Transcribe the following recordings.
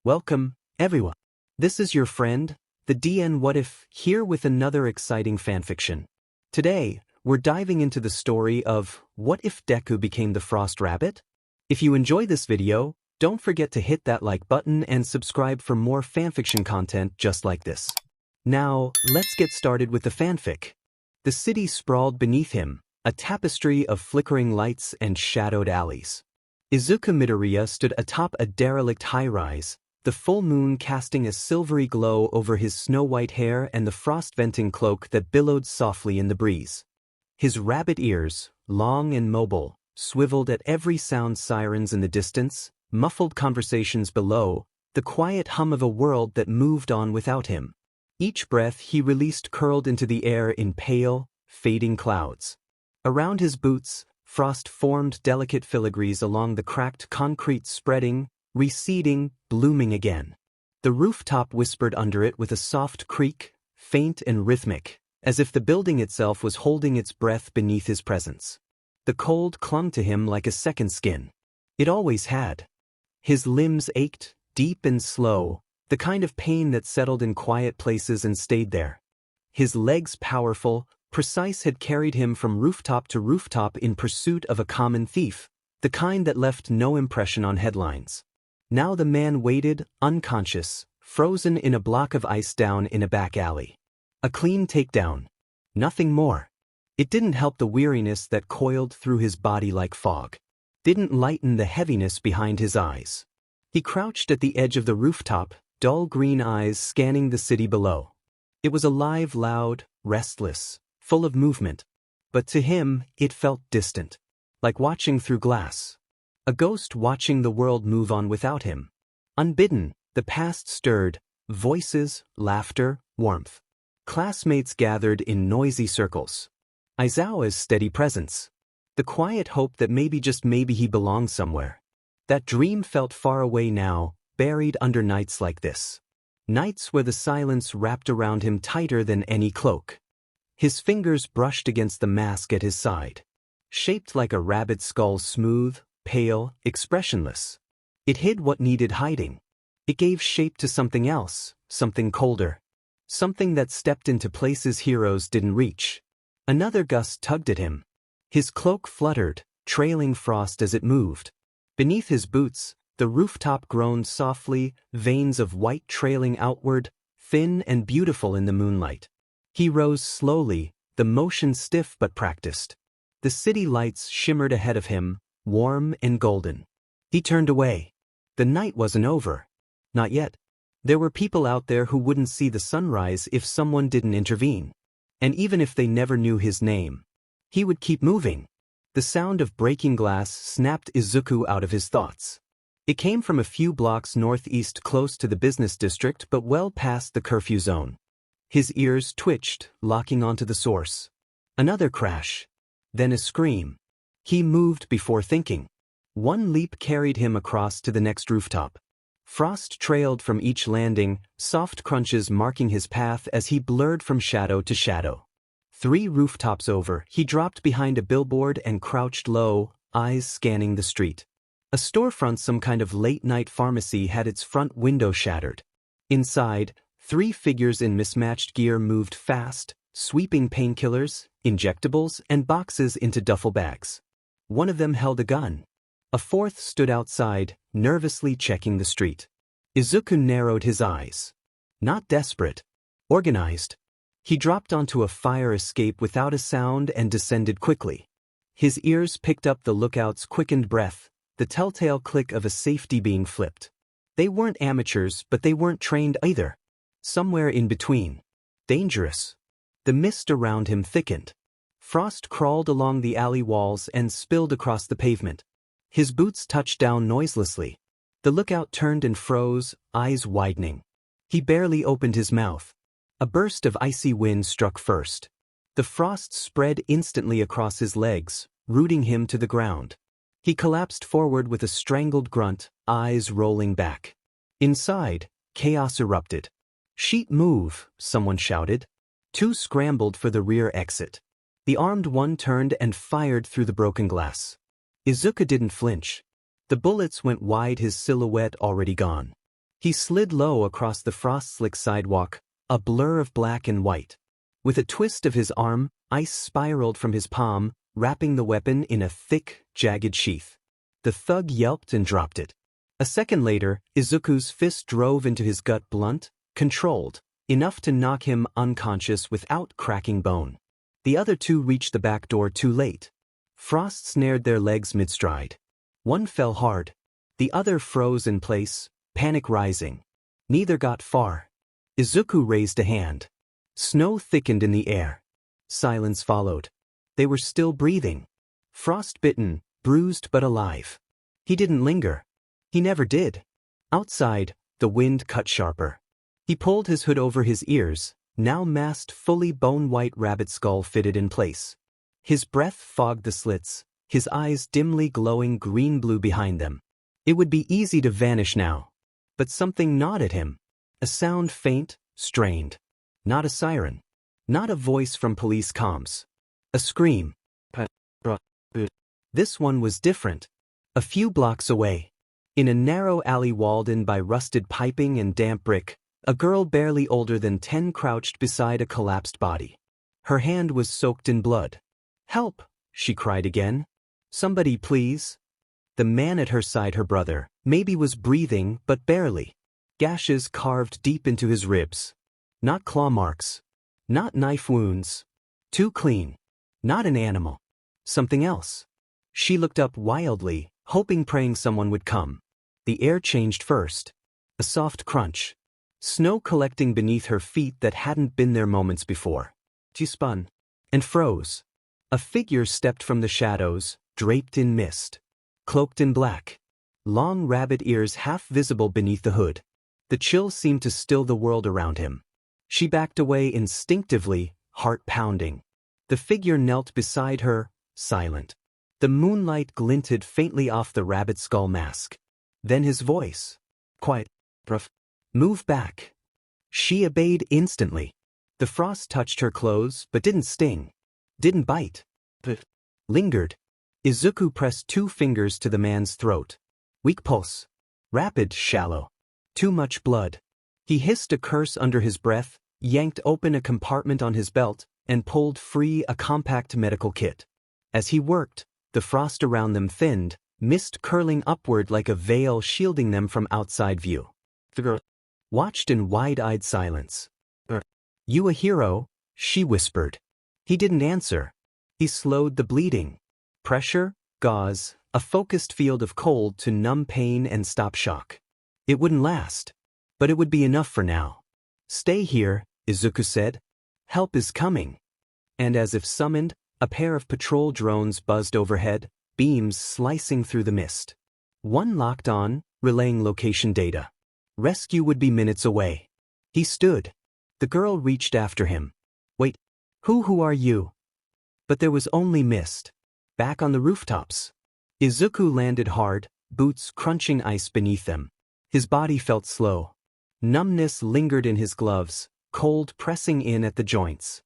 Welcome, everyone. This is your friend, the DN What If, here with another exciting fanfiction. Today, we're diving into the story of What If Deku Became the Frost Rabbit? If you enjoy this video, don't forget to hit that like button and subscribe for more fanfiction content just like this. Now, let's get started with the fanfic. The city sprawled beneath him, a tapestry of flickering lights and shadowed alleys. Izuku Midoriya stood atop a derelict high-rise, the full moon casting a silvery glow over his snow-white hair and the frost-venting cloak that billowed softly in the breeze. His rabbit ears, long and mobile, swiveled at every sound, sirens in the distance, muffled conversations below, the quiet hum of a world that moved on without him. Each breath he released curled into the air in pale, fading clouds. Around his boots, frost formed delicate filigrees along the cracked concrete, spreading, receding, blooming again. The rooftop whispered under it with a soft creak, faint and rhythmic, as if the building itself was holding its breath beneath his presence. The cold clung to him like a second skin. It always had. His limbs ached, deep and slow, the kind of pain that settled in quiet places and stayed there. His legs, powerful, precise, had carried him from rooftop to rooftop in pursuit of a common thief, the kind that left no impression on headlines. Now the man waited, unconscious, frozen in a block of ice down in a back alley. A clean takedown. Nothing more. It didn't help the weariness that coiled through his body like fog. Didn't lighten the heaviness behind his eyes. He crouched at the edge of the rooftop, dull green eyes scanning the city below. It was alive, loud, restless, full of movement. But to him, it felt distant. Like watching through glass. A ghost watching the world move on without him. Unbidden, the past stirred, voices, laughter, warmth. Classmates gathered in noisy circles. Aizawa's steady presence. The quiet hope that maybe, just maybe, he belonged somewhere. That dream felt far away now, buried under nights like this. Nights where the silence wrapped around him tighter than any cloak. His fingers brushed against the mask at his side. Shaped like a rabbit's skull, smooth, pale, expressionless. It hid what needed hiding. It gave shape to something else, something colder. Something that stepped into places heroes didn't reach. Another gust tugged at him. His cloak fluttered, trailing frost as it moved. Beneath his boots, the rooftop groaned softly, veins of white trailing outward, thin and beautiful in the moonlight. He rose slowly, the motion stiff but practiced. The city lights shimmered ahead of him, warm and golden. He turned away. The night wasn't over. Not yet. There were people out there who wouldn't see the sunrise if someone didn't intervene. And even if they never knew his name, he would keep moving. The sound of breaking glass snapped Izuku out of his thoughts. It came from a few blocks northeast, close to the business district but well past the curfew zone. His ears twitched, locking onto the source. Another crash. Then a scream. He moved before thinking. One leap carried him across to the next rooftop. Frost trailed from each landing, soft crunches marking his path as he blurred from shadow to shadow. 3 rooftops over, he dropped behind a billboard and crouched low, eyes scanning the street. A storefront, some kind of late-night pharmacy, had its front window shattered. Inside, 3 figures in mismatched gear moved fast, sweeping painkillers, injectables, and boxes into duffel bags. One of them held a gun. A 4th stood outside, nervously checking the street. Izuku narrowed his eyes. Not desperate. Organized. He dropped onto a fire escape without a sound and descended quickly. His ears picked up the lookout's quickened breath, the telltale click of a safety being flipped. They weren't amateurs, but they weren't trained either. Somewhere in between. Dangerous. The mist around him thickened. Frost crawled along the alley walls and spilled across the pavement. His boots touched down noiselessly. The lookout turned and froze, eyes widening. He barely opened his mouth. A burst of icy wind struck first. The frost spread instantly across his legs, rooting him to the ground. He collapsed forward with a strangled grunt, eyes rolling back. Inside, chaos erupted. "Sheet, move," someone shouted. 2 scrambled for the rear exit. The armed one turned and fired through the broken glass. Izuku didn't flinch. The bullets went wide, his silhouette already gone. He slid low across the frost-slick sidewalk, a blur of black and white. With a twist of his arm, ice spiraled from his palm, wrapping the weapon in a thick, jagged sheath. The thug yelped and dropped it. A second later, Izuku's fist drove into his gut blunt, controlled, enough to knock him unconscious without cracking bone. The other two reached the back door too late. Frost snared their legs mid-stride. One fell hard. The other froze in place, panic rising. Neither got far. Izuku raised a hand. Snow thickened in the air. Silence followed. They were still breathing. Frost-bitten, bruised but alive. He didn't linger. He never did. Outside, the wind cut sharper. He pulled his hood over his ears, now masked fully bone-white rabbit skull fitted in place. His breath fogged the slits, his eyes dimly glowing green-blue behind them. It would be easy to vanish now. But something gnawed at him. A sound faint, strained. Not a siren. Not a voice from police comms. A scream. This one was different. A few blocks away. In a narrow alley walled in by rusted piping and damp brick, a girl barely older than 10 crouched beside a collapsed body. Her hand was soaked in blood. "Help!" she cried again. "Somebody please." The man at her side, her brother, maybe was breathing but barely. Gashes carved deep into his ribs. Not claw marks. Not knife wounds. Too clean. Not an animal. Something else. She looked up wildly, hoping, praying someone would come. The air changed first. A soft crunch. Snow collecting beneath her feet that hadn't been there moments before. She spun. And froze. A figure stepped from the shadows, draped in mist. Cloaked in black. Long rabbit ears half visible beneath the hood. The chill seemed to still the world around him. She backed away instinctively, heart pounding. The figure knelt beside her, silent. The moonlight glinted faintly off the rabbit skull mask. Then his voice. "Quiet, bruv. Move back." She obeyed instantly. The frost touched her clothes but didn't sting. Didn't bite. But lingered. Izuku pressed 2 fingers to the man's throat. Weak pulse. Rapid, shallow. Too much blood. He hissed a curse under his breath, yanked open a compartment on his belt, and pulled free a compact medical kit. As he worked, the frost around them thinned, mist curling upward like a veil shielding them from outside view. The girl watched in wide-eyed silence. "You a hero?" she whispered. He didn't answer. He slowed the bleeding. Pressure, gauze, a focused field of cold to numb pain and stop shock. It wouldn't last. But it would be enough for now. "Stay here," Izuku said. "Help is coming." And as if summoned, a pair of patrol drones buzzed overhead, beams slicing through the mist. One locked on, relaying location data. Rescue would be minutes away. He stood. The girl reached after him. "Wait, who are you?" But there was only mist. Back on the rooftops. Izuku landed hard, boots crunching ice beneath them. His body felt slow. Numbness lingered in his gloves, cold pressing in at the joints.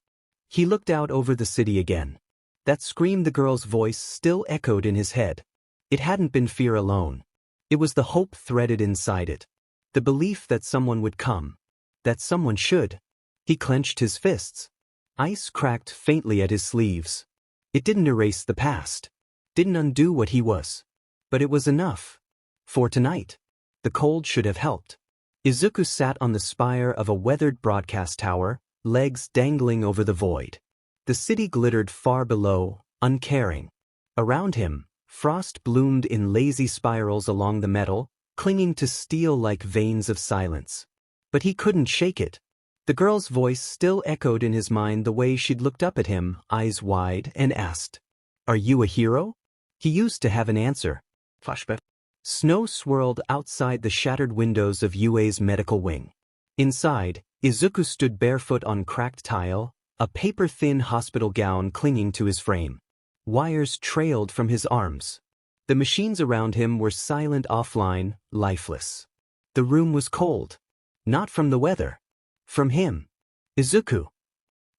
He looked out over the city again. That scream, the girl's voice, still echoed in his head. It hadn't been fear alone. It was the hope threaded inside it. The belief that someone would come. That someone should. He clenched his fists. Ice cracked faintly at his sleeves. It didn't erase the past. Didn't undo what he was. But it was enough. For tonight. The cold should have helped. Izuku sat on the spire of a weathered broadcast tower, legs dangling over the void. The city glittered far below, uncaring. Around him, frost bloomed in lazy spirals along the metal, clinging to steel like veins of silence. But he couldn't shake it. The girl's voice still echoed in his mind the way she'd looked up at him, eyes wide, and asked, "Are you a hero?" He used to have an answer. Flashback. Snow swirled outside the shattered windows of UA's medical wing. Inside, Izuku stood barefoot on cracked tile, a paper-thin hospital gown clinging to his frame. Wires trailed from his arms. The machines around him were silent, offline, lifeless. The room was cold. Not from the weather. From him. "Izuku."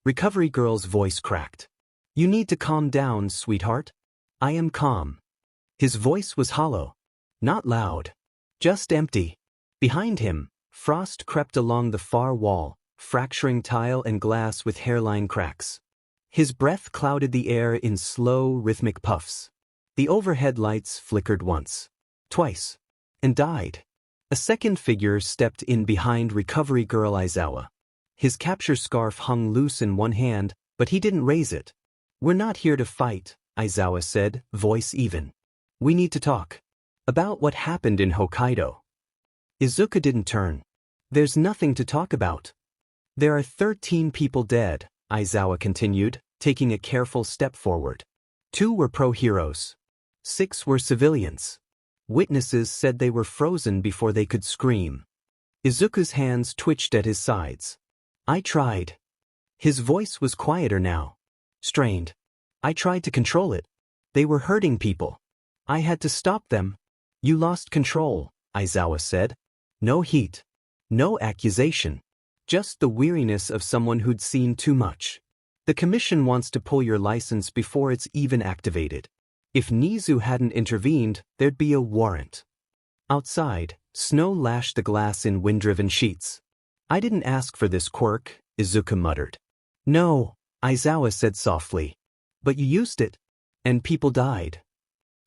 Recovery girl's voice cracked. "You need to calm down, sweetheart." "I am calm." His voice was hollow. Not loud. Just empty. Behind him, frost crept along the far wall, fracturing tile and glass with hairline cracks. His breath clouded the air in slow, rhythmic puffs. The overhead lights flickered once, twice, and died. A second figure stepped in behind recovery girl Aizawa. His capture scarf hung loose in one hand, but he didn't raise it. "We're not here to fight," Aizawa said, voice even. "We need to talk. About what happened in Hokkaido." Izuku didn't turn. "There's nothing to talk about." "There are 13 people dead," Aizawa continued, taking a careful step forward. 2 were pro-heroes. 6 were civilians. Witnesses said they were frozen before they could scream. Izuku's hands twitched at his sides. "I tried." His voice was quieter now. Strained. "I tried to control it. They were hurting people. I had to stop them." "You lost control," Aizawa said. No heat. No accusation. Just the weariness of someone who'd seen too much. "The commission wants to pull your license before it's even activated. If Nizu hadn't intervened, there'd be a warrant." Outside, snow lashed the glass in wind-driven sheets. "I didn't ask for this quirk," Izuku muttered. "No," Aizawa said softly. "But you used it. And people died."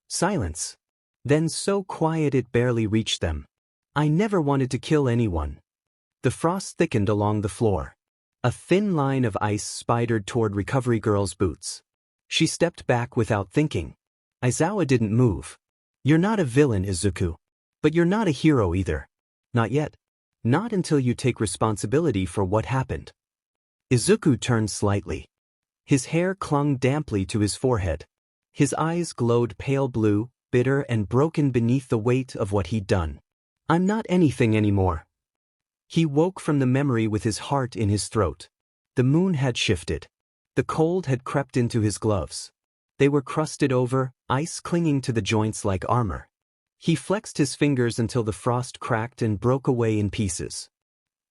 Silence. Then so quiet it barely reached them. "I never wanted to kill anyone." The frost thickened along the floor. A thin line of ice spidered toward recovery girl's boots. She stepped back without thinking. Aizawa didn't move. "You're not a villain, Izuku. But you're not a hero either. Not yet. Not until you take responsibility for what happened." Izuku turned slightly. His hair clung damply to his forehead. His eyes glowed pale blue, bitter and broken beneath the weight of what he'd done. "I'm not anything anymore." He woke from the memory with his heart in his throat. The moon had shifted. The cold had crept into his gloves. They were crusted over, ice clinging to the joints like armor. He flexed his fingers until the frost cracked and broke away in pieces.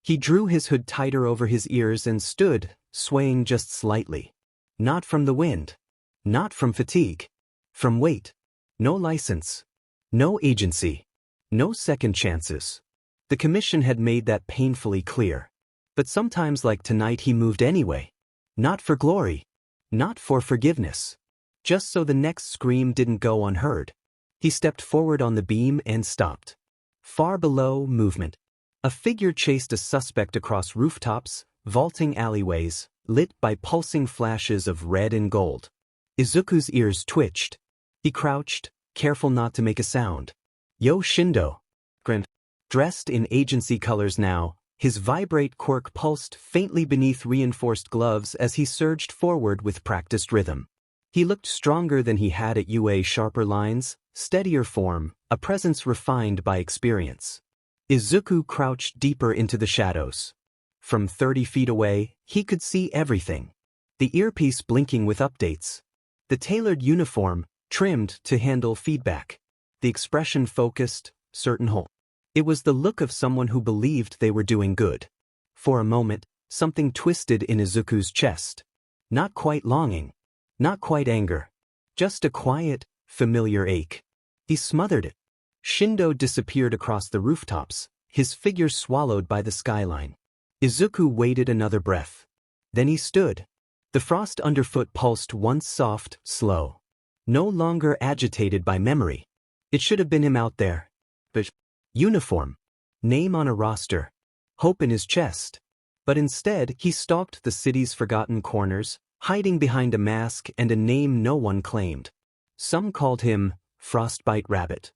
He drew his hood tighter over his ears and stood, swaying just slightly. Not from the wind. Not from fatigue. From weight. No license. No agency. No second chances. The commission had made that painfully clear. But sometimes, like tonight, he moved anyway. Not for glory. Not for forgiveness. Just so the next scream didn't go unheard. He stepped forward on the beam and stopped. Far below, movement. A figure chased a suspect across rooftops, vaulting alleyways, lit by pulsing flashes of red and gold. Izuku's ears twitched. He crouched, careful not to make a sound. "Yo Shindo." Grinned. Dressed in agency colors now, his vibrate quirk pulsed faintly beneath reinforced gloves as he surged forward with practiced rhythm. He looked stronger than he had at UA, sharper lines, steadier form, a presence refined by experience. Izuku crouched deeper into the shadows. From 30 feet away, he could see everything. The earpiece blinking with updates. The tailored uniform, trimmed to handle feedback. The expression focused, certain whole. It was the look of someone who believed they were doing good. For a moment, something twisted in Izuku's chest. Not quite longing. Not quite anger. Just a quiet, familiar ache. He smothered it. Shindo disappeared across the rooftops, his figure swallowed by the skyline. Izuku waited another breath. Then he stood. The frost underfoot pulsed once soft, slow. No longer agitated by memory. It should have been him out there. But uniform. Name on a roster. Hope in his chest. But instead, he stalked the city's forgotten corners, hiding behind a mask and a name no one claimed. Some called him Frostbite Rabbit.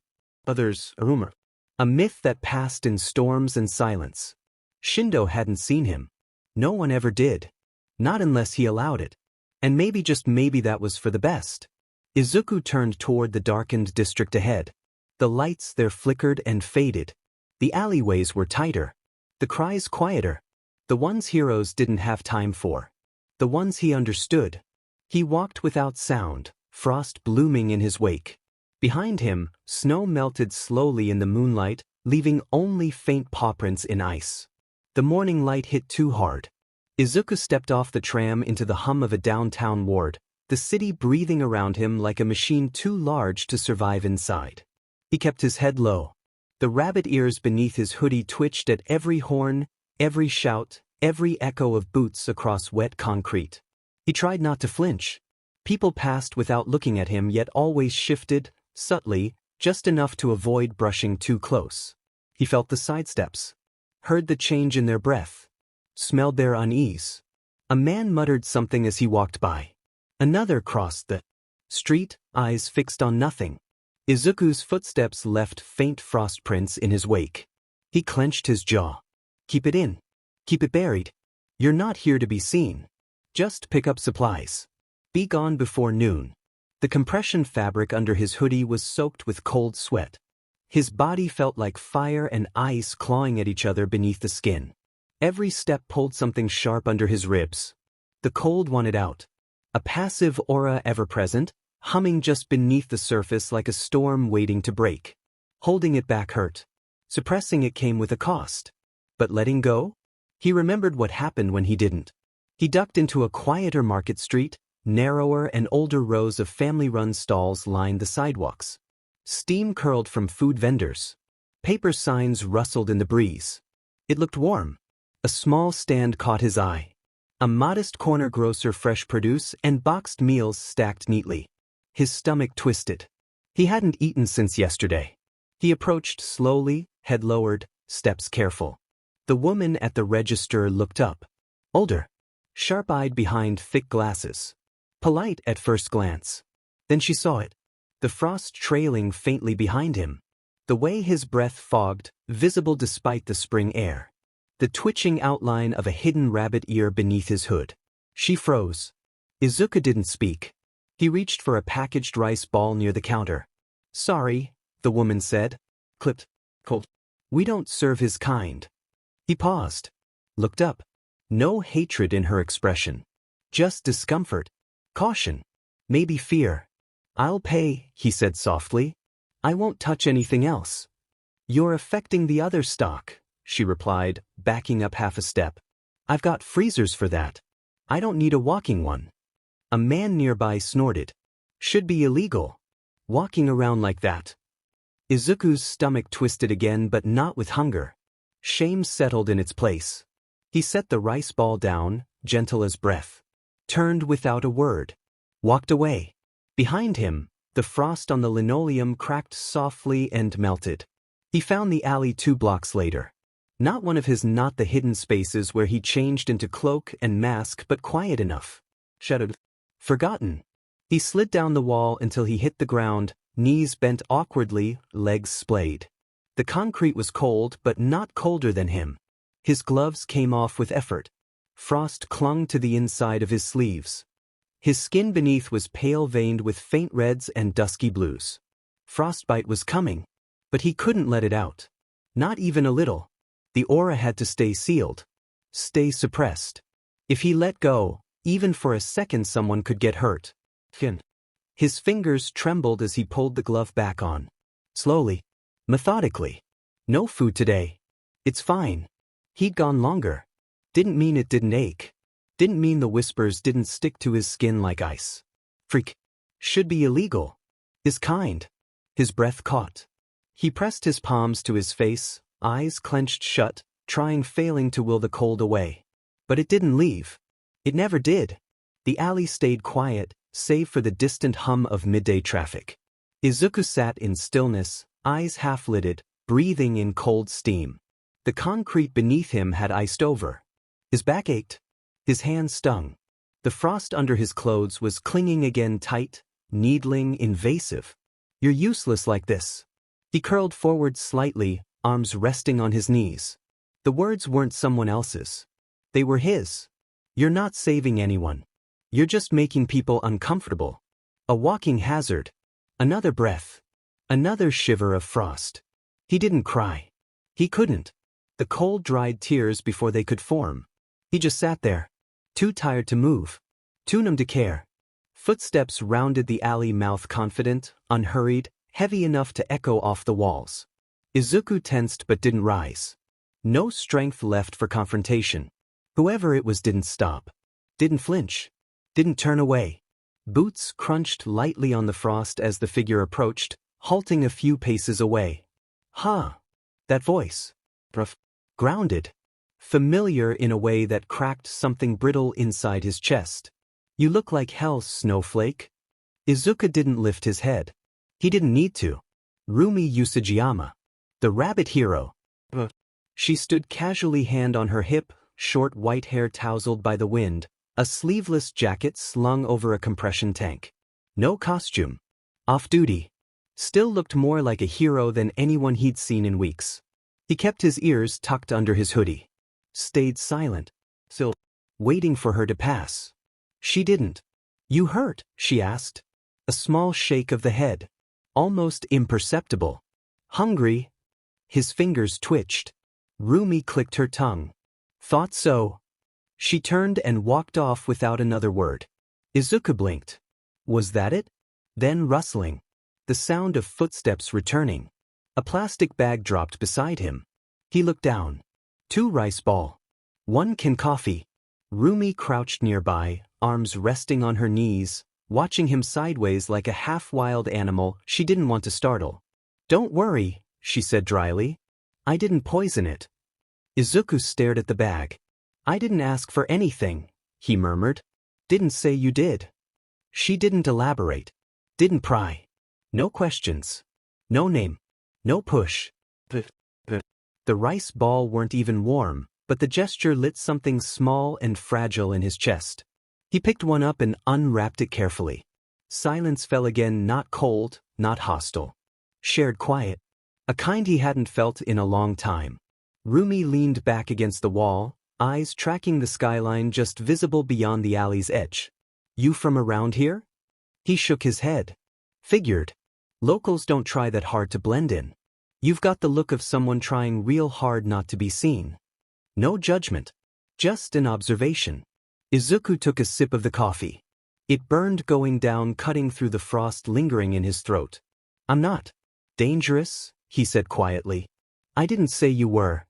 Others, a rumor. A myth that passed in storms and silence. Shindo hadn't seen him. No one ever did. Not unless he allowed it. And maybe, just maybe, that was for the best. Izuku turned toward the darkened district ahead. The lights there flickered and faded. The alleyways were tighter. The cries quieter. The ones heroes didn't have time for. The ones he understood. He walked without sound, frost blooming in his wake. Behind him, snow melted slowly in the moonlight, leaving only faint pawprints in ice. The morning light hit too hard. Izuku stepped off the tram into the hum of a downtown ward, the city breathing around him like a machine too large to survive inside. He kept his head low. The rabbit ears beneath his hoodie twitched at every horn, every shout, every echo of boots across wet concrete. He tried not to flinch. People passed without looking at him, yet always shifted, subtly, just enough to avoid brushing too close. He felt the sidesteps, heard the change in their breath, smelled their unease. A man muttered something as he walked by. Another crossed the street, eyes fixed on nothing. Izuku's footsteps left faint frost prints in his wake. He clenched his jaw. Keep it in. Keep it buried. You're not here to be seen. Just pick up supplies. Be gone before noon. The compression fabric under his hoodie was soaked with cold sweat. His body felt like fire and ice clawing at each other beneath the skin. Every step pulled something sharp under his ribs. The cold wanted out. A passive aura ever present, humming just beneath the surface like a storm waiting to break. Holding it back hurt. Suppressing it came with a cost. But letting go? He remembered what happened when he didn't. He ducked into a quieter market street. Narrower and older rows of family-run stalls lined the sidewalks. Steam curled from food vendors. Paper signs rustled in the breeze. It looked warm. A small stand caught his eye. A modest corner grocer, fresh produce and boxed meals stacked neatly. His stomach twisted. He hadn't eaten since yesterday. He approached slowly, head lowered, steps careful. The woman at the register looked up. Older. Sharp-eyed behind thick glasses. Polite at first glance. Then she saw it. The frost trailing faintly behind him. The way his breath fogged, visible despite the spring air. The twitching outline of a hidden rabbit ear beneath his hood. She froze. Izuku didn't speak. He reached for a packaged rice ball near the counter. Sorry, the woman said. Clipped. Cold. We don't serve his kind. He paused. Looked up. No hatred in her expression. Just discomfort. Caution. Maybe fear. I'll pay, he said softly. I won't touch anything else. You're affecting the other stock, she replied, backing up half a step. I've got freezers for that. I don't need a walking one. A man nearby snorted. Should be illegal. Walking around like that. Izuku's stomach twisted again, but not with hunger. Shame settled in its place. He set the rice ball down, gentle as breath. Turned without a word. Walked away. Behind him, the frost on the linoleum cracked softly and melted. He found the alley 2 blocks later. Not one of his not the hidden spaces where he changed into cloak and mask, but quiet enough. Shadowed. Forgotten. He slid down the wall until he hit the ground, knees bent awkwardly, legs splayed. The concrete was cold, but not colder than him. His gloves came off with effort. Frost clung to the inside of his sleeves. His skin beneath was pale veined with faint reds and dusky blues. Frostbite was coming, but he couldn't let it out. Not even a little. The aura had to stay sealed. Stay suppressed. If he let go, even for a second, someone could get hurt. His fingers trembled as he pulled the glove back on. Slowly. Methodically. No food today. It's fine. He'd gone longer. Didn't mean it didn't ache. Didn't mean the whispers didn't stick to his skin like ice. Freak. Should be illegal. His kind. His breath caught. He pressed his palms to his face, eyes clenched shut, failing to will the cold away. But it didn't leave. It never did. The alley stayed quiet, save for the distant hum of midday traffic. Izuku sat in stillness, eyes half-lidded, breathing in cold steam. The concrete beneath him had iced over. His back ached. His hands stung. The frost under his clothes was clinging again, tight, needling, invasive. You're useless like this. He curled forward slightly, arms resting on his knees. The words weren't someone else's. They were his. You're not saving anyone. You're just making people uncomfortable. A walking hazard. Another breath. Another shiver of frost. He didn't cry. He couldn't. The cold dried tears before they could form. He just sat there. Too tired to move. Too numb to care. Footsteps rounded the alley, mouth confident, unhurried, heavy enough to echo off the walls. Izuku tensed but didn't rise. No strength left for confrontation. Whoever it was didn't stop. Didn't flinch. Didn't turn away. Boots crunched lightly on the frost as the figure approached, halting a few paces away. Huh, That voice. Grounded. Familiar in a way that cracked something brittle inside his chest. You look like hell, Snowflake. Izuku didn't lift his head. He didn't need to. Rumi Usajiyama. The rabbit hero. She stood casually, hand on her hip, short white hair tousled by the wind, a sleeveless jacket slung over a compression tank. No costume. Off-duty. Still looked more like a hero than anyone he'd seen in weeks. He kept his ears tucked under his hoodie. Stayed silent. Still waiting for her to pass. She didn't. You hurt? She asked. A small shake of the head. Almost imperceptible. Hungry? His fingers twitched. Rumi clicked her tongue. Thought so. She turned and walked off without another word. Izuku blinked. Was that it? Then rustling. The sound of footsteps returning. A plastic bag dropped beside him. He looked down. 2 rice ball. 1 can coffee. Rumi crouched nearby, arms resting on her knees, watching him sideways like a half-wild animal she didn't want to startle. Don't worry, she said dryly. I didn't poison it. Izuku stared at the bag. I didn't ask for anything, he murmured. Didn't say you did. She didn't elaborate. Didn't pry. No questions. No name. No push. The rice ball weren't even warm, but the gesture lit something small and fragile in his chest. He picked one up and unwrapped it carefully. Silence fell again, not cold, not hostile. Shared quiet. A kind he hadn't felt in a long time. Rumi leaned back against the wall, eyes tracking the skyline just visible beyond the alley's edge. You from around here? He shook his head. Figured. Locals don't try that hard to blend in. You've got the look of someone trying real hard not to be seen. No judgment. Just an observation. Izuku took a sip of the coffee. It burned going down, cutting through the frost lingering in his throat. I'm not dangerous, he said quietly. I didn't say you were.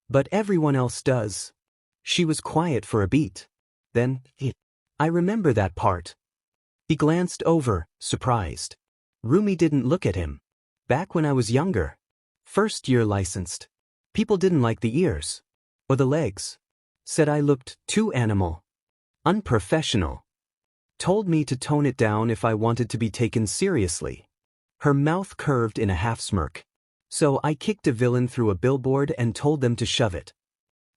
But everyone else does. She was quiet for a beat. Then, I remember that part. He glanced over, surprised. Rumi didn't look at him. Back when I was younger. First year licensed. People didn't like the ears. Or the legs. Said I looked too animal. Unprofessional. Told me to tone it down if I wanted to be taken seriously. Her mouth curved in a half-smirk. So I kicked a villain through a billboard and told them to shove it.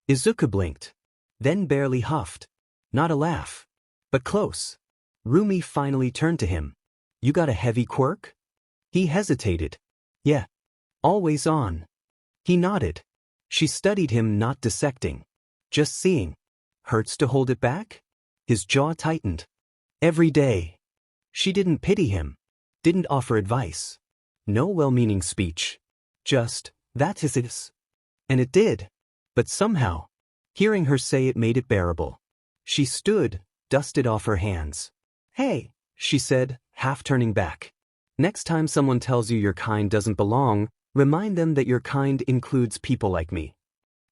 Izuku blinked. Then barely huffed. Not a laugh. But close. Rumi finally turned to him. You got a heavy quirk? He hesitated. Yeah. Always on. He nodded. She studied him, not dissecting. Just seeing. Hurts to hold it back? His jaw tightened. Every day. She didn't pity him. Didn't offer advice. No well-meaning speech. Just, that is it. And it did. But somehow, hearing her say it made it bearable. She stood, dusted off her hands. Hey, she said, half turning back. Next time someone tells you your kind doesn't belong, remind them that your kind includes people like me.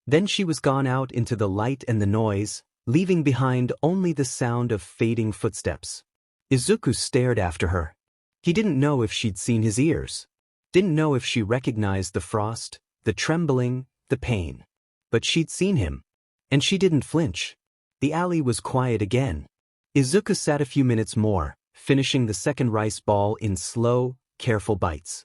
Then she was gone out into the light and the noise, leaving behind only the sound of fading footsteps. Izuku stared after her. He didn't know if she'd seen his ears. Didn't know if she recognized the frost, the trembling, the pain. But she'd seen him. And she didn't flinch. The alley was quiet again. Izuku sat a few minutes more, finishing the second rice ball in slow, careful bites.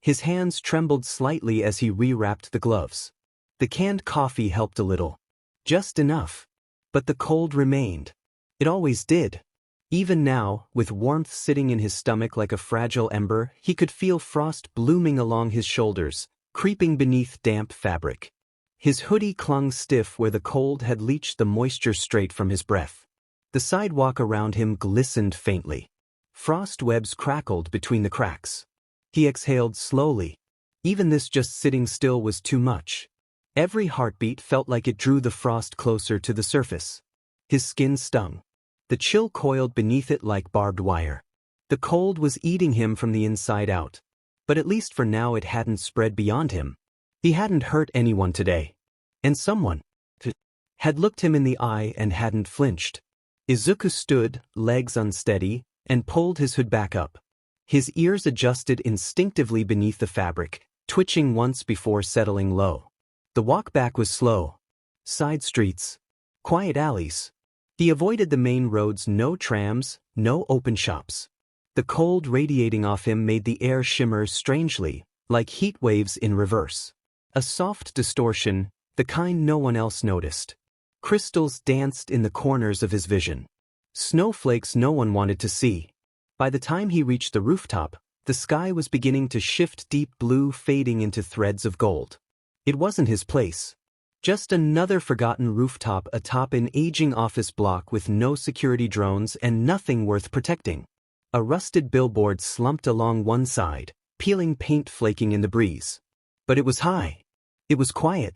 His hands trembled slightly as he rewrapped the gloves. The canned coffee helped a little. Just enough. But the cold remained. It always did. Even now, with warmth sitting in his stomach like a fragile ember, he could feel frost blooming along his shoulders, creeping beneath damp fabric. His hoodie clung stiff where the cold had leached the moisture straight from his breath. The sidewalk around him glistened faintly. Frost webs crackled between the cracks. He exhaled slowly. Even this just sitting still was too much. Every heartbeat felt like it drew the frost closer to the surface. His skin stung. The chill coiled beneath it like barbed wire. The cold was eating him from the inside out. But at least for now it hadn't spread beyond him. He hadn't hurt anyone today. And someone had looked him in the eye and hadn't flinched. Izuku stood, legs unsteady, and pulled his hood back up. His ears adjusted instinctively beneath the fabric, twitching once before settling low. The walk back was slow. Side streets. Quiet alleys. He avoided the main roads, no trams, no open shops. The cold radiating off him made the air shimmer strangely, like heat waves in reverse. A soft distortion, the kind no one else noticed. Crystals danced in the corners of his vision. Snowflakes no one wanted to see. By the time he reached the rooftop, the sky was beginning to shift, deep blue fading into threads of gold. It wasn't his place. Just another forgotten rooftop atop an aging office block with no security drones and nothing worth protecting. A rusted billboard slumped along one side, peeling paint flaking in the breeze. But it was high. It was quiet.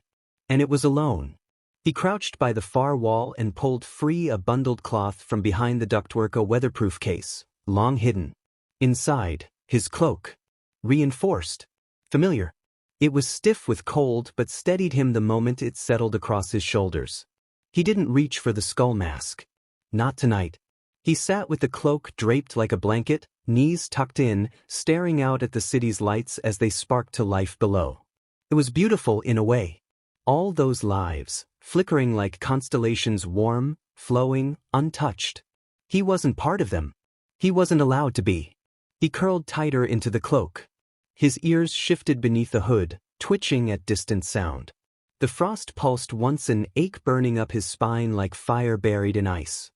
And it was alone. He crouched by the far wall and pulled free a bundled cloth from behind the ductwork, a weatherproof case, long hidden. Inside, his cloak. Reinforced. Familiar. It was stiff with cold but steadied him the moment it settled across his shoulders. He didn't reach for the skull mask. Not tonight. He sat with the cloak draped like a blanket, knees tucked in, staring out at the city's lights as they sparked to life below. It was beautiful in a way. All those lives, flickering like constellations, warm, flowing, untouched. He wasn't part of them. He wasn't allowed to be. He curled tighter into the cloak. His ears shifted beneath the hood, twitching at distant sound. The frost pulsed once, an ache burning up his spine like fire buried in ice.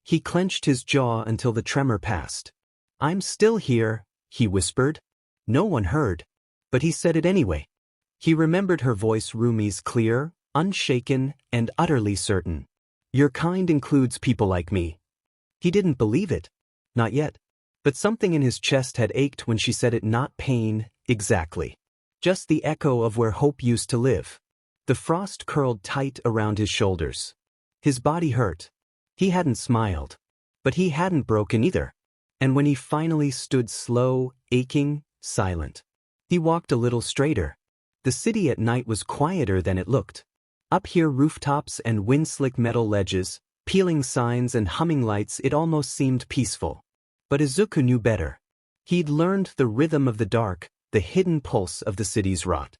He clenched his jaw until the tremor passed. "I'm still here," he whispered. No one heard. But he said it anyway. He remembered her voice, Rumi's, clear, unshaken, and utterly certain. "Your kind includes people like me." He didn't believe it. Not yet. But something in his chest had ached when she said it, not pain, exactly. Just the echo of where hope used to live. The frost curled tight around his shoulders. His body hurt. He hadn't smiled. But he hadn't broken either. And when he finally stood, slow, aching, silent, he walked a little straighter. The city at night was quieter than it looked. Up here, rooftops and wind-slick metal ledges, peeling signs and humming lights, it almost seemed peaceful. But Izuku knew better. He'd learned the rhythm of the dark, the hidden pulse of the city's rot.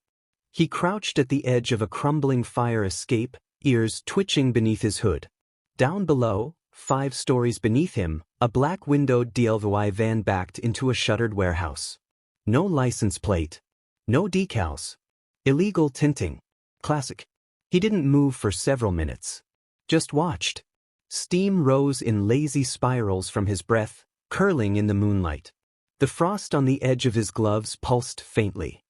He crouched at the edge of a crumbling fire escape, ears twitching beneath his hood. Down below, 5 stories beneath him, a black-windowed DLVY van backed into a shuttered warehouse. No license plate. No decals. Illegal tinting. Classic. He didn't move for several minutes. Just watched. Steam rose in lazy spirals from his breath, curling in the moonlight. The frost on the edge of his gloves pulsed faintly.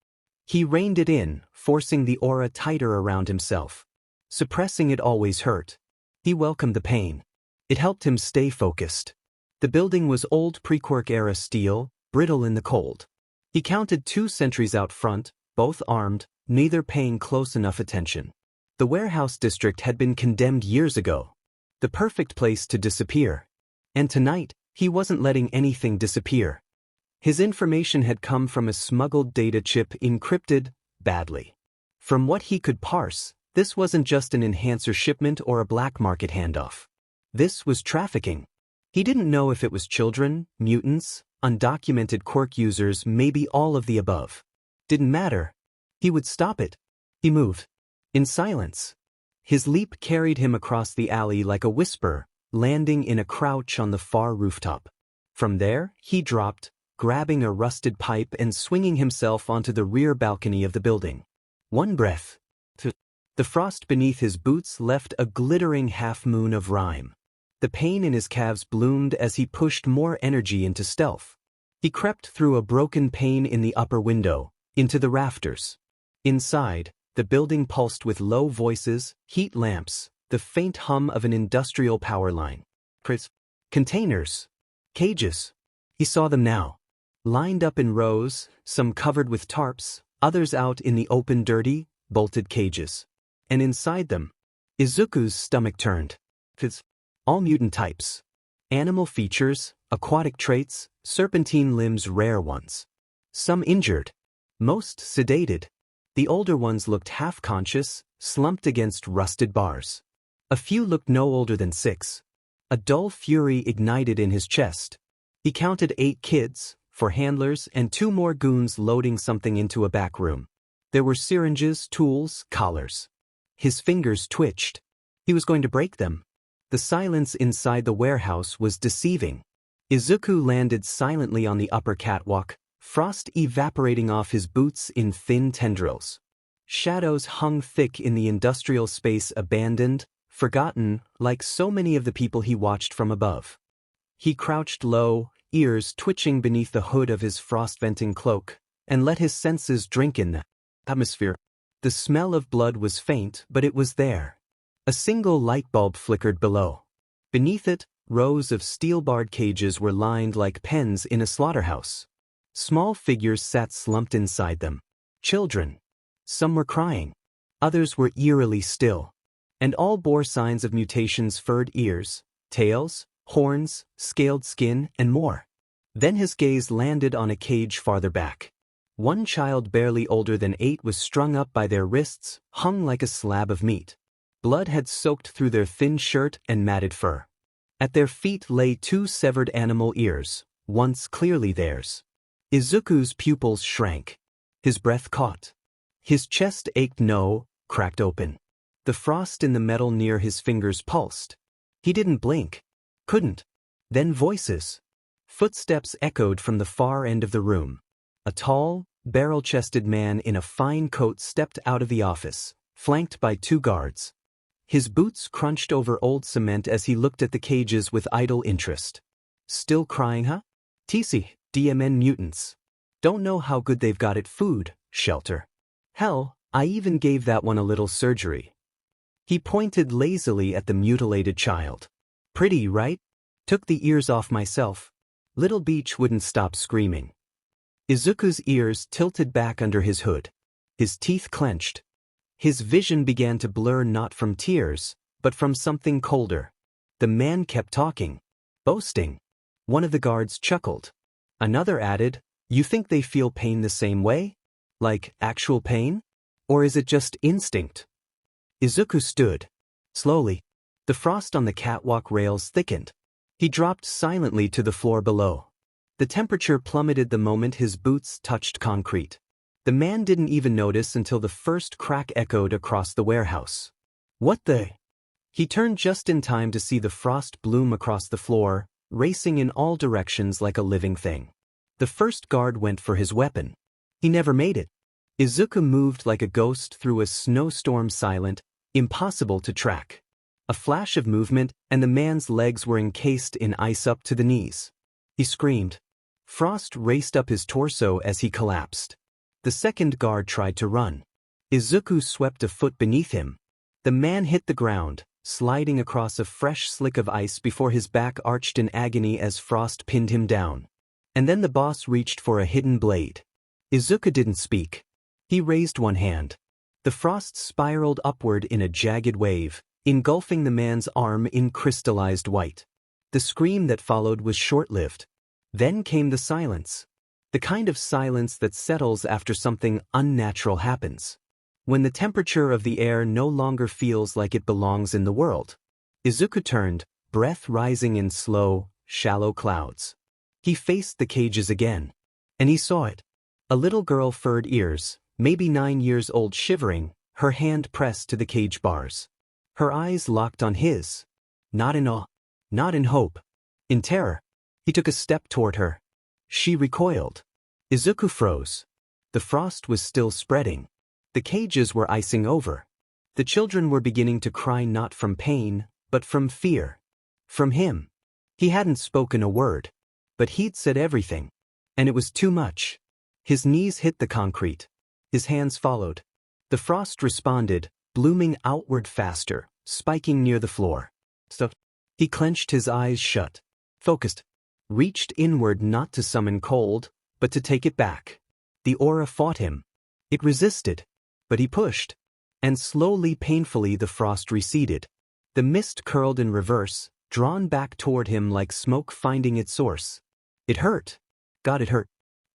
He reined it in, forcing the aura tighter around himself. Suppressing it always hurt. He welcomed the pain. It helped him stay focused. The building was old pre-Quirk-era steel, brittle in the cold. He counted 2 sentries out front, both armed, neither paying close enough attention. The warehouse district had been condemned years ago. The perfect place to disappear. And tonight, he wasn't letting anything disappear. His information had come from a smuggled data chip, encrypted, badly. From what he could parse, this wasn't just an enhancer shipment or a black market handoff. This was trafficking. He didn't know if it was children, mutants, undocumented quirk users, maybe all of the above. Didn't matter. He would stop it. He moved. In silence. His leap carried him across the alley like a whisper, landing in a crouch on the far rooftop. From there, he dropped, grabbing a rusted pipe and swinging himself onto the rear balcony of the building. One breath. The frost beneath his boots left a glittering half-moon of rime. The pain in his calves bloomed as he pushed more energy into stealth. He crept through a broken pane in the upper window, into the rafters. Inside, the building pulsed with low voices, heat lamps, the faint hum of an industrial power line. Containers. Cages. He saw them now. Lined up in rows, some covered with tarps, others out in the open, dirty, bolted cages. And inside them, Izuku's stomach turned. All mutant types. Animal features, aquatic traits, serpentine limbs, rare ones. Some injured. Most sedated. The older ones looked half-conscious, slumped against rusted bars. A few looked no older than 6. A dull fury ignited in his chest. He counted 8 kids, for handlers, and 2 more goons loading something into a back room. There were syringes, tools, collars. His fingers twitched. He was going to break them. The silence inside the warehouse was deceiving. Izuku landed silently on the upper catwalk, frost evaporating off his boots in thin tendrils. Shadows hung thick in the industrial space, abandoned, forgotten, like so many of the people he watched from above. He crouched low, ears twitching beneath the hood of his frost-venting cloak, and let his senses drink in the atmosphere. The smell of blood was faint, but it was there. A single light bulb flickered below. Beneath it, rows of steel-barred cages were lined like pens in a slaughterhouse. Small figures sat slumped inside them. Children. Some were crying. Others were eerily still. And all bore signs of mutations: furred ears, tails, horns, scaled skin, and more. Then his gaze landed on a cage farther back. One child barely older than 8 was strung up by their wrists, hung like a slab of meat. Blood had soaked through their thin shirt and matted fur. At their feet lay 2 severed animal ears, once clearly theirs. Izuku's pupils shrank. His breath caught. His chest ached, cracked open. The frost in the metal near his fingers pulsed. He didn't blink. Couldn't. Then voices. Footsteps echoed from the far end of the room. A tall, barrel-chested man in a fine coat stepped out of the office, flanked by 2 guards. His boots crunched over old cement as he looked at the cages with idle interest. Still crying, huh? TC, DMN mutants. Don't know how good they've got it: food, shelter. Hell, I even gave that one a little surgery. He pointed lazily at the mutilated child. Pretty, right? Took the ears off myself. Little Beach wouldn't stop screaming. Izuku's ears tilted back under his hood. His teeth clenched. His vision began to blur, not from tears, but from something colder. The man kept talking. Boasting. One of the guards chuckled. Another added, "You think they feel pain the same way? Like actual pain? Or is it just instinct?" Izuku stood. Slowly. The frost on the catwalk rails thickened. He dropped silently to the floor below. The temperature plummeted the moment his boots touched concrete. The man didn't even notice until the first crack echoed across the warehouse. What the? He turned just in time to see the frost bloom across the floor, racing in all directions like a living thing. The first guard went for his weapon. He never made it. Izuku moved like a ghost through a snowstorm, silent, impossible to track. A flash of movement, and the man's legs were encased in ice up to the knees. He screamed. Frost raced up his torso as he collapsed. The second guard tried to run. Izuku swept a foot beneath him. The man hit the ground, sliding across a fresh slick of ice before his back arched in agony as Frost pinned him down. And then the boss reached for a hidden blade. Izuku didn't speak. He raised one hand. The frost spiraled upward in a jagged wave, engulfing the man's arm in crystallized white. The scream that followed was short-lived. Then came the silence. The kind of silence that settles after something unnatural happens. When the temperature of the air no longer feels like it belongs in the world. Izuku turned, breath rising in slow, shallow clouds. He faced the cages again. And he saw it. A little girl, furred ears, maybe 9 years old, shivering, her hand pressed to the cage bars. Her eyes locked on his. Not in awe. Not in hope. In terror. He took a step toward her. She recoiled. Izuku froze. The frost was still spreading. The cages were icing over. The children were beginning to cry, not from pain, but from fear. From him. He hadn't spoken a word. But he'd said everything. And it was too much. His knees hit the concrete. His hands followed. The frost responded, blooming outward faster, spiking near the floor. So he clenched his eyes shut. Focused. Reached inward, not to summon cold, but to take it back. The aura fought him. It resisted. But he pushed. And slowly, painfully, the frost receded. The mist curled in reverse, drawn back toward him like smoke finding its source. It hurt. God, it hurt.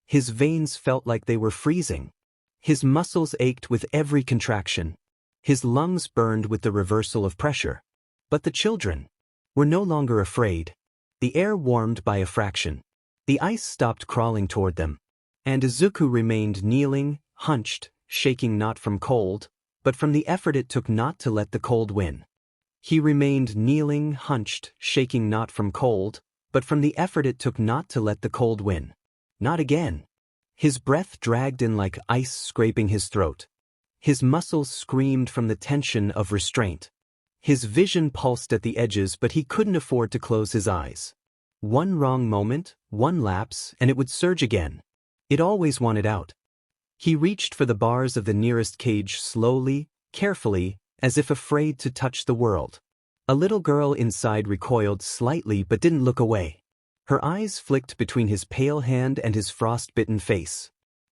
His veins felt like they were freezing. His muscles ached with every contraction. His lungs burned with the reversal of pressure. But the children were no longer afraid. The air warmed by a fraction. The ice stopped crawling toward them. And Izuku remained kneeling, hunched, shaking not from cold, but from the effort it took not to let the cold win. He remained kneeling, hunched, shaking not from cold, but from the effort it took not to let the cold win. Not again. His breath dragged in like ice scraping his throat. His muscles screamed from the tension of restraint. His vision pulsed at the edges, but he couldn't afford to close his eyes. One wrong moment, one lapse, and it would surge again. It always wanted out. He reached for the bars of the nearest cage slowly, carefully, as if afraid to touch the world. A little girl inside recoiled slightly but didn't look away. Her eyes flicked between his pale hand and his frost-bitten face.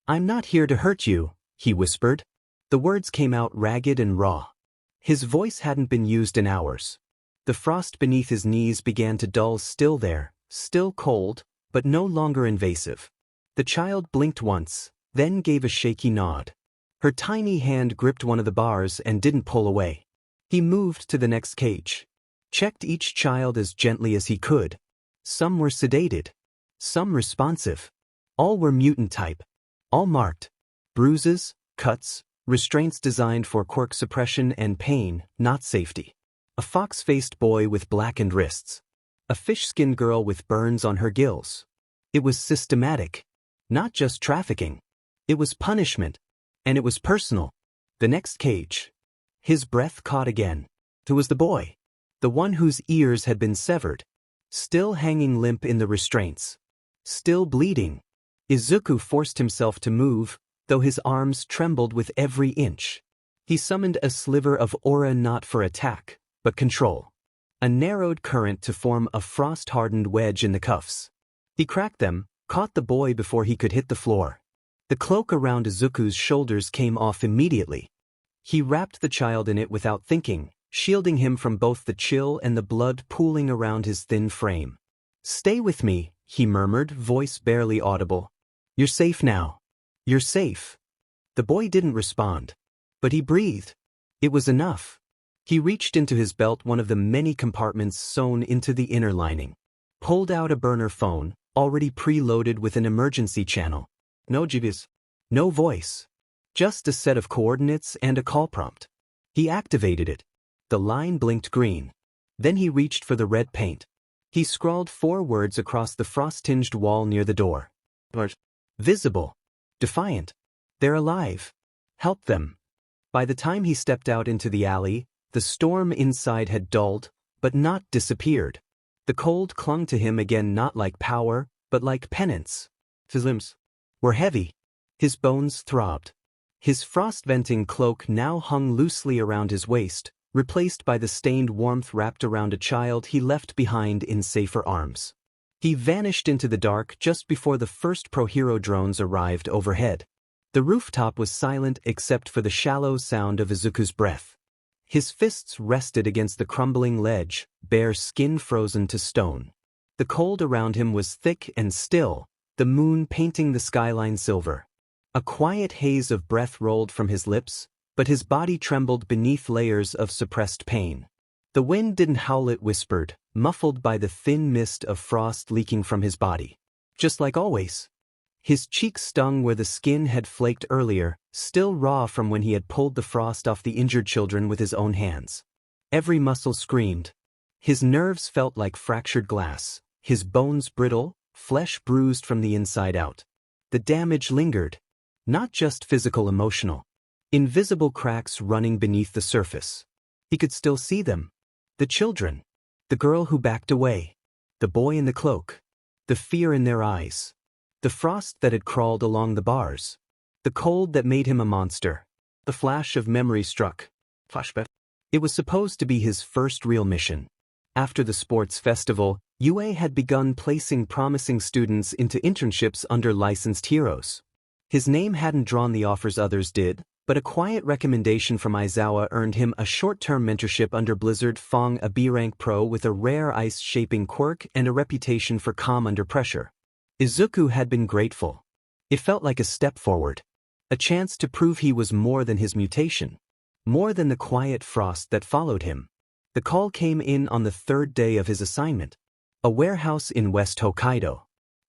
"I'm not here to hurt you," he whispered. The words came out ragged and raw. His voice hadn't been used in hours. The frost beneath his knees began to dull, still there, still cold, but no longer invasive. The child blinked once, then gave a shaky nod. Her tiny hand gripped one of the bars and didn't pull away. He moved to the next cage. Checked each child as gently as he could. Some were sedated. Some responsive. All were mutant type. All marked. Bruises, cuts, restraints designed for quirk suppression and pain, not safety. A fox-faced boy with blackened wrists. A fish-skinned girl with burns on her gills. It was systematic. Not just trafficking. It was punishment. And it was personal. The next cage. His breath caught again. It was the boy. The one whose ears had been severed. Still hanging limp in the restraints. Still bleeding. Izuku forced himself to move, though his arms trembled with every inch. He summoned a sliver of aura not for attack, but control. A narrowed current to form a frost-hardened wedge in the cuffs. He cracked them, caught the boy before he could hit the floor. The cloak around Izuku's shoulders came off immediately. He wrapped the child in it without thinking, shielding him from both the chill and the blood pooling around his thin frame. "Stay with me," he murmured, voice barely audible. "You're safe now. You're safe." The boy didn't respond. But he breathed. It was enough. He reached into his belt, one of the many compartments sewn into the inner lining. Pulled out a burner phone, already preloaded with an emergency channel. No GPS. No voice. Just a set of coordinates and a call prompt. He activated it. The line blinked green. Then he reached for the red paint. He scrawled 4 words across the frost-tinged wall near the door. Visible. Defiant. They're alive. Help them. By the time he stepped out into the alley, the storm inside had dulled, but not disappeared. The cold clung to him again, not like power, but like penance. His limbs were heavy. His bones throbbed. His frost-venting cloak now hung loosely around his waist, replaced by the stained warmth wrapped around a child he left behind in safer arms. He vanished into the dark just before the first pro-hero drones arrived overhead. The rooftop was silent except for the shallow sound of Izuku's breath. His fists rested against the crumbling ledge, bare skin frozen to stone. The cold around him was thick and still, the moon painting the skyline silver. A quiet haze of breath rolled from his lips, but his body trembled beneath layers of suppressed pain. The wind didn't howl, it whispered, muffled by the thin mist of frost leaking from his body. Just like always. His cheeks stung where the skin had flaked earlier, still raw from when he had pulled the frost off the injured children with his own hands. Every muscle screamed. His nerves felt like fractured glass, his bones brittle, flesh bruised from the inside out. The damage lingered. Not just physical, emotional. Invisible cracks running beneath the surface. He could still see them. The children. The girl who backed away. The boy in the cloak. The fear in their eyes. The frost that had crawled along the bars. The cold that made him a monster. The flash of memory struck. Flashback. It was supposed to be his first real mission. After the sports festival, UA had begun placing promising students into internships under licensed heroes. His name hadn't drawn the offers others did, but a quiet recommendation from Aizawa earned him a short-term mentorship under Blizzard Fong, a B-rank pro with a rare ice-shaping quirk and a reputation for calm under pressure. Izuku had been grateful. It felt like a step forward. A chance to prove he was more than his mutation. More than the quiet frost that followed him. The call came in on the 3rd day of his assignment. A warehouse in West Hokkaido.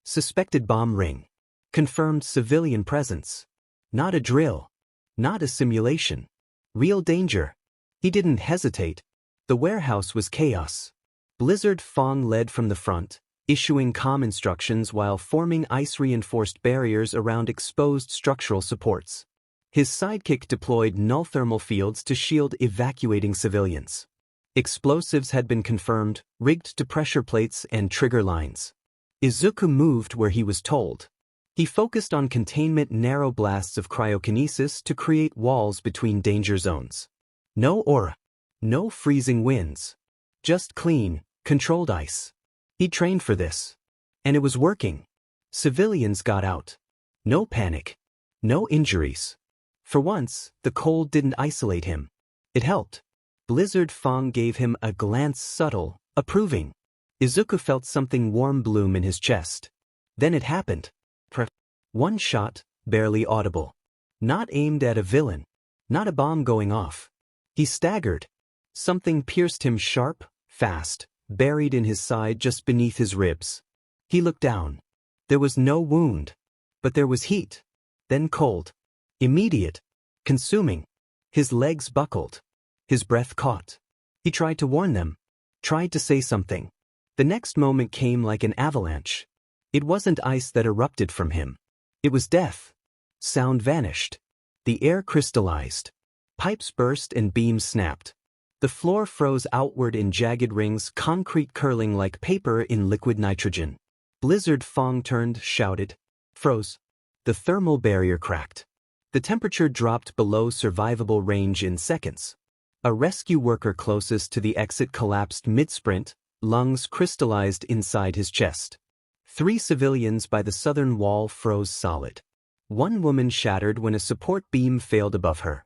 Suspected bomb ring. Confirmed civilian presence. Not a drill. Not a simulation. Real danger. He didn't hesitate. The warehouse was chaos. Blizzard Fong led from the front, issuing calm instructions while forming ice-reinforced barriers around exposed structural supports. His sidekick deployed null thermal fields to shield evacuating civilians. Explosives had been confirmed, rigged to pressure plates and trigger lines. Izuku moved where he was told. He focused on containment narrow blasts of cryokinesis to create walls between danger zones. No aura. No freezing winds. Just clean, controlled ice. He trained for this. And it was working. Civilians got out. No panic. No injuries. For once, the cold didn't isolate him. It helped. Blizzard Fong gave him a glance subtle, approving. Izuku felt something warm bloom in his chest. Then it happened. One shot, barely audible. Not aimed at a villain. Not a bomb going off. He staggered. Something pierced him sharp, fast, buried in his side just beneath his ribs. He looked down. There was no wound. But there was heat. Then cold. Immediate. Consuming. His legs buckled. His breath caught. He tried to warn them. Tried to say something. The next moment came like an avalanche. It wasn't ice that erupted from him. It was death. Sound vanished. The air crystallized. Pipes burst and beams snapped. The floor froze outward in jagged rings, concrete curling like paper in liquid nitrogen. Blizzard Fong turned, shouted. Froze. The thermal barrier cracked. The temperature dropped below survivable range in seconds. A rescue worker closest to the exit collapsed mid-sprint, lungs crystallized inside his chest. 3 civilians by the southern wall froze solid. One woman shattered when a support beam failed above her.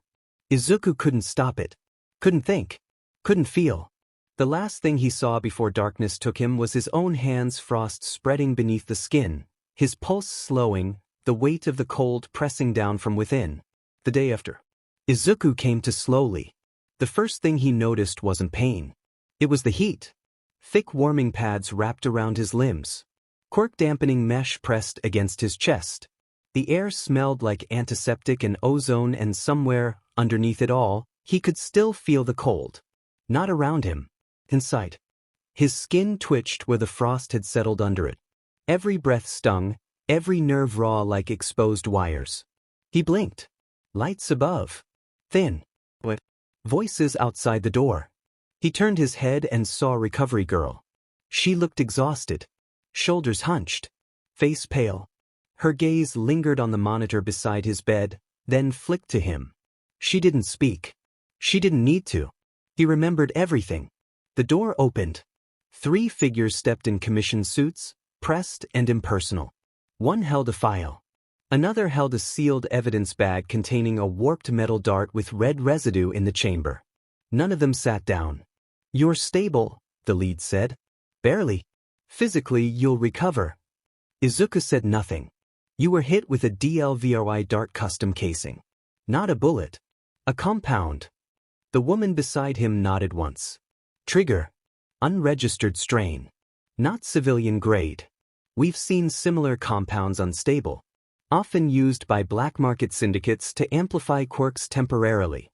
Izuku couldn't stop it. Couldn't think. Couldn't feel. The last thing he saw before darkness took him was his own hands, frost spreading beneath the skin, his pulse slowing, the weight of the cold pressing down from within. The day after, Izuku came to slowly. The first thing he noticed wasn't pain. It was the heat. Thick warming pads wrapped around his limbs. Quirk-dampening mesh pressed against his chest. The air smelled like antiseptic and ozone, and somewhere, underneath it all, he could still feel the cold. Not around him. Inside. His skin twitched where the frost had settled under it. Every breath stung, every nerve raw like exposed wires. He blinked. Lights above. Thin. Voices outside the door. He turned his head and saw Recovery Girl. She looked exhausted. Shoulders hunched. Face pale. Her gaze lingered on the monitor beside his bed, then flicked to him. She didn't speak. She didn't need to. He remembered everything. The door opened. 3 figures stepped in commission suits, pressed and impersonal. One held a file. Another held a sealed evidence bag containing a warped metal dart with red residue in the chamber. None of them sat down. "You're stable," the lead said. "Barely. Physically, you'll recover." Izuku said nothing. "You were hit with a DLVRY dart custom casing. Not a bullet. A compound." The woman beside him nodded once. "Trigger. Unregistered strain. Not civilian grade. We've seen similar compounds unstable. Often used by black market syndicates to amplify quirks temporarily."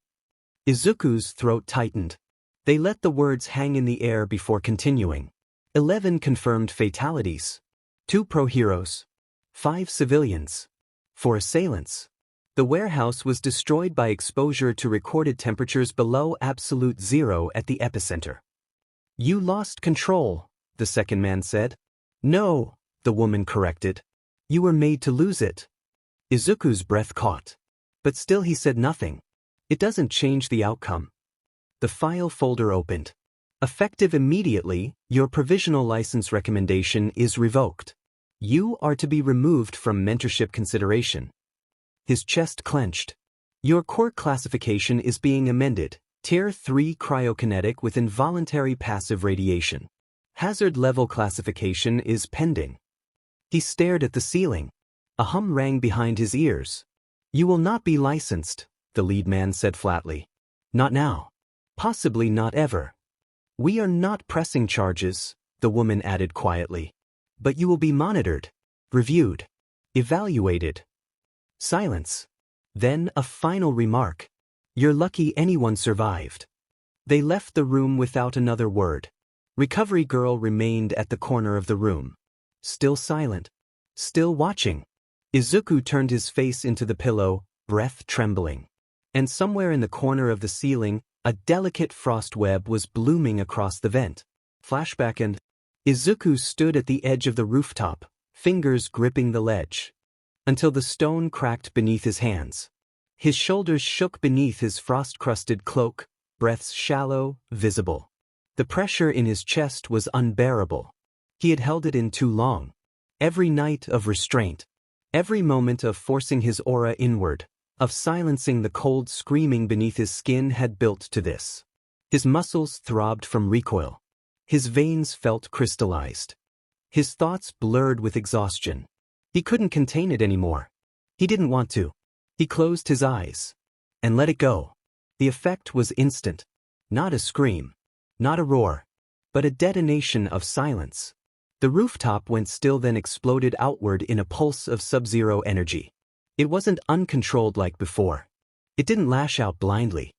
Izuku's throat tightened. They let the words hang in the air before continuing. 11 confirmed fatalities. 2 pro-heroes. 5 civilians. 4 assailants. The warehouse was destroyed by exposure to recorded temperatures below absolute zero at the epicenter. "You lost control," the second man said. "No," the woman corrected. "You were made to lose it." Izuku's breath caught. But still he said nothing. "It doesn't change the outcome." The file folder opened. "Effective immediately, your provisional license recommendation is revoked. You are to be removed from mentorship consideration." His chest clenched. "Your core classification is being amended. Tier 3 cryokinetic with involuntary passive radiation. Hazard level classification is pending." He stared at the ceiling. A hum rang behind his ears. "You will not be licensed," the lead man said flatly. "Not now. Possibly not ever." "We are not pressing charges," the woman added quietly. "But you will be monitored. reviewed, evaluated. Silence. Then a final remark. You're lucky anyone survived. They left the room without another word. Recovery girl remained at the corner of the room. Still silent. Still watching. Izuku turned his face into the pillow, breath trembling. And somewhere in the corner of the ceiling, a delicate frost web was blooming across the vent. Flashback and Izuku stood at the edge of the rooftop, fingers gripping the ledge. Until the stone cracked beneath his hands. His shoulders shook beneath his frost-crusted cloak, breaths shallow, visible. The pressure in his chest was unbearable. He had held it in too long. Every night of restraint. Every moment of forcing his aura inward, of silencing the cold screaming beneath his skin had built to this. His muscles throbbed from recoil. His veins felt crystallized. His thoughts blurred with exhaustion. He couldn't contain it anymore. He didn't want to. He closed his eyes and let it go. The effect was instant. Not a scream, not a roar, but a detonation of silence. The rooftop went still, then exploded outward in a pulse of sub-zero energy. It wasn't uncontrolled like before. It didn't lash out blindly.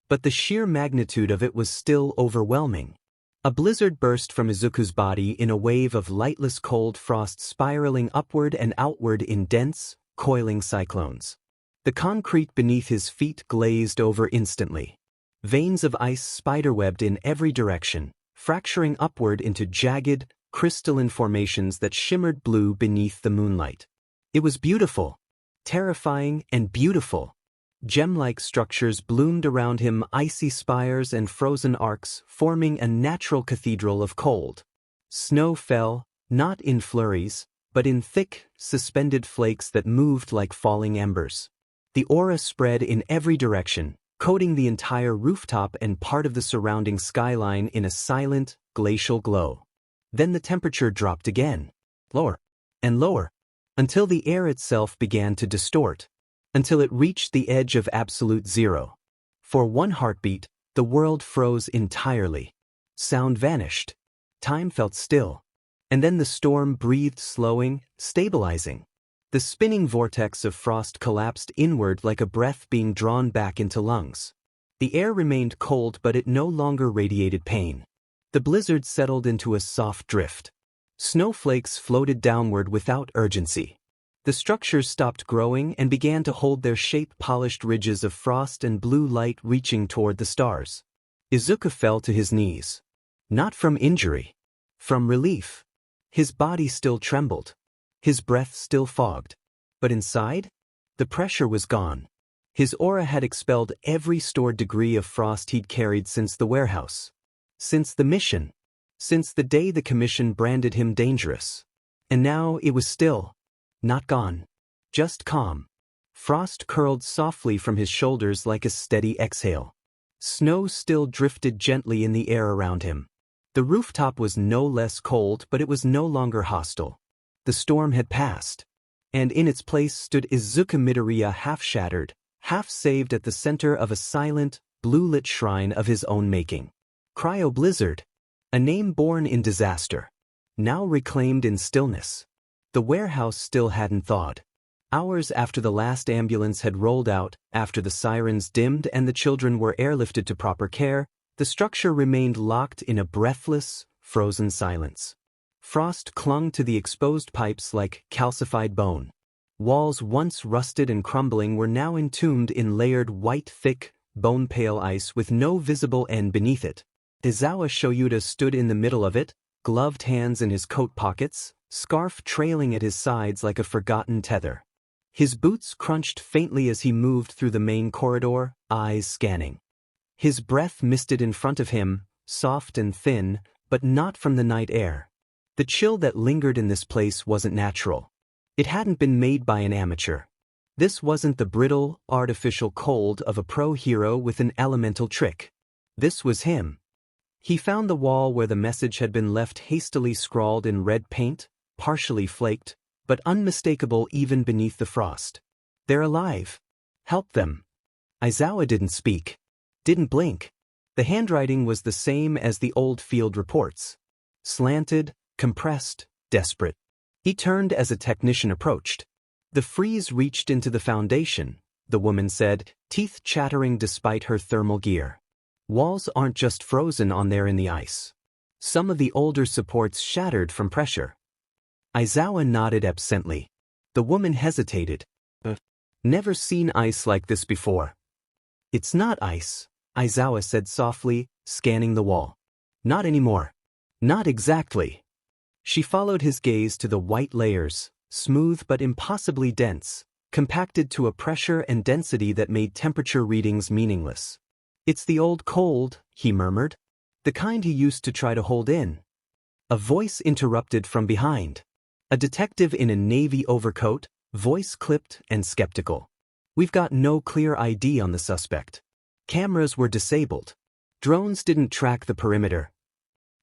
But the sheer magnitude of it was still overwhelming. A blizzard burst from Izuku's body in a wave of lightless cold frost spiraling upward and outward in dense, coiling cyclones. The concrete beneath his feet glazed over instantly. Veins of ice spiderwebbed in every direction, fracturing upward into jagged, crystalline formations that shimmered blue beneath the moonlight. It was beautiful. Terrifying and beautiful. Gem-like structures bloomed around him, icy spires and frozen arcs forming a natural cathedral of cold. Snow fell, not in flurries, but in thick, suspended flakes that moved like falling embers. The aura spread in every direction, coating the entire rooftop and part of the surrounding skyline in a silent, glacial glow. Then the temperature dropped again, lower and lower, until the air itself began to distort, until it reached the edge of absolute zero. For one heartbeat, the world froze entirely. Sound vanished. Time felt still. And then the storm breathed, slowing, stabilizing. The spinning vortex of frost collapsed inward like a breath being drawn back into lungs. The air remained cold, but it no longer radiated pain. The blizzard settled into a soft drift. Snowflakes floated downward without urgency. The structures stopped growing and began to hold their shape-polished ridges of frost and blue light reaching toward the stars. Izuku fell to his knees. Not from injury. From relief. His body still trembled. His breath still fogged. But inside? The pressure was gone. His aura had expelled every stored degree of frost he'd carried since the warehouse. Since the mission. Since the day the commission branded him dangerous. And now it was still. Not gone. Just calm. Frost curled softly from his shoulders like a steady exhale. Snow still drifted gently in the air around him. The rooftop was no less cold, but it was no longer hostile. The storm had passed. And in its place stood Izuku Midoriya, half-shattered, half-saved at the center of a silent, blue-lit shrine of his own making. Cryoblizzard. A name born in disaster. Now reclaimed in stillness. The warehouse still hadn't thawed. Hours after the last ambulance had rolled out, after the sirens dimmed and the children were airlifted to proper care, the structure remained locked in a breathless, frozen silence. Frost clung to the exposed pipes like calcified bone. Walls once rusted and crumbling were now entombed in layered white thick, bone-pale ice with no visible end beneath it. Aizawa Shoyuta stood in the middle of it, gloved hands in his coat pockets, scarf trailing at his sides like a forgotten tether. His boots crunched faintly as he moved through the main corridor, eyes scanning. His breath misted in front of him, soft and thin, but not from the night air. The chill that lingered in this place wasn't natural. It hadn't been made by an amateur. This wasn't the brittle, artificial cold of a pro hero with an elemental trick. This was him. He found the wall where the message had been left hastily scrawled in red paint, partially flaked, but unmistakable even beneath the frost. They're alive. Help them. Aizawa didn't speak. Didn't blink. The handwriting was the same as the old field reports. Slanted, compressed, desperate. He turned as a technician approached. The freeze reached into the foundation, the woman said, teeth chattering despite her thermal gear. Walls aren't just frozen on there in the ice. Some of the older supports shattered from pressure. Aizawa nodded absently. The woman hesitated. Never seen ice like this before. It's not ice, Aizawa said softly, scanning the wall. Not anymore. Not exactly. She followed his gaze to the white layers, smooth but impossibly dense, compacted to a pressure and density that made temperature readings meaningless. It's the old cold, he murmured. The kind he used to try to hold in. A voice interrupted from behind. A detective in a navy overcoat, voice clipped and skeptical. We've got no clear ID on the suspect. Cameras were disabled. Drones didn't track the perimeter.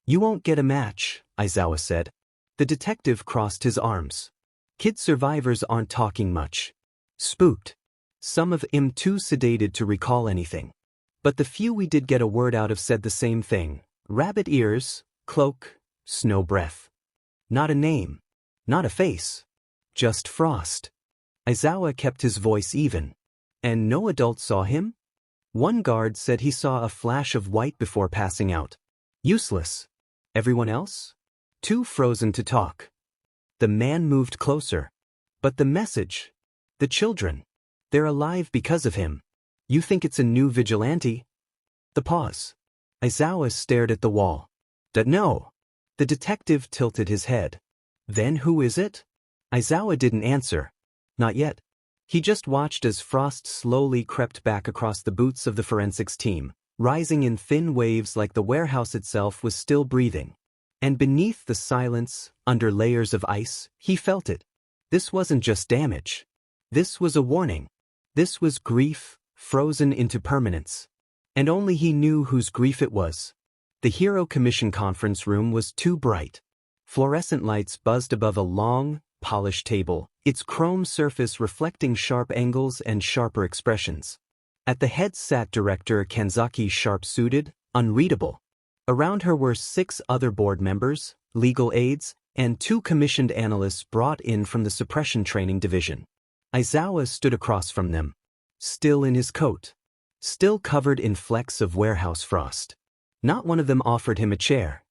You won't get a match, Aizawa said. The detective crossed his arms. Kid survivors aren't talking much. Spooked. Some of them too sedated to recall anything. But the few we did get a word out of said the same thing. Rabbit ears, cloak, snow breath. Not a name. Not a face. Just frost. Aizawa kept his voice even. And no adult saw him? One guard said he saw a flash of white before passing out. Useless. Everyone else? Too frozen to talk. The man moved closer. But the message? The children. They're alive because of him. You think it's a new vigilante? The pause. Aizawa stared at the wall. No. The detective tilted his head. Then who is it? Aizawa didn't answer. Not yet. He just watched as frost slowly crept back across the boots of the forensics team, rising in thin waves like the warehouse itself was still breathing. And beneath the silence, under layers of ice, he felt it. This wasn't just damage. This was a warning. This was grief, frozen into permanence. And only he knew whose grief it was. The Hero Commission conference room was too bright. Fluorescent lights buzzed above a long, polished table, its chrome surface reflecting sharp angles and sharper expressions. At the head sat Director Kanzaki, sharp-suited, unreadable. Around her were 6 other board members, legal aides, and 2 commissioned analysts brought in from the Suppression Training Division. Aizawa stood across from them. Still in his coat. Still covered in flecks of warehouse frost. Not one of them offered him a chair.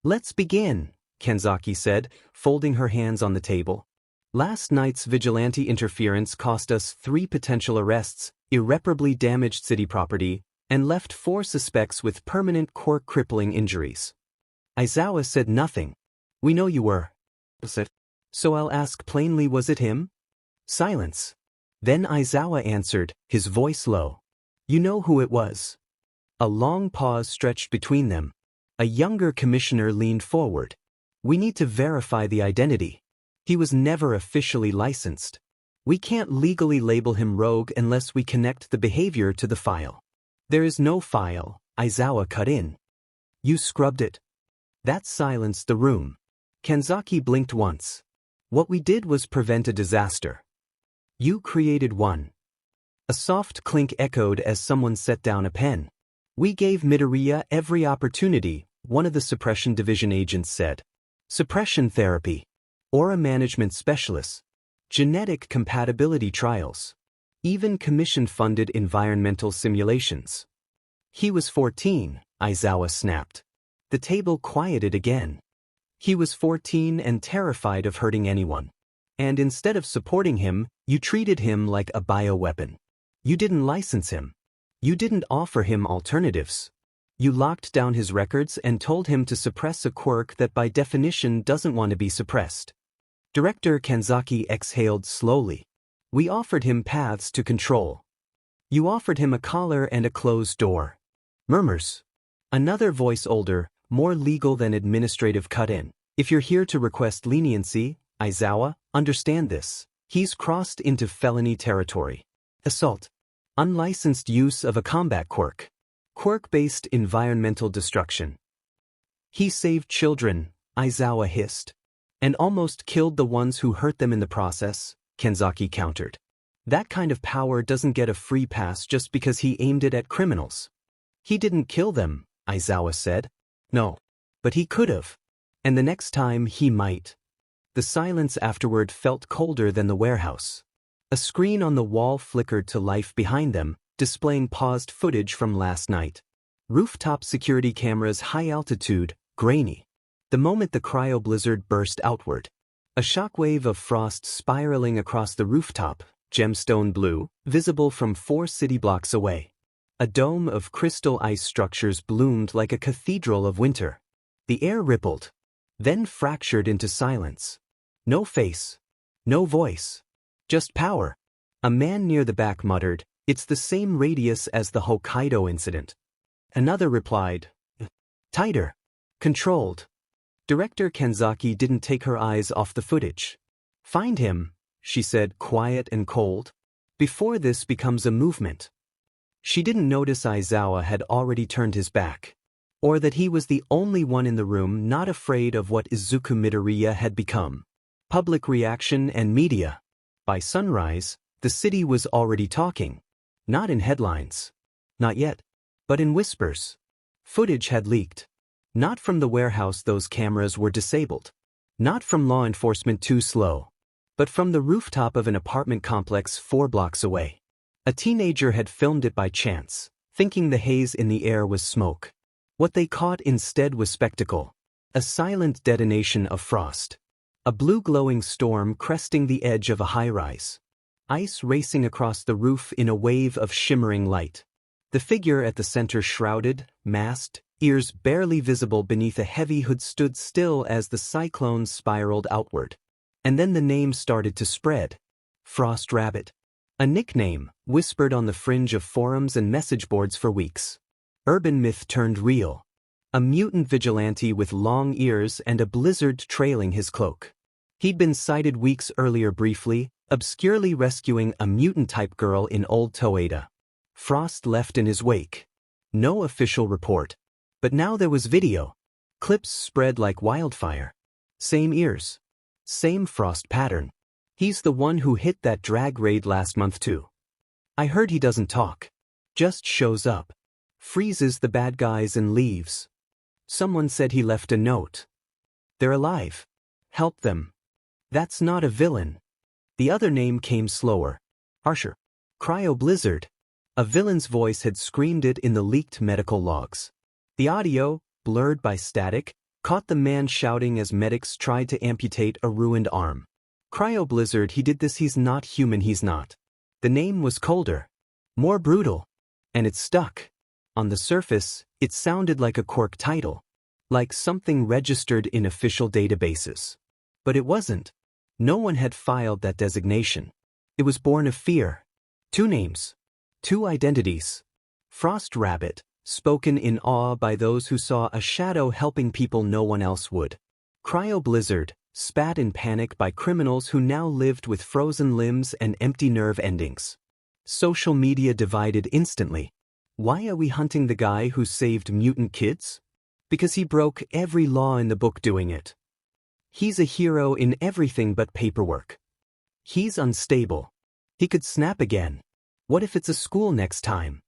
Let's begin, Kanzaki said, folding her hands on the table. Last night's vigilante interference cost us 3 potential arrests, irreparably damaged city property, and left 4 suspects with permanent core-crippling injuries. Aizawa said nothing. We know you were. So I'll ask plainly, was it him? Silence. Then Aizawa answered, his voice low. You know who it was. A long pause stretched between them. A younger commissioner leaned forward. We need to verify the identity. He was never officially licensed. We can't legally label him rogue unless we connect the behavior to the file. There is no file, Aizawa cut in. You scrubbed it. That silenced the room. Kanzaki blinked once. What we did was prevent a disaster. You created one. A soft clink echoed as someone set down a pen. We gave Midoriya every opportunity, one of the Suppression Division agents said. Suppression therapy. Aura management specialists. Genetic compatibility trials. Even commission-funded environmental simulations. He was 14, Aizawa snapped. The table quieted again. He was 14 and terrified of hurting anyone. And instead of supporting him, you treated him like a bioweapon. You didn't license him. You didn't offer him alternatives. You locked down his records and told him to suppress a quirk that by definition doesn't want to be suppressed. Director Kanzaki exhaled slowly. We offered him paths to control. You offered him a collar and a closed door. Murmurs. Another voice, older, more legal than administrative, cut in. If you're here to request leniency, Aizawa, understand this. He's crossed into felony territory. Assault. Unlicensed use of a combat quirk. Quirk-based environmental destruction. He saved children, Aizawa hissed. And almost killed the ones who hurt them in the process, Kanzaki countered. That kind of power doesn't get a free pass just because he aimed it at criminals. He didn't kill them, Aizawa said. No. But he could have. And the next time he might. The silence afterward felt colder than the warehouse. A screen on the wall flickered to life behind them, displaying paused footage from last night. Rooftop security cameras, high altitude, grainy. The moment the cryoblizzard burst outward, a shockwave of frost spiraling across the rooftop, gemstone blue, visible from 4 city blocks away. A dome of crystal ice structures bloomed like a cathedral of winter. The air rippled, then fractured into silence. No face, no voice, just power. A man near the back muttered, "It's the same radius as the Hokkaido incident." Another replied, "Tighter, controlled." Director Kanzaki didn't take her eyes off the footage. "Find him," she said, quiet and cold, "before this becomes a movement." She didn't notice Aizawa had already turned his back, or that he was the only one in the room not afraid of what Izuku Midoriya had become. Public reaction and media. By sunrise, the city was already talking. Not in headlines. Not yet. But in whispers. Footage had leaked. Not from the warehouse, those cameras were disabled. Not from law enforcement, too slow. But from the rooftop of an apartment complex 4 blocks away. A teenager had filmed it by chance, thinking the haze in the air was smoke. What they caught instead was spectacle. A silent detonation of frost. A blue glowing storm cresting the edge of a high-rise. Ice racing across the roof in a wave of shimmering light. The figure at the center, shrouded, masked, ears barely visible beneath a heavy hood, stood still as the cyclone spiraled outward. And then the name started to spread. Frost Rabbit. A nickname, whispered on the fringe of forums and message boards for weeks. Urban myth turned real. A mutant vigilante with long ears and a blizzard trailing his cloak. He'd been sighted weeks earlier briefly, obscurely rescuing a mutant-type girl in Old Toeda. Frost left in his wake. No official report. But now there was video. Clips spread like wildfire. Same ears. Same frost pattern. He's the one who hit that drag raid last month too. I heard he doesn't talk. Just shows up. Freezes the bad guys and leaves. Someone said he left a note. They're alive. Help them. That's not a villain. The other name came slower. Harsher. Cryoblizzard. A villain's voice had screamed it in the leaked medical logs. The audio, blurred by static, caught the man shouting as medics tried to amputate a ruined arm. Cryoblizzard, he did this, he's not human, he's not. The name was colder. More brutal. And it stuck. On the surface, it sounded like a quirk title. Like something registered in official databases. But it wasn't. No one had filed that designation. It was born of fear. 2 names. 2 identities. Frost Rabbit, spoken in awe by those who saw a shadow helping people no one else would. Cryoblizzard, spat in panic by criminals who now lived with frozen limbs and empty nerve endings. Social media divided instantly. Why are we hunting the guy who saved mutant kids? Because he broke every law in the book doing it. He's a hero in everything but paperwork. He's unstable. He could snap again. What if it's a school next time?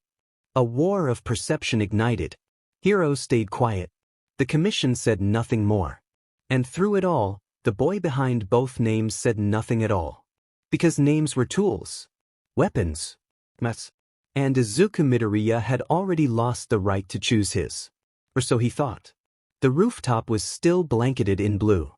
A war of perception ignited. Heroes stayed quiet. The commission said nothing more. And through it all, the boy behind both names said nothing at all. Because names were tools. Weapons. And Izuku Midoriya had already lost the right to choose his. Or so he thought. The rooftop was still blanketed in blue.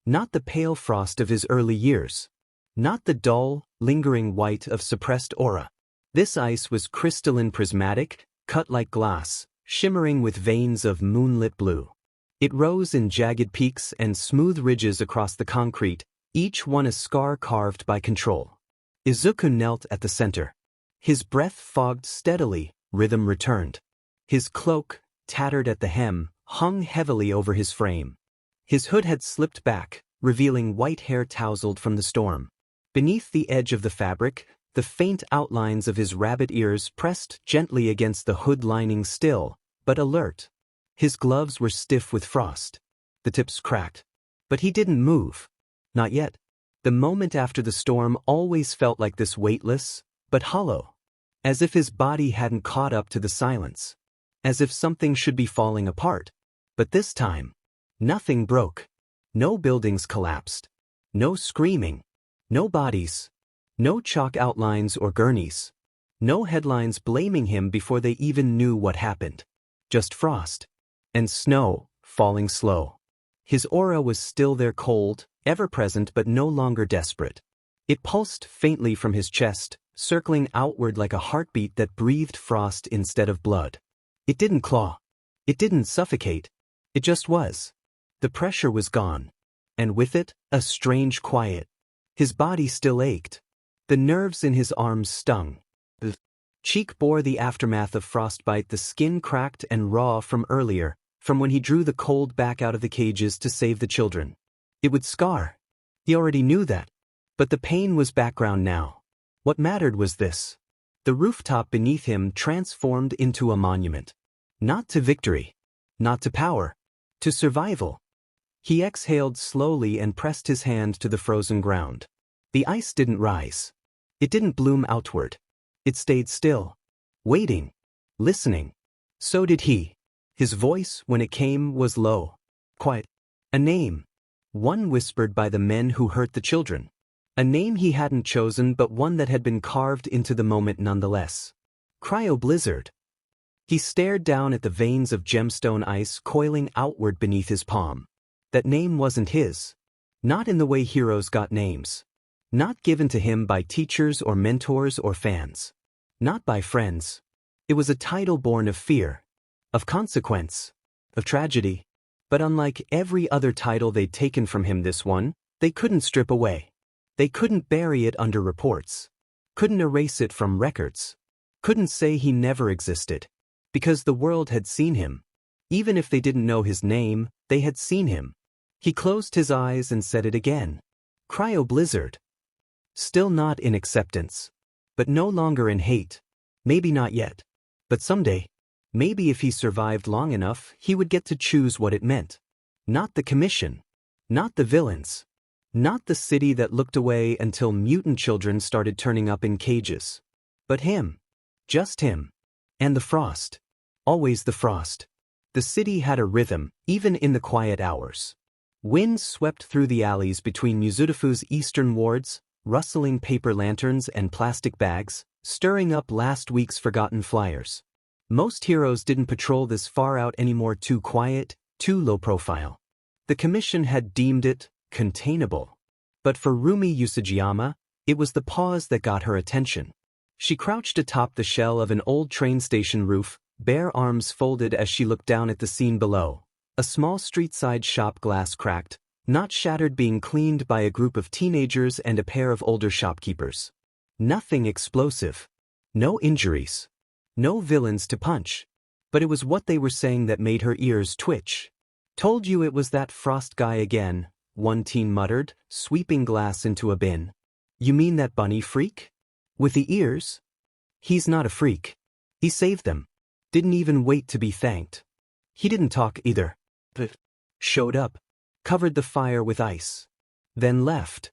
Not the pale frost of his early years. Not the dull, lingering white of suppressed aura. This ice was crystalline, prismatic, cut like glass, shimmering with veins of moonlit blue. It rose in jagged peaks and smooth ridges across the concrete, each one a scar carved by control. Izuku knelt at the center. His breath fogged steadily, rhythm returned. His cloak, tattered at the hem, hung heavily over his frame. His hood had slipped back, revealing white hair tousled from the storm. Beneath the edge of the fabric, the faint outlines of his rabbit ears pressed gently against the hood lining, still, but alert. His gloves were stiff with frost. The tips cracked. But he didn't move. Not yet. The moment after the storm always felt like this, weightless, but hollow. As if his body hadn't caught up to the silence. As if something should be falling apart. But this time, nothing broke. No buildings collapsed. No screaming. No bodies. No chalk outlines or gurneys. No headlines blaming him before they even knew what happened. Just frost. And snow, falling slow. His aura was still there, cold, ever-present but no longer desperate. It pulsed faintly from his chest, circling outward like a heartbeat that breathed frost instead of blood. It didn't claw. It didn't suffocate. It just was. The pressure was gone. And with it, a strange quiet. His body still ached. The nerves in his arms stung. The cheek bore the aftermath of frostbite, the skin cracked and raw from earlier, from when he drew the cold back out of the cages to save the children. It would scar. He already knew that. But the pain was background now. What mattered was this. The rooftop beneath him transformed into a monument. Not to victory. Not to power. To survival. He exhaled slowly and pressed his hand to the frozen ground. The ice didn't rise. It didn't bloom outward. It stayed still. Waiting. Listening. So did he. His voice, when it came, was low. Quiet. A name. One whispered by the men who hurt the children. A name he hadn't chosen, but one that had been carved into the moment nonetheless. Cryoblizzard. He stared down at the veins of gemstone ice coiling outward beneath his palm. That name wasn't his. Not in the way heroes got names. Not given to him by teachers or mentors or fans. Not by friends. It was a title born of fear. Of consequence. Of tragedy. But unlike every other title they'd taken from him, this one, they couldn't strip away. They couldn't bury it under reports. Couldn't erase it from records. Couldn't say he never existed. Because the world had seen him. Even if they didn't know his name, they had seen him. He closed his eyes and said it again. Cryoblizzard. Still not in acceptance. But no longer in hate. Maybe not yet. But someday. Maybe if he survived long enough, he would get to choose what it meant. Not the commission. Not the villains. Not the city that looked away until mutant children started turning up in cages. But him. Just him. And the frost. Always the frost. The city had a rhythm, even in the quiet hours. Winds swept through the alleys between Mizudafu's eastern wards, rustling paper lanterns and plastic bags, stirring up last week's forgotten flyers. Most heroes didn't patrol this far out anymore, too quiet, too low profile. The commission had deemed it containable. But for Rumi Usajiyama, it was the pause that got her attention. She crouched atop the shell of an old train station roof, bare arms folded as she looked down at the scene below. A small street-side shop glass cracked, not shattered, being cleaned by a group of teenagers and a pair of older shopkeepers. Nothing explosive. No injuries. No villains to punch. But it was what they were saying that made her ears twitch. Told you it was that Frost guy again, one teen muttered, sweeping glass into a bin. You mean that bunny freak? With the ears? He's not a freak. He saved them. Didn't even wait to be thanked. He didn't talk either. But showed up. Covered the fire with ice. Then left.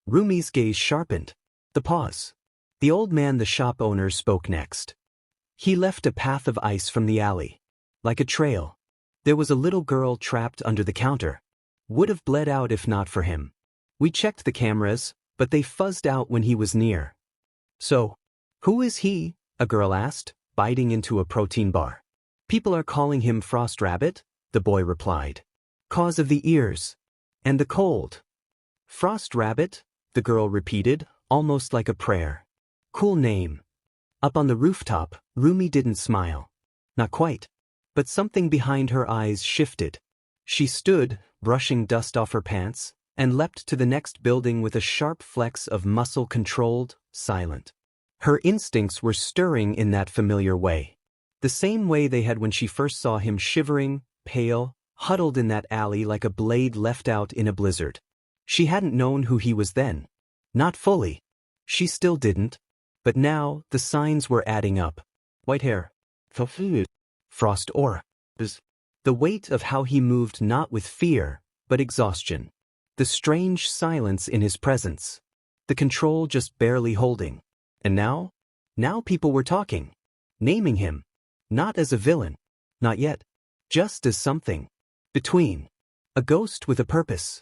Rumi's gaze sharpened. The pause. The old man, the shop owner, spoke next. He left a path of ice from the alley. Like a trail. There was a little girl trapped under the counter. Would have bled out if not for him. We checked the cameras, but they fuzzed out when he was near. So, who is he? A girl asked, biting into a protein bar. People are calling him Frost Rabbit, the boy replied. Cause of the ears. And the cold. Frost Rabbit, the girl repeated, almost like a prayer. Cool name. Up on the rooftop, Rumi didn't smile. Not quite. But something behind her eyes shifted. She stood, brushing dust off her pants, and leapt to the next building with a sharp flex of muscle, controlled, silent. Her instincts were stirring in that familiar way. The same way they had when she first saw him, shivering, pale, huddled in that alley like a blade left out in a blizzard. She hadn't known who he was then. Not fully. She still didn't. But now, the signs were adding up. White hair. Frost aura. The weight of how he moved, not with fear, but exhaustion. The strange silence in his presence. The control just barely holding. And now? Now people were talking. Naming him. Not as a villain. Not yet. Just as something. Between. A ghost with a purpose.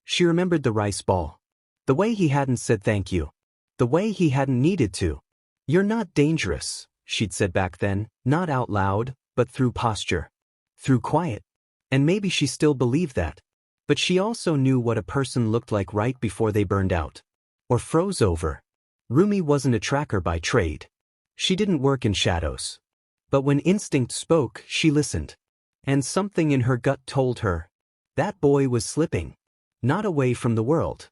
She remembered the rice ball. The way he hadn't said thank you. The way he hadn't needed to. "You're not dangerous," she'd said back then, not out loud, but through posture. Through quiet. And maybe she still believed that. But she also knew what a person looked like right before they burned out. Or froze over. Rumi wasn't a tracker by trade. She didn't work in shadows. But when instinct spoke, she listened. And something in her gut told her. That boy was slipping. Not away from the world.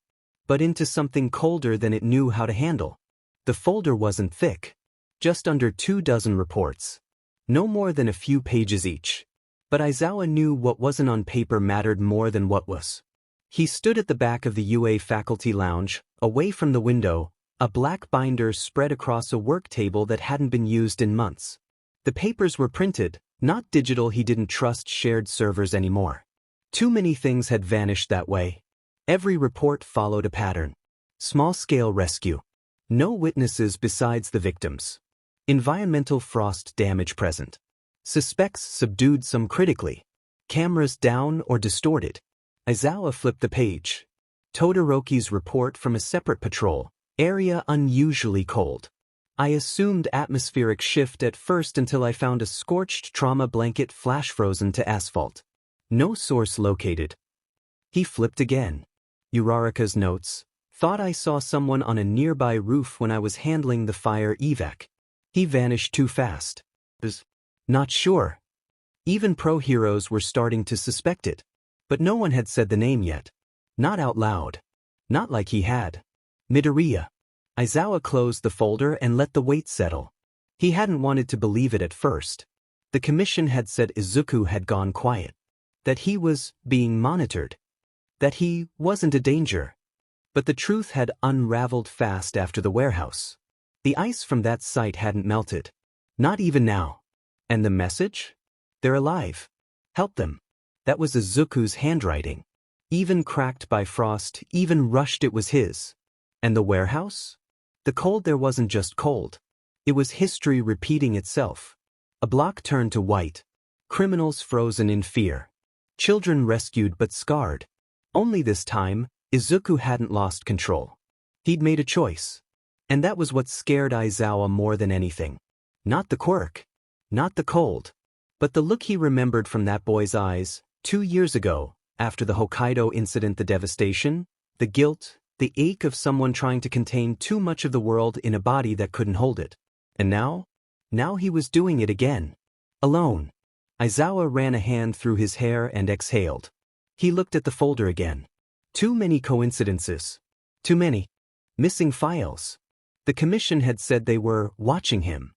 But into something colder than it knew how to handle. The folder wasn't thick. Just under 24 reports. No more than a few pages each. But Aizawa knew what wasn't on paper mattered more than what was. He stood at the back of the UA faculty lounge, away from the window, a black binder spread across a work table that hadn't been used in months. The papers were printed, not digital. He didn't trust shared servers anymore. Too many things had vanished that way. Every report followed a pattern. Small-scale rescue. No witnesses besides the victims. Environmental frost damage present. Suspects subdued, some critically. Cameras down or distorted. Aizawa flipped the page. Todoroki's report from a separate patrol. Area unusually cold. I assumed atmospheric shift at first until I found a scorched trauma blanket flash frozen to asphalt. No source located. He flipped again. Uraraka's notes. Thought I saw someone on a nearby roof when I was handling the fire evac. He vanished too fast. Not sure. Even pro-heroes were starting to suspect it. But no one had said the name yet. Not out loud. Not like he had. Midoriya. Aizawa closed the folder and let the weight settle. He hadn't wanted to believe it at first. The commission had said Izuku had gone quiet. That he was being monitored. That he wasn't a danger. But the truth had unraveled fast after the warehouse. The ice from that site hadn't melted. Not even now. And the message? They're alive. Help them. That was Izuku's handwriting. Even cracked by frost, even rushed, it was his. And the warehouse? The cold there wasn't just cold. It was history repeating itself. A block turned to white. Criminals frozen in fear. Children rescued but scarred. Only this time, Izuku hadn't lost control. He'd made a choice. And that was what scared Aizawa more than anything. Not the quirk. Not the cold. But the look he remembered from that boy's eyes, 2 years ago, after the Hokkaido incident, the devastation, the guilt, the ache of someone trying to contain too much of the world in a body that couldn't hold it. And now? Now he was doing it again. Alone. Aizawa ran a hand through his hair and exhaled. He looked at the folder again. Too many coincidences. Too many. Missing files. The commission had said they were watching him.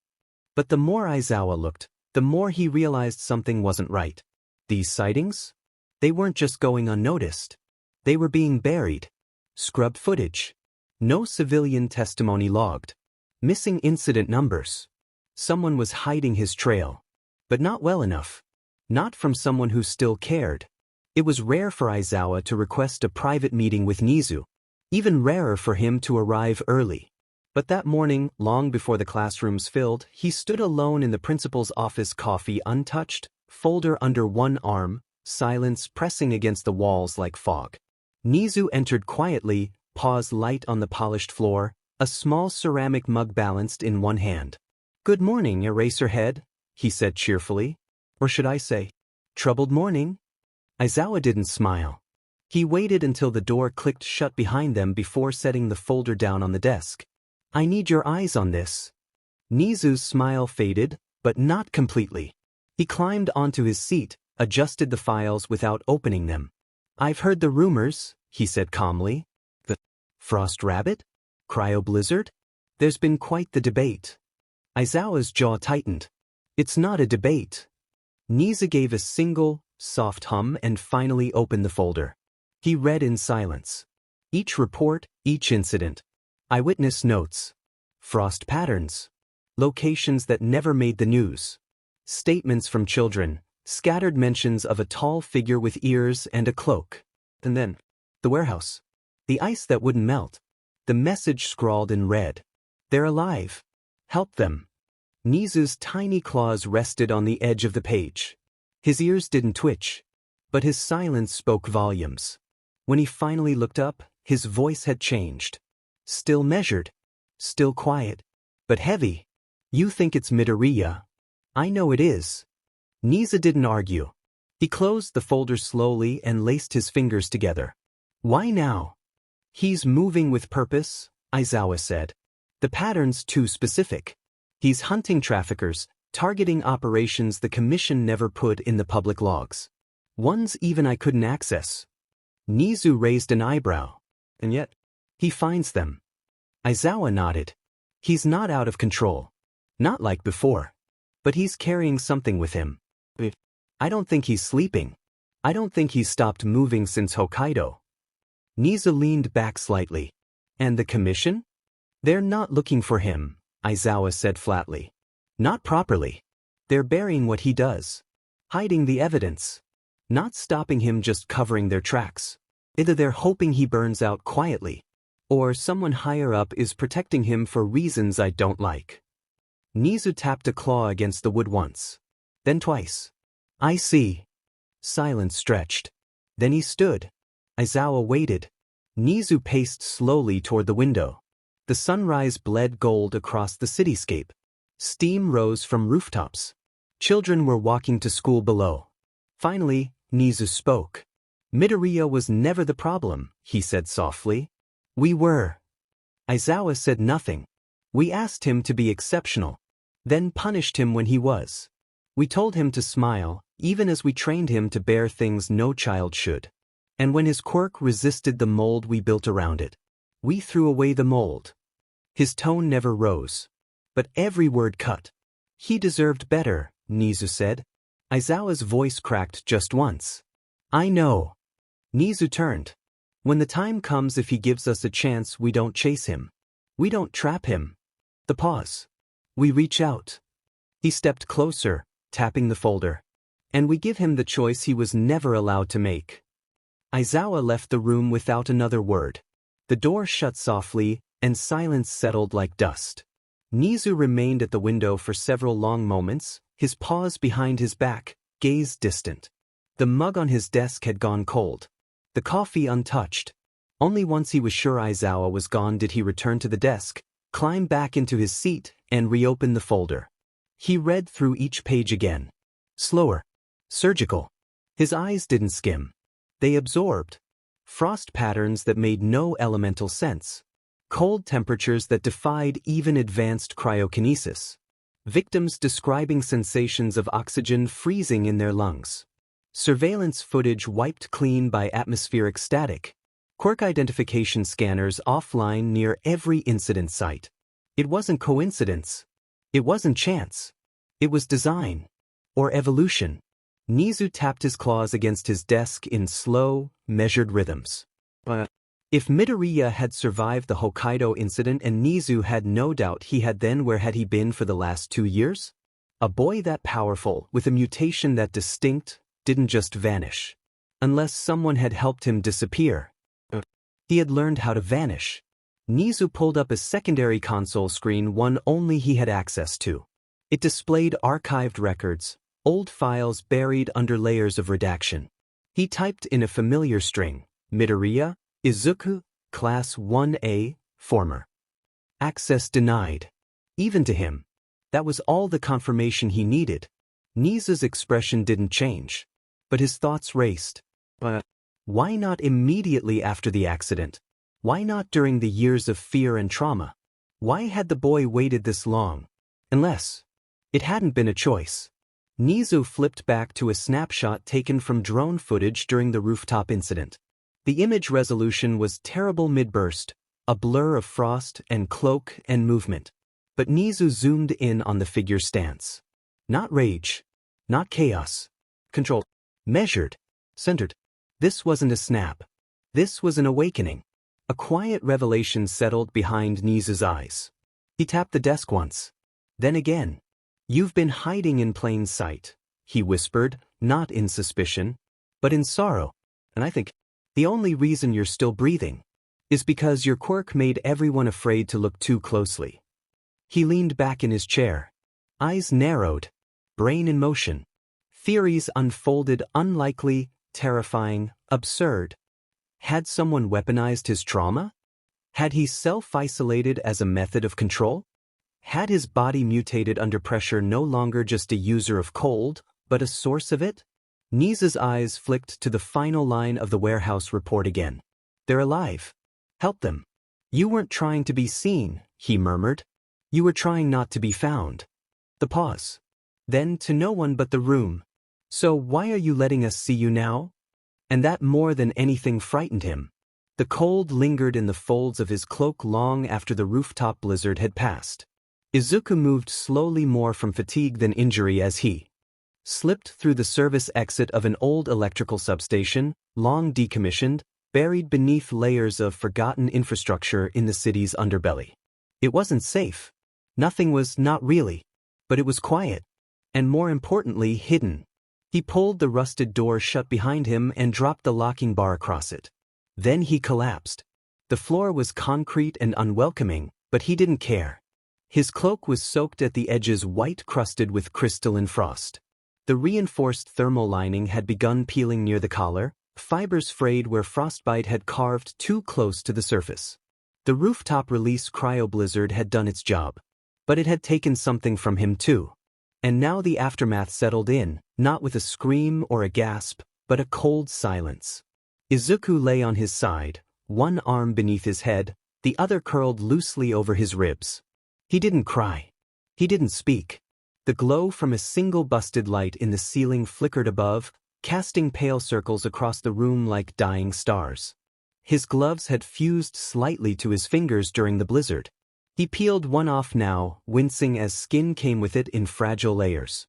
But the more Aizawa looked, the more he realized something wasn't right. These sightings? They weren't just going unnoticed. They were being buried. Scrubbed footage. No civilian testimony logged. Missing incident numbers. Someone was hiding his trail. But not well enough. Not from someone who still cared. It was rare for Aizawa to request a private meeting with Nizu. Even rarer for him to arrive early. But that morning, long before the classrooms filled, he stood alone in the principal's office, coffee untouched, folder under one arm, silence pressing against the walls like fog. Nizu entered quietly, paws light on the polished floor, a small ceramic mug balanced in one hand. "Good morning, Eraserhead," he said cheerfully. Or should I say, troubled morning? Aizawa didn't smile. He waited until the door clicked shut behind them before setting the folder down on the desk. "I need your eyes on this." Nizu's smile faded, but not completely. He climbed onto his seat, adjusted the files without opening them. "I've heard the rumors," he said calmly. "The frost rabbit? Cryoblizzard? There's been quite the debate." Aizawa's jaw tightened. "It's not a debate." Nizu gave a single, soft hum and finally opened the folder. He read in silence. Each report, each incident. Eyewitness notes. Frost patterns. Locations that never made the news. Statements from children. Scattered mentions of a tall figure with ears and a cloak. And then, the warehouse. The ice that wouldn't melt. The message scrawled in red. "They're alive. Help them." Nizu's tiny claws rested on the edge of the page. His ears didn't twitch. But his silence spoke volumes. When he finally looked up, his voice had changed. Still measured. Still quiet. But heavy. You think it's Midoriya. I know it is. Nizu didn't argue. He closed the folder slowly and laced his fingers together. Why now? He's moving with purpose, Aizawa said. The pattern's too specific. He's hunting traffickers, targeting operations the commission never put in the public logs. Ones even I couldn't access. Nizu raised an eyebrow. And yet, he finds them. Aizawa nodded. He's not out of control. Not like before. But he's carrying something with him. I don't think he's sleeping. I don't think he's stopped moving since Hokkaido. Nizu leaned back slightly. And the commission? They're not looking for him, Aizawa said flatly. Not properly. They're burying what he does. Hiding the evidence. Not stopping him, just covering their tracks. Either they're hoping he burns out quietly, or someone higher up is protecting him for reasons I don't like. Nizu tapped a claw against the wood once. Then twice. I see. Silence stretched. Then he stood. Aizawa waited. Nizu paced slowly toward the window. The sunrise bled gold across the cityscape. Steam rose from rooftops. Children were walking to school below. Finally, Nizu spoke. Midoriya was never the problem, he said softly. We were. Aizawa said nothing. We asked him to be exceptional, then punished him when he was. We told him to smile, even as we trained him to bear things no child should. And when his quirk resisted the mold we built around it, we threw away the mold. His tone never rose, but every word cut. He deserved better, Nizu said. Aizawa's voice cracked just once. I know. Nizu turned. When the time comes, if he gives us a chance, we don't chase him. We don't trap him. The pause. We reach out. He stepped closer, tapping the folder. And we give him the choice he was never allowed to make. Aizawa left the room without another word. The door shut softly, and silence settled like dust. Nizu remained at the window for several long moments, his paws behind his back, gaze distant. The mug on his desk had gone cold. The coffee untouched. Only once he was sure Aizawa was gone did he return to the desk, climb back into his seat, and reopen the folder. He read through each page again. Slower. Surgical. His eyes didn't skim. They absorbed. Frost patterns that made no elemental sense. Cold temperatures that defied even advanced cryokinesis. Victims describing sensations of oxygen freezing in their lungs. Surveillance footage wiped clean by atmospheric static. Quirk identification scanners offline near every incident site. It wasn't coincidence. It wasn't chance. It was design. Or evolution. Nizu tapped his claws against his desk in slow, measured rhythms. But if Midoriya had survived the Hokkaido incident and Nizu had no doubt he had, then where had he been for the last 2 years? A boy that powerful, with a mutation that distinct, didn't just vanish. Unless someone had helped him disappear. He had learned how to vanish. Nizu pulled up a secondary console screen, one only he had access to. It displayed archived records, old files buried under layers of redaction. He typed in a familiar string, Midoriya, Izuku, Class 1A, former. Access denied. Even to him. That was all the confirmation he needed. Nizu's expression didn't change. But his thoughts raced. But why not immediately after the accident? Why not during the years of fear and trauma? Why had the boy waited this long? Unless it hadn't been a choice. Nizu flipped back to a snapshot taken from drone footage during the rooftop incident. The image resolution was terrible mid-burst, a blur of frost and cloak and movement. But Nizu zoomed in on the figure's stance. Not rage. Not chaos. Controlled. Measured. Centered. This wasn't a snap. This was an awakening. A quiet revelation settled behind Nizu's eyes. He tapped the desk once. Then again. You've been hiding in plain sight, he whispered, not in suspicion, but in sorrow. And I think the only reason you're still breathing is because your quirk made everyone afraid to look too closely. He leaned back in his chair. Eyes narrowed. Brain in motion. Theories unfolded, unlikely, terrifying, absurd. Had someone weaponized his trauma? Had he self-isolated as a method of control? Had his body mutated under pressure, no longer just a user of cold, but a source of it? Nizu's eyes flicked to the final line of the warehouse report again. They're alive. Help them. You weren't trying to be seen, he murmured. You were trying not to be found. The pause. Then to no one but the room. So why are you letting us see you now? And that more than anything frightened him. The cold lingered in the folds of his cloak long after the rooftop blizzard had passed. Izuku moved slowly, more from fatigue than injury, as he slipped through the service exit of an old electrical substation, long decommissioned, buried beneath layers of forgotten infrastructure in the city's underbelly. It wasn't safe. Nothing was, not really. But it was quiet. And more importantly, hidden. He pulled the rusted door shut behind him and dropped the locking bar across it. Then he collapsed. The floor was concrete and unwelcoming, but he didn't care. His cloak was soaked at the edges, white crusted with crystalline frost. The reinforced thermal lining had begun peeling near the collar, fibers frayed where frostbite had carved too close to the surface. The rooftop release cryoblizzard had done its job. But it had taken something from him too. And now the aftermath settled in, not with a scream or a gasp, but a cold silence. Izuku lay on his side, one arm beneath his head, the other curled loosely over his ribs. He didn't cry. He didn't speak. The glow from a single busted light in the ceiling flickered above, casting pale circles across the room like dying stars. His gloves had fused slightly to his fingers during the blizzard. He peeled one off now, wincing as skin came with it in fragile layers.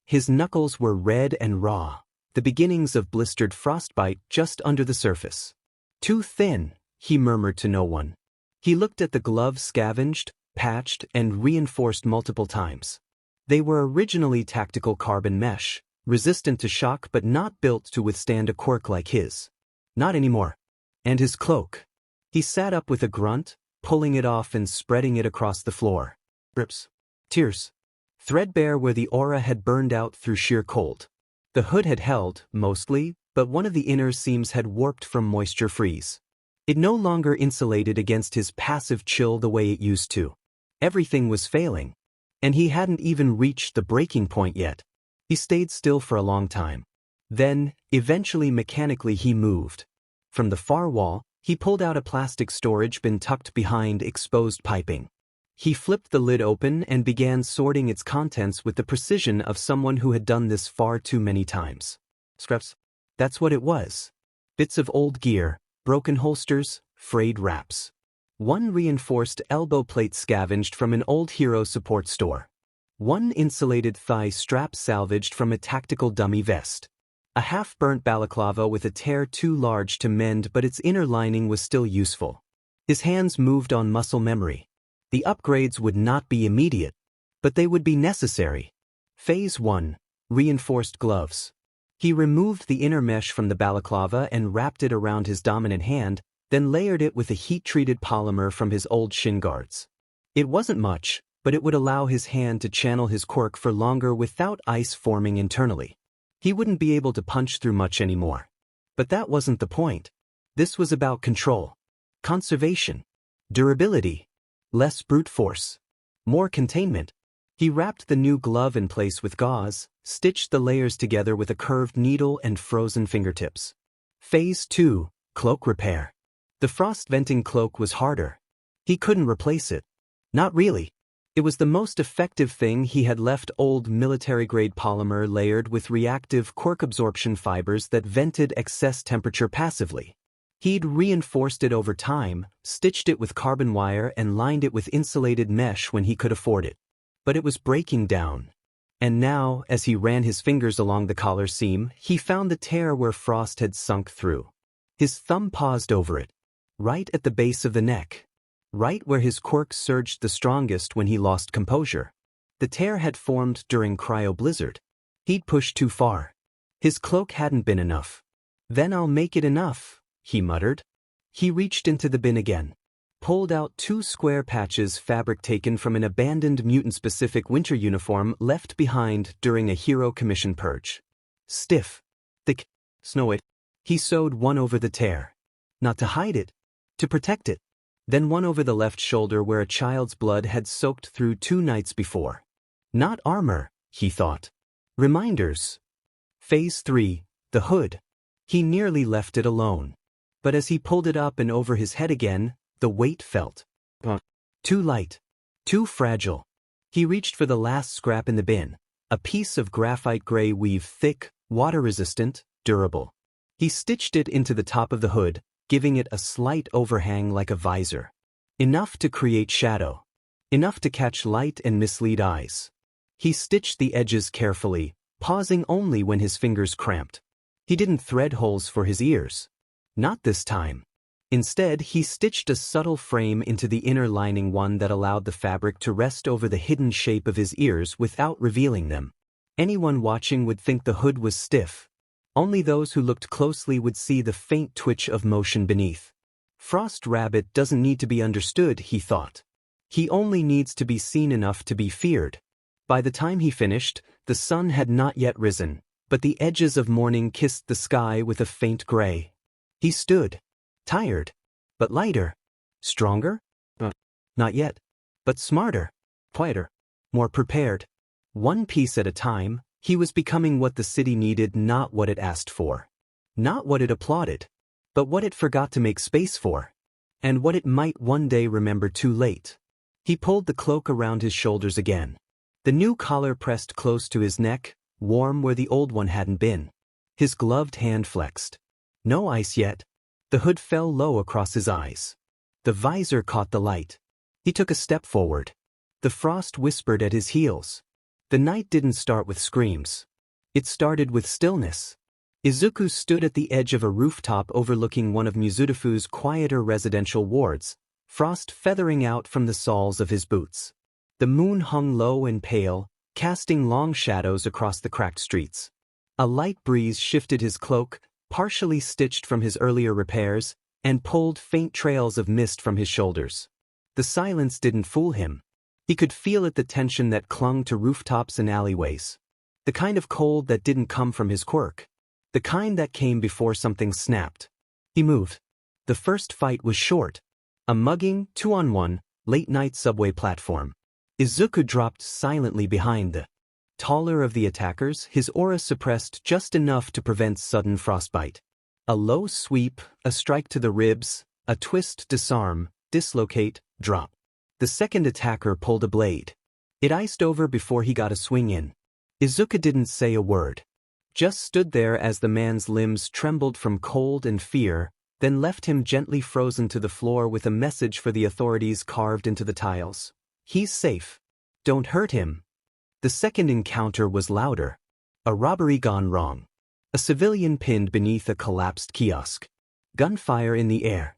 His knuckles were red and raw, the beginnings of blistered frostbite just under the surface. Too thin, he murmured to no one. He looked at the gloves, scavenged, patched, and reinforced multiple times. They were originally tactical carbon mesh, resistant to shock but not built to withstand a quirk like his. Not anymore. And his cloak. He sat up with a grunt, pulling it off and spreading it across the floor. Rips. Tears. Threadbare where the aura had burned out through sheer cold. The hood had held, mostly, but one of the inner seams had warped from moisture freeze. It no longer insulated against his passive chill the way it used to. Everything was failing. And he hadn't even reached the breaking point yet. He stayed still for a long time. Then, eventually mechanically he moved. From the far wall, he pulled out a plastic storage bin tucked behind exposed piping. He flipped the lid open and began sorting its contents with the precision of someone who had done this far too many times. Scraps. That's what it was. Bits of old gear, broken holsters, frayed wraps. One reinforced elbow plate scavenged from an old hero support store. One insulated thigh strap salvaged from a tactical dummy vest. A half-burnt balaclava with a tear too large to mend, but its inner lining was still useful. His hands moved on muscle memory. The upgrades would not be immediate, but they would be necessary. Phase 1. Reinforced gloves. He removed the inner mesh from the balaclava and wrapped it around his dominant hand, then layered it with a heat-treated polymer from his old shin guards. It wasn't much, but it would allow his hand to channel his quirk for longer without ice forming internally. He wouldn't be able to punch through much anymore. But that wasn't the point. This was about control. Conservation. Durability. Less brute force. More containment. He wrapped the new glove in place with gauze, stitched the layers together with a curved needle and frozen fingertips. Phase 2. Cloak repair. The frost-venting cloak was harder. He couldn't replace it. Not really. It was the most effective thing he had left, old military-grade polymer layered with reactive quirk absorption fibers that vented excess temperature passively. He'd reinforced it over time, stitched it with carbon wire and lined it with insulated mesh when he could afford it. But it was breaking down. And now, as he ran his fingers along the collar seam, he found the tear where frost had sunk through. His thumb paused over it. Right at the base of the neck. Right where his quirk surged the strongest when he lost composure. The tear had formed during cryoblizzard. He'd pushed too far. His cloak hadn't been enough. Then I'll make it enough, he muttered. He reached into the bin again. Pulled out 2 square patches fabric taken from an abandoned mutant-specific winter uniform left behind during a hero commission purge. Stiff. Thick. Snow-white. He sewed one over the tear. Not to hide it. To protect it. Then one over the left shoulder where a child's blood had soaked through 2 nights before. Not armor, he thought. Reminders. Phase 3, the hood. He nearly left it alone. But as he pulled it up and over his head again, the weight felt too light. Too fragile. He reached for the last scrap in the bin, a piece of graphite gray weave, thick, water-resistant, durable. He stitched it into the top of the hood, giving it a slight overhang like a visor. Enough to create shadow. Enough to catch light and mislead eyes. He stitched the edges carefully, pausing only when his fingers cramped. He didn't thread holes for his ears. Not this time. Instead, he stitched a subtle frame into the inner lining, one that allowed the fabric to rest over the hidden shape of his ears without revealing them. Anyone watching would think the hood was stiff. Only those who looked closely would see the faint twitch of motion beneath. Frost Rabbit doesn't need to be understood, he thought. He only needs to be seen enough to be feared. By the time he finished, the sun had not yet risen, but the edges of morning kissed the sky with a faint gray. He stood. Tired. But lighter. Stronger? Not yet. But smarter. Quieter. More prepared. One piece at a time, he was becoming what the city needed, not what it asked for. Not what it applauded. But what it forgot to make space for. And what it might one day remember too late. He pulled the cloak around his shoulders again. The new collar pressed close to his neck, warm where the old one hadn't been. His gloved hand flexed. No ice yet. The hood fell low across his eyes. The visor caught the light. He took a step forward. The frost whispered at his heels. The night didn't start with screams. It started with stillness. Izuku stood at the edge of a rooftop overlooking one of Mizudafu's quieter residential wards, frost feathering out from the soles of his boots. The moon hung low and pale, casting long shadows across the cracked streets. A light breeze shifted his cloak, partially stitched from his earlier repairs, and pulled faint trails of mist from his shoulders. The silence didn't fool him. He could feel it, the tension that clung to rooftops and alleyways. The kind of cold that didn't come from his quirk. The kind that came before something snapped. He moved. The first fight was short. A mugging, 2-on-1, late-night subway platform. Izuku dropped silently behind the taller of the attackers, his aura suppressed just enough to prevent sudden frostbite. A low sweep, a strike to the ribs, a twist, disarm, dislocate, drop. The second attacker pulled a blade. It iced over before he got a swing in. Izuku didn't say a word. Just stood there as the man's limbs trembled from cold and fear, then left him gently frozen to the floor with a message for the authorities carved into the tiles. He's safe. Don't hurt him. The second encounter was louder. A robbery gone wrong. A civilian pinned beneath a collapsed kiosk. Gunfire in the air.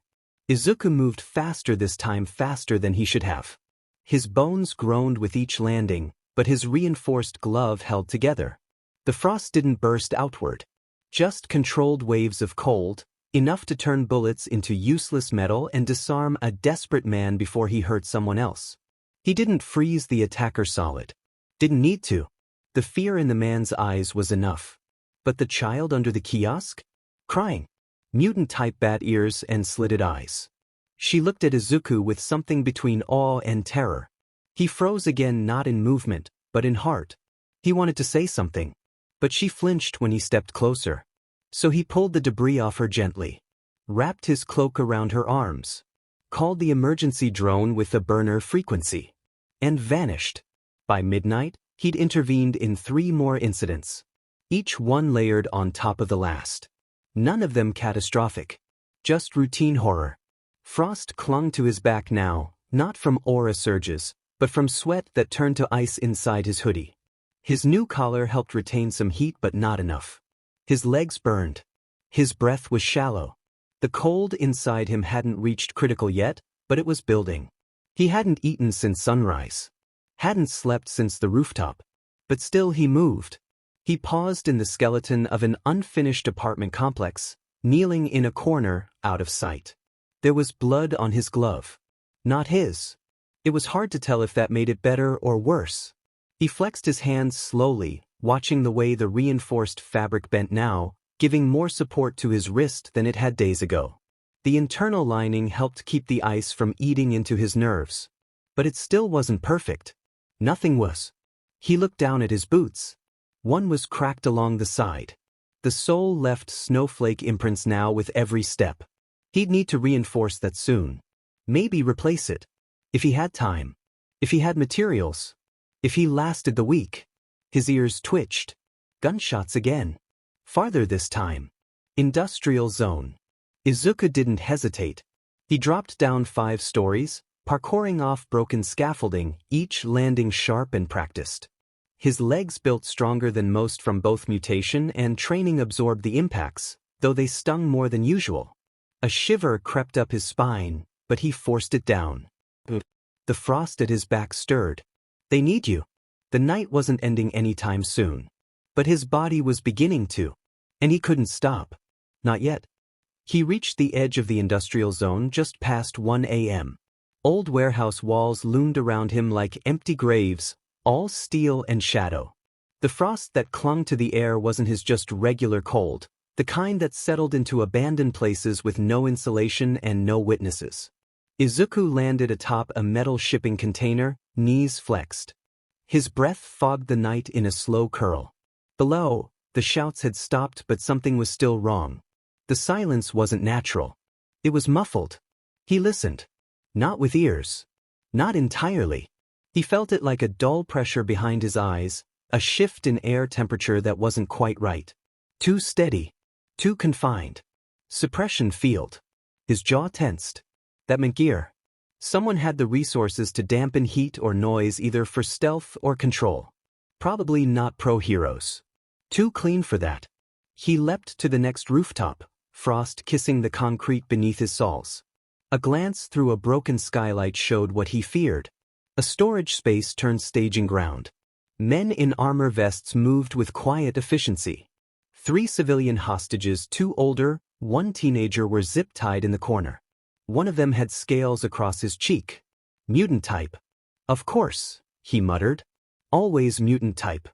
Izuku moved faster this time, faster than he should have. His bones groaned with each landing, but his reinforced glove held together. The frost didn't burst outward. Just controlled waves of cold, enough to turn bullets into useless metal and disarm a desperate man before he hurt someone else. He didn't freeze the attacker solid. Didn't need to. The fear in the man's eyes was enough. But the child under the kiosk? Crying. Mutant-type bat ears and slitted eyes. She looked at Izuku with something between awe and terror. He froze again, not in movement, but in heart. He wanted to say something. But she flinched when he stepped closer. So he pulled the debris off her gently. Wrapped his cloak around her arms. Called the emergency drone with a burner frequency. And vanished. By midnight, he'd intervened in 3 more incidents. Each one layered on top of the last. None of them catastrophic. Just routine horror. Frost clung to his back now, not from aura surges, but from sweat that turned to ice inside his hoodie. His new collar helped retain some heat, but not enough. His legs burned. His breath was shallow. The cold inside him hadn't reached critical yet, but it was building. He hadn't eaten since sunrise. Hadn't slept since the rooftop. But still he moved. He paused in the skeleton of an unfinished apartment complex, kneeling in a corner, out of sight. There was blood on his glove. Not his. It was hard to tell if that made it better or worse. He flexed his hands slowly, watching the way the reinforced fabric bent now, giving more support to his wrist than it had days ago. The internal lining helped keep the ice from eating into his nerves. But it still wasn't perfect. Nothing was. He looked down at his boots. One was cracked along the side. The sole left snowflake imprints now with every step. He'd need to reinforce that soon. Maybe replace it. If he had time. If he had materials. If he lasted the week. His ears twitched. Gunshots again. Farther this time. Industrial zone. Izuku didn't hesitate. He dropped down 5 stories, parkouring off broken scaffolding, each landing sharp and practiced. His legs built stronger than most from both mutation and training absorbed the impacts, though they stung more than usual. A shiver crept up his spine, but he forced it down. The frost at his back stirred. They need you. The night wasn't ending anytime soon. But his body was beginning to. And he couldn't stop. Not yet. He reached the edge of the industrial zone just past 1 a.m. Old warehouse walls loomed around him like empty graves, all steel and shadow. The frost that clung to the air wasn't his just regular cold, the kind that settled into abandoned places with no insulation and no witnesses. Izuku landed atop a metal shipping container, knees flexed. His breath fogged the night in a slow curl. Below, the shouts had stopped, but something was still wrong. The silence wasn't natural. It was muffled. He listened. Not with ears. Not entirely. He felt it like a dull pressure behind his eyes, a shift in air temperature that wasn't quite right. Too steady. Too confined. Suppression field. His jaw tensed. That meant gear. Someone had the resources to dampen heat or noise either for stealth or control. Probably not pro-heroes. Too clean for that. He leapt to the next rooftop, frost kissing the concrete beneath his soles. A glance through a broken skylight showed what he feared. A storage space turned staging ground. Men in armor vests moved with quiet efficiency. 3 civilian hostages, 2 older, 1 teenager, were zip-tied in the corner. One of them had scales across his cheek. Mutant type. Of course, he muttered. Always mutant type.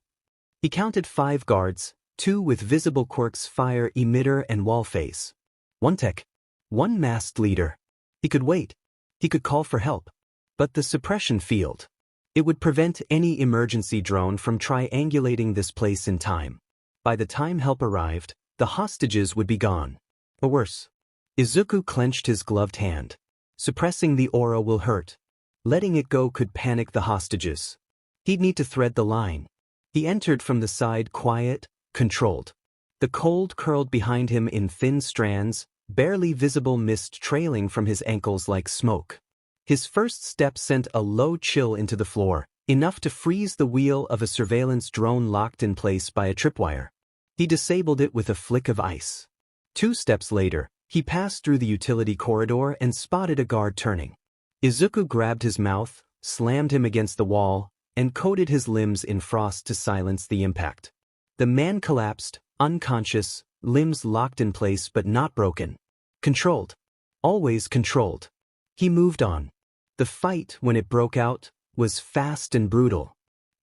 He counted 5 guards, 2 with visible quirks: fire emitter and wall phase. 1 tech. 1 masked leader. He could wait. He could call for help. But the suppression field. It would prevent any emergency drone from triangulating this place in time. By the time help arrived, the hostages would be gone. Or worse. Izuku clenched his gloved hand. Suppressing the aura will hurt. Letting it go could panic the hostages. He'd need to thread the line. He entered from the side, quiet, controlled. The cold curled behind him in thin strands, barely visible mist trailing from his ankles like smoke. His first step sent a low chill into the floor, enough to freeze the wheel of a surveillance drone locked in place by a tripwire. He disabled it with a flick of ice. 2 steps later, he passed through the utility corridor and spotted a guard turning. Izuku grabbed his mouth, slammed him against the wall, and coated his limbs in frost to silence the impact. The man collapsed, unconscious, limbs locked in place but not broken. Controlled. Always controlled. He moved on. The fight, when it broke out, was fast and brutal.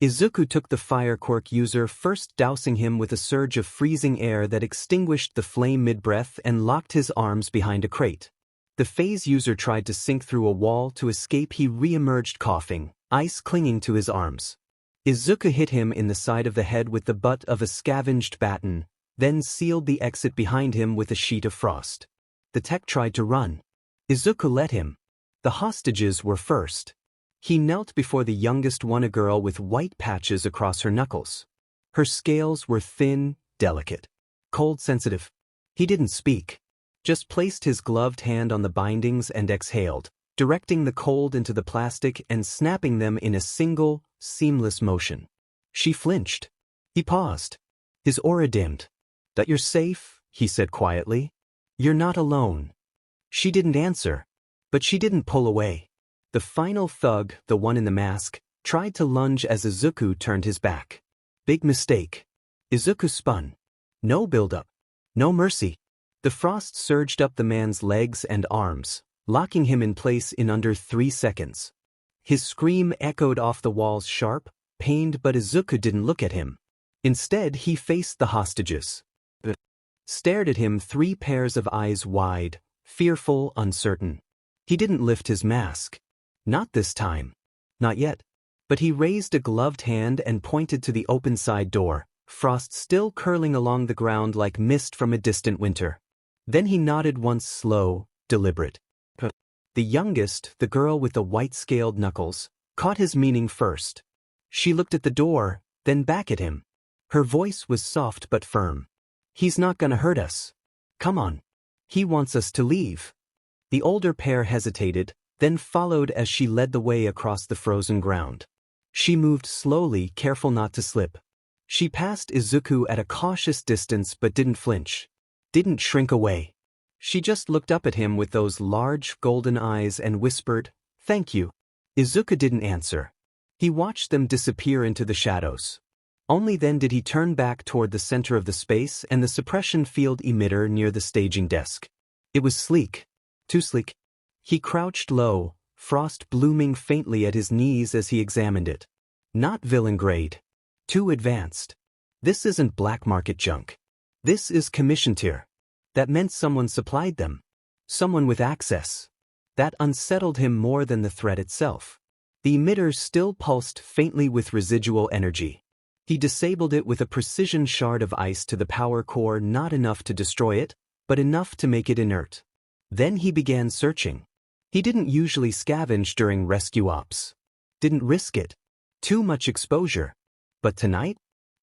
Izuku took the fire quirk user first, dousing him with a surge of freezing air that extinguished the flame mid-breath and locked his arms behind a crate. The phase user tried to sink through a wall to escape. He re-emerged coughing, ice clinging to his arms. Izuku hit him in the side of the head with the butt of a scavenged baton, then sealed the exit behind him with a sheet of frost. The tech tried to run. Izuku let him. The hostages were first. He knelt before the youngest one, a girl with white patches across her knuckles. Her scales were thin, delicate, cold-sensitive. He didn't speak, just placed his gloved hand on the bindings and exhaled, directing the cold into the plastic and snapping them in a single, seamless motion. She flinched. He paused. His aura dimmed. "That you're safe," he said quietly. "You're not alone." She didn't answer, but she didn't pull away. The final thug, the one in the mask, tried to lunge as Izuku turned his back. Big mistake. Izuku spun. No build-up. No mercy. The frost surged up the man's legs and arms, locking him in place in under 3 seconds. His scream echoed off the walls, sharp, pained, but Izuku didn't look at him. Instead, he faced the hostages. Stared at him, 3 pairs of eyes wide, fearful, uncertain. He didn't lift his mask. Not this time. Not yet. But he raised a gloved hand and pointed to the open side door, frost still curling along the ground like mist from a distant winter. Then he nodded once, slow, deliberate. The youngest, the girl with the white-scaled knuckles, caught his meaning first. She looked at the door, then back at him. Her voice was soft but firm. "He's not gonna hurt us. Come on. He wants us to leave." The older pair hesitated, then followed as she led the way across the frozen ground. She moved slowly, careful not to slip. She passed Izuku at a cautious distance but didn't flinch. Didn't shrink away. She just looked up at him with those large, golden eyes and whispered, "Thank you." Izuku didn't answer. He watched them disappear into the shadows. Only then did he turn back toward the center of the space and the suppression field emitter near the staging desk. It was sleek. Too sleek. He crouched low, frost blooming faintly at his knees as he examined it. Not villain grade. Too advanced. This isn't black market junk. This is commission tier. That meant someone supplied them. Someone with access. That unsettled him more than the threat itself. The emitter still pulsed faintly with residual energy. He disabled it with a precision shard of ice to the power core, not enough to destroy it, but enough to make it inert. Then he began searching. He didn't usually scavenge during rescue ops. Didn't risk it. Too much exposure. But tonight?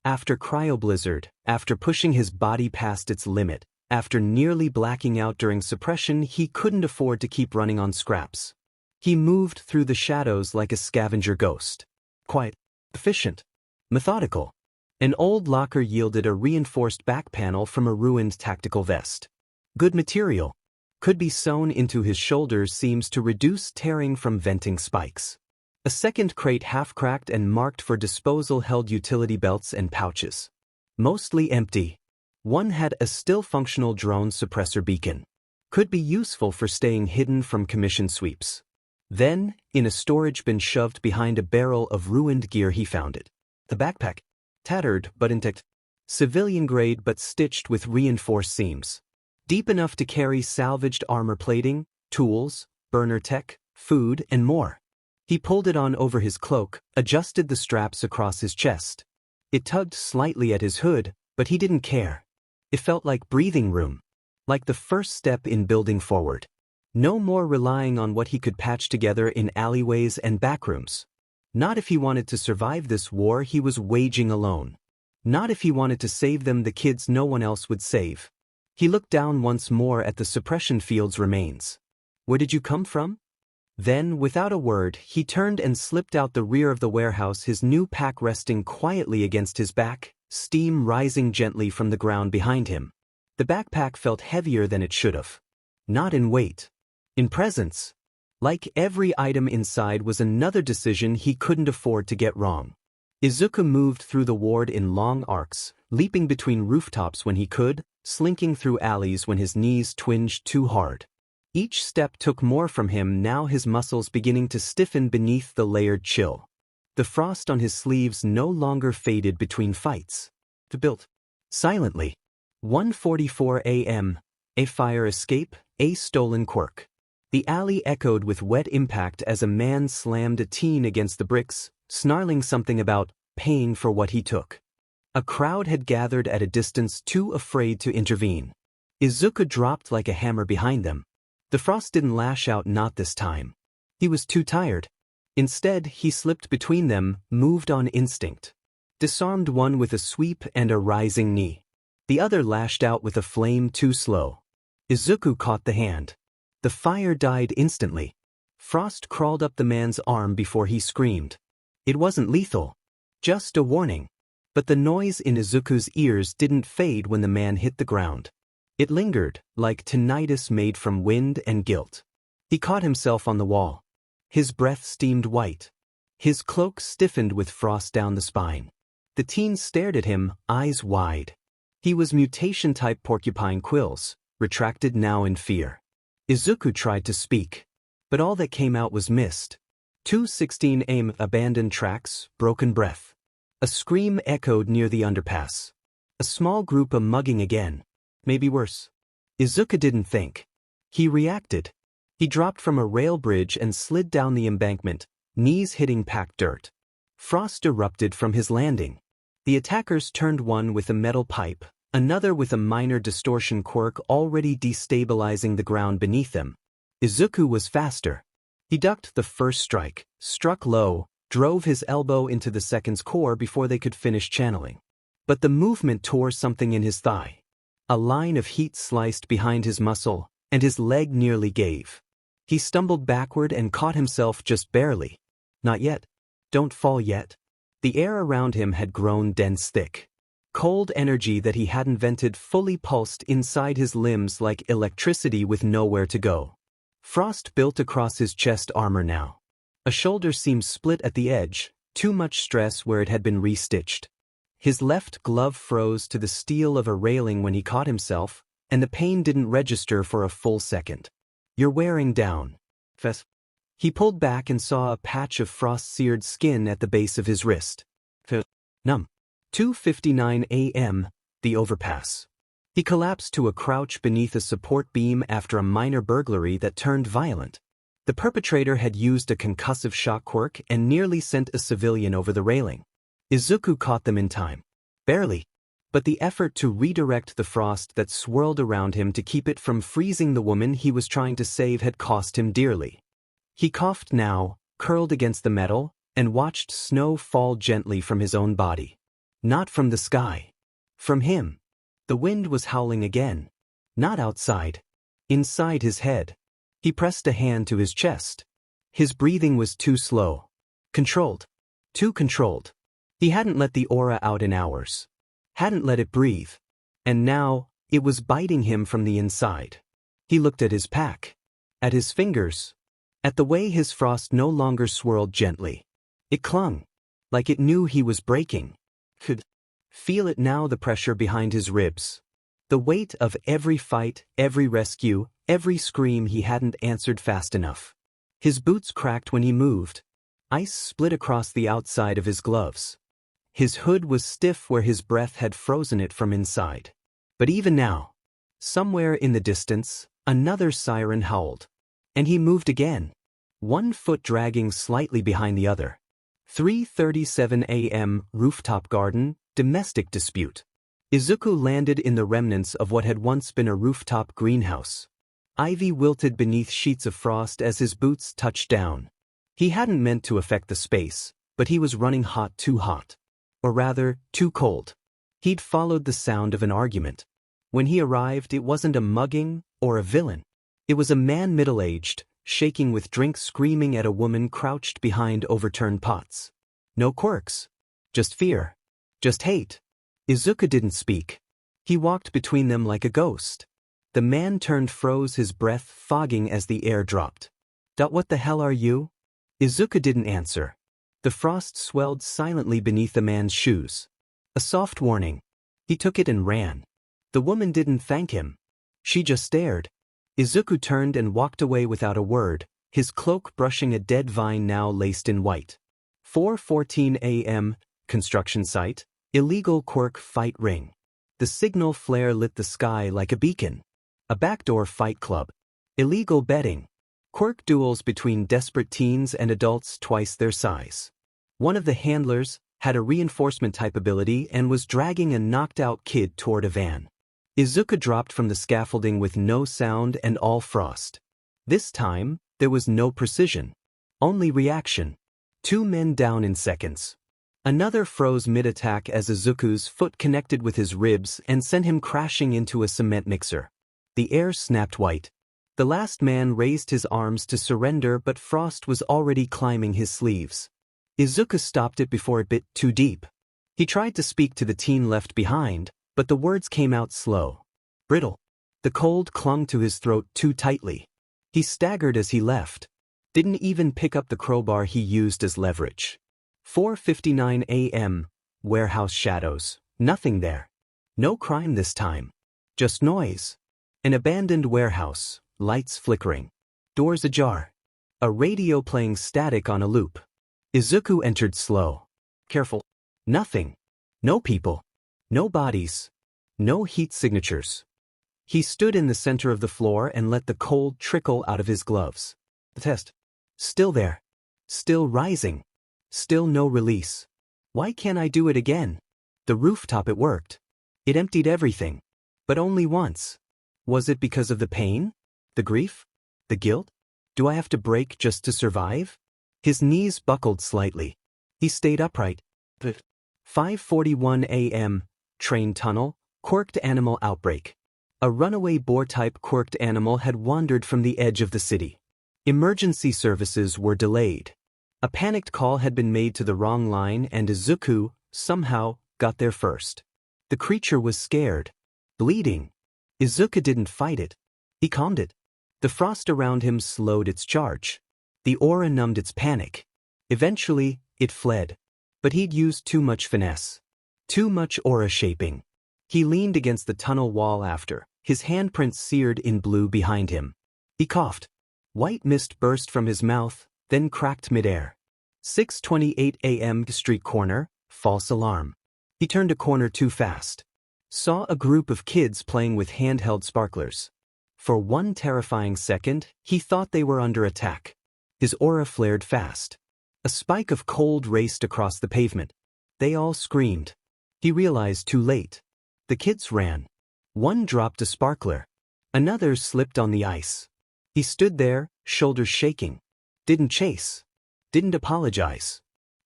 After cryoblizzard, after pushing his body past its limit, after nearly blacking out during suppression, he couldn't afford to keep running on scraps. He moved through the shadows like a scavenger ghost. Quiet. Efficient. Methodical. An old locker yielded a reinforced back panel from a ruined tactical vest. Good material. Could be sewn into his shoulder seams to reduce tearing from venting spikes. A second crate half-cracked and marked for disposal held utility belts and pouches. Mostly empty. One had a still-functional drone suppressor beacon. Could be useful for staying hidden from commission sweeps. Then, in a storage bin shoved behind a barrel of ruined gear, he found it. The backpack. Tattered but intact. Civilian grade but stitched with reinforced seams. Deep enough to carry salvaged armor plating, tools, burner tech, food, and more. He pulled it on over his cloak, adjusted the straps across his chest. It tugged slightly at his hood, but he didn't care. It felt like breathing room. Like the first step in building forward. No more relying on what he could patch together in alleyways and backrooms. Not if he wanted to survive this war he was waging alone. Not if he wanted to save them, the kids no one else would save. He looked down once more at the suppression field's remains. "Where did you come from?" Then, without a word, he turned and slipped out the rear of the warehouse, his new pack resting quietly against his back, steam rising gently from the ground behind him. The backpack felt heavier than it should have. Not in weight. In presence. Like every item inside was another decision he couldn't afford to get wrong. Izuku moved through the ward in long arcs, leaping between rooftops when he could, slinking through alleys when his knees twinged too hard. Each step took more from him, now his muscles beginning to stiffen beneath the layered chill. The frost on his sleeves no longer faded between fights. He built. Silently. 1:44 a.m. A fire escape, a stolen quirk. The alley echoed with wet impact as a man slammed a teen against the bricks, snarling something about paying for what he took. A crowd had gathered at a distance, too afraid to intervene. Izuku dropped like a hammer behind them. The frost didn't lash out, not this time. He was too tired. Instead, he slipped between them, moved on instinct. Disarmed one with a sweep and a rising knee. The other lashed out with a flame too slow. Izuku caught the hand. The fire died instantly. Frost crawled up the man's arm before he screamed. It wasn't lethal. Just a warning. But the noise in Izuku's ears didn't fade when the man hit the ground. It lingered, like tinnitus made from wind and guilt. He caught himself on the wall. His breath steamed white. His cloak stiffened with frost down the spine. The teen stared at him, eyes wide. He was mutation-type porcupine quills, retracted now in fear. Izuku tried to speak, but all that came out was mist. 2:16 a.m. Abandoned tracks, broken breath. A scream echoed near the underpass. A small group mugging again. Maybe worse. Izuku didn't think. He reacted. He dropped from a rail bridge and slid down the embankment, knees hitting packed dirt. Frost erupted from his landing. The attackers turned, one with a metal pipe, another with a minor distortion quirk already destabilizing the ground beneath them. Izuku was faster. He ducked the first strike, struck low, drove his elbow into the second's core before they could finish channeling. But the movement tore something in his thigh. A line of heat sliced behind his muscle, and his leg nearly gave. He stumbled backward and caught himself just barely. Not yet. Don't fall yet. The air around him had grown dense thick. Cold energy that he hadn't vented fully pulsed inside his limbs like electricity with nowhere to go. Frost built across his chest armor now. A shoulder seemed split at the edge, too much stress where it had been restitched. His left glove froze to the steel of a railing when he caught himself, and the pain didn't register for a full second. You're wearing down. Fess. He pulled back and saw a patch of frost-seared skin at the base of his wrist. Numb. 2:59 a.m., the overpass. He collapsed to a crouch beneath a support beam after a minor burglary that turned violent. The perpetrator had used a concussive shock quirk and nearly sent a civilian over the railing. Izuku caught them in time. Barely. But the effort to redirect the frost that swirled around him to keep it from freezing the woman he was trying to save had cost him dearly. He coughed now, curled against the metal, and watched snow fall gently from his own body. Not from the sky. From him. The wind was howling again. Not outside. Inside his head. He pressed a hand to his chest. His breathing was too slow. Controlled. Too controlled. He hadn't let the aura out in hours. Hadn't let it breathe. And now, it was biting him from the inside. He looked at his pack. At his fingers. At the way his frost no longer swirled gently. It clung. Like it knew he was breaking. Could feel it now, the pressure behind his ribs. The weight of every fight, every rescue, every scream he hadn't answered fast enough. His boots cracked when he moved. Ice split across the outside of his gloves. His hood was stiff where his breath had frozen it from inside. But even now, somewhere in the distance, another siren howled. And he moved again. One foot dragging slightly behind the other. 3:37 a.m., rooftop garden, domestic dispute. Izuku landed in the remnants of what had once been a rooftop greenhouse. Ivy wilted beneath sheets of frost as his boots touched down. He hadn't meant to affect the space, but he was running hot, too hot. Or rather, too cold. He'd followed the sound of an argument. When he arrived, it wasn't a mugging or a villain. It was a man middle-aged, shaking with drink, screaming at a woman crouched behind overturned pots. No quirks. Just fear. Just hate. Izuku didn't speak. He walked between them like a ghost. The man turned, froze, his breath fogging as the air dropped. What the hell are you? Izuku didn't answer. The frost swelled silently beneath the man's shoes. A soft warning. He took it and ran. The woman didn't thank him. She just stared. Izuku turned and walked away without a word, his cloak brushing a dead vine now laced in white. 4:14 a.m., construction site, illegal quirk fight ring. The signal flare lit the sky like a beacon. A backdoor fight club. Illegal betting. Quirk duels between desperate teens and adults twice their size. One of the handlers had a reinforcement type ability and was dragging a knocked-out kid toward a van. Izuku dropped from the scaffolding with no sound and all frost. This time, there was no precision. Only reaction. 2 men down in seconds. Another froze mid-attack as Izuku's foot connected with his ribs and sent him crashing into a cement mixer. The air snapped white. The last man raised his arms to surrender, but frost was already climbing his sleeves. Izuku stopped it before it bit too deep. He tried to speak to the teen left behind, but the words came out slow. Brittle. The cold clung to his throat too tightly. He staggered as he left. Didn't even pick up the crowbar he used as leverage. 4:59 a.m., warehouse shadows. Nothing there. No crime this time. Just noise. An abandoned warehouse, lights flickering. Doors ajar. A radio playing static on a loop. Izuku entered slow. Careful. Nothing. No people. No bodies. No heat signatures. He stood in the center of the floor and let the cold trickle out of his gloves. The test. Still there. Still rising. Still no release. Why can't I do it again? The rooftop, it worked. It emptied everything. But only once. Was it because of the pain? The grief? The guilt? Do I have to break just to survive? His knees buckled slightly. He stayed upright. 5:41 a.m. Train tunnel, quirked animal outbreak. A runaway boar-type quirked animal had wandered from the edge of the city. Emergency services were delayed. A panicked call had been made to the wrong line and Izuku, somehow, got there first. The creature was scared. Bleeding. Izuku didn't fight it. He calmed it. The frost around him slowed its charge. The aura numbed its panic. Eventually, it fled. But he'd used too much finesse. Too much aura shaping. He leaned against the tunnel wall after, his handprints seared in blue behind him. He coughed. White mist burst from his mouth, then cracked midair. 6:28 a.m. Street corner, false alarm. He turned a corner too fast. Saw a group of kids playing with handheld sparklers. For one terrifying second, he thought they were under attack. His aura flared fast. A spike of cold raced across the pavement. They all screamed. He realized too late. The kids ran. One dropped a sparkler. Another slipped on the ice. He stood there, shoulders shaking. Didn't chase. Didn't apologize.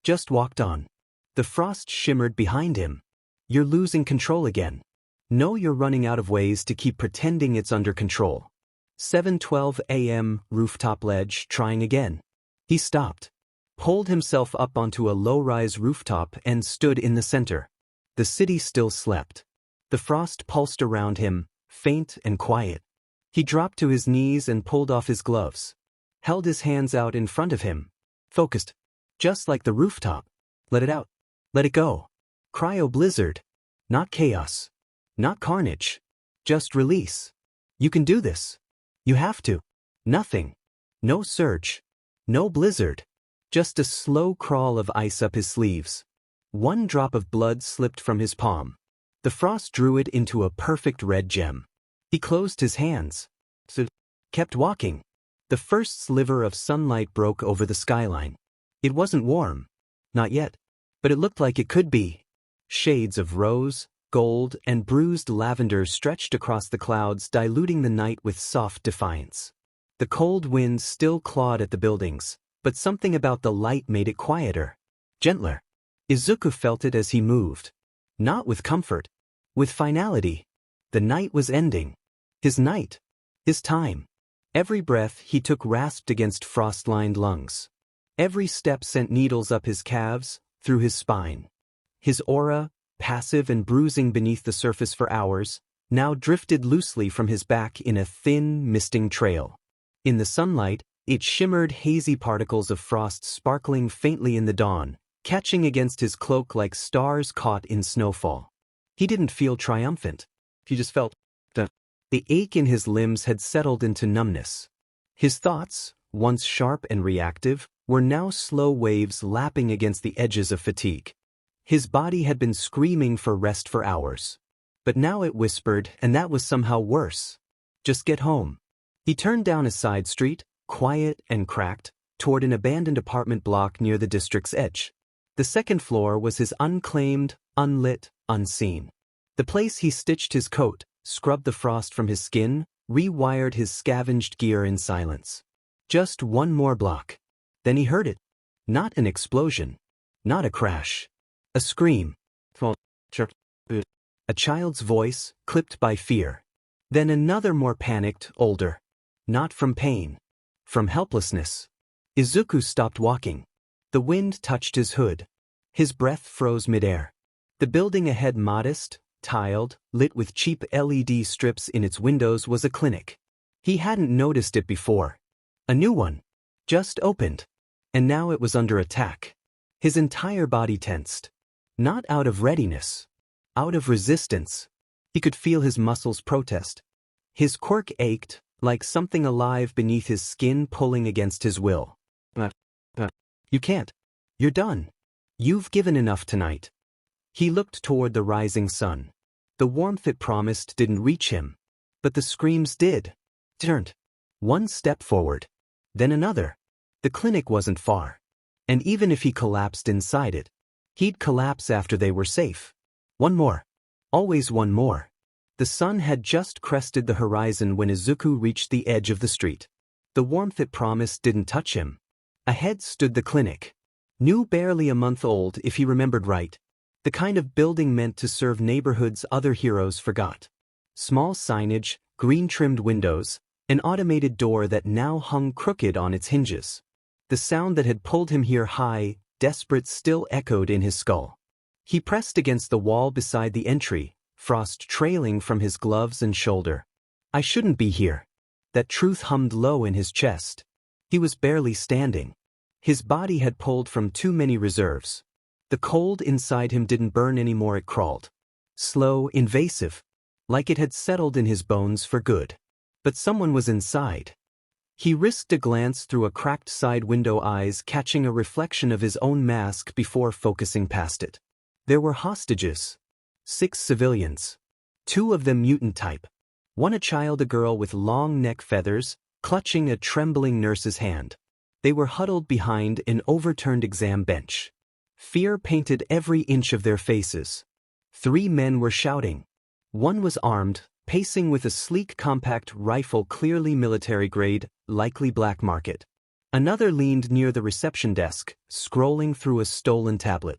Just walked on. The frost shimmered behind him. You're losing control again. No, you're running out of ways to keep pretending it's under control. 7:12 a.m. Rooftop ledge, trying again. He stopped. Pulled himself up onto a low-rise rooftop and stood in the center. The city still slept. The frost pulsed around him, faint and quiet. He dropped to his knees and pulled off his gloves. Held his hands out in front of him. Focused. Just like the rooftop. Let it out. Let it go. Cryoblizzard. Not chaos. Not carnage. Just release. You can do this. You have to. Nothing. No surge. No blizzard. Just a slow crawl of ice up his sleeves. One drop of blood slipped from his palm. The frost drew it into a perfect red gem. He closed his hands. Kept walking. The first sliver of sunlight broke over the skyline. It wasn't warm. Not yet. But it looked like it could be. Shades of rose, gold, and bruised lavender stretched across the clouds, diluting the night with soft defiance. The cold wind still clawed at the buildings, but something about the light made it quieter. Gentler. Izuku felt it as he moved. Not with comfort. With finality. The night was ending. His night. His time. Every breath he took rasped against frost-lined lungs. Every step sent needles up his calves, through his spine. His aura, passive and bruising beneath the surface for hours, now drifted loosely from his back in a thin, misting trail. In the sunlight, it shimmered hazy particles of frost sparkling faintly in the dawn, catching against his cloak like stars caught in snowfall. He didn't feel triumphant. He just felt the ache in his limbs had settled into numbness. His thoughts, once sharp and reactive, were now slow waves lapping against the edges of fatigue. His body had been screaming for rest for hours. But now it whispered, and that was somehow worse. Just get home. He turned down a side street, quiet and cracked, toward an abandoned apartment block near the district's edge. The second floor was his unclaimed, unlit, unseen. The place he stitched his coat, scrubbed the frost from his skin, rewired his scavenged gear in silence. Just one more block. Then he heard it. Not an explosion. Not a crash. A scream. A child's voice, clipped by fear. Then another more panicked, older. Not from pain. From helplessness. Izuku stopped walking. The wind touched his hood. His breath froze midair. The building ahead, modest, tiled, lit with cheap LED strips in its windows, was a clinic. He hadn't noticed it before. A new one. Just opened. And now it was under attack. His entire body tensed. Not out of readiness. Out of resistance. He could feel his muscles protest. His quirk ached, like something alive beneath his skin pulling against his will. You can't. You're done. You've given enough tonight. He looked toward the rising sun. The warmth it promised didn't reach him. But the screams did. Turned. One step forward. Then another. The clinic wasn't far. And even if he collapsed inside it, he'd collapse after they were safe. One more. Always one more. The sun had just crested the horizon when Izuku reached the edge of the street. The warmth it promised didn't touch him. Ahead stood the clinic. New, barely a month old if he remembered right. The kind of building meant to serve neighborhoods other heroes forgot. Small signage, green-trimmed windows, an automated door that now hung crooked on its hinges. The sound that had pulled him here high, desperate, still echoed in his skull. He pressed against the wall beside the entry, frost trailing from his gloves and shoulder. I shouldn't be here. That truth hummed low in his chest. He was barely standing. His body had pulled from too many reserves. The cold inside him didn't burn anymore, it crawled. Slow, invasive. Like it had settled in his bones for good. But someone was inside. He risked a glance through a cracked side window, eyes catching a reflection of his own mask before focusing past it. There were hostages. 6 civilians. 2 of them mutant type. One a child, a girl with long neck feathers, clutching a trembling nurse's hand. They were huddled behind an overturned exam bench. Fear painted every inch of their faces. 3 men were shouting. One was armed, pacing with a sleek compact rifle, clearly military grade, likely black market. Another leaned near the reception desk, scrolling through a stolen tablet.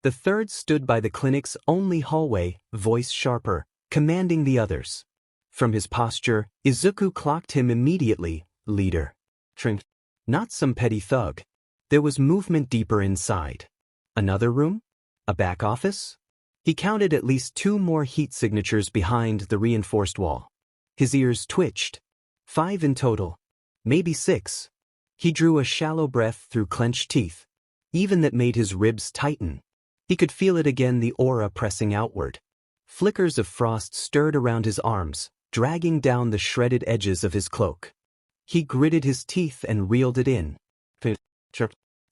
The third stood by the clinic's only hallway, voice sharper, commanding the others. From his posture, Izuku clocked him immediately, leader. Trinket. Not some petty thug. There was movement deeper inside. Another room? A back office? He counted at least 2 more heat signatures behind the reinforced wall. His ears twitched. 5 in total. Maybe 6. He drew a shallow breath through clenched teeth. Even that made his ribs tighten. He could feel it again, the aura pressing outward. Flickers of frost stirred around his arms, dragging down the shredded edges of his cloak. He gritted his teeth and reeled it in.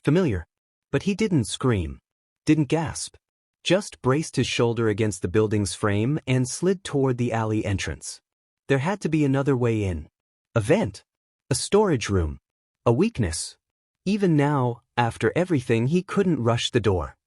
Familiar. But he didn't scream. Didn't gasp. Just braced his shoulder against the building's frame and slid toward the alley entrance. There had to be another way in. A vent. A storage room. A weakness. Even now, after everything, he couldn't rush the door.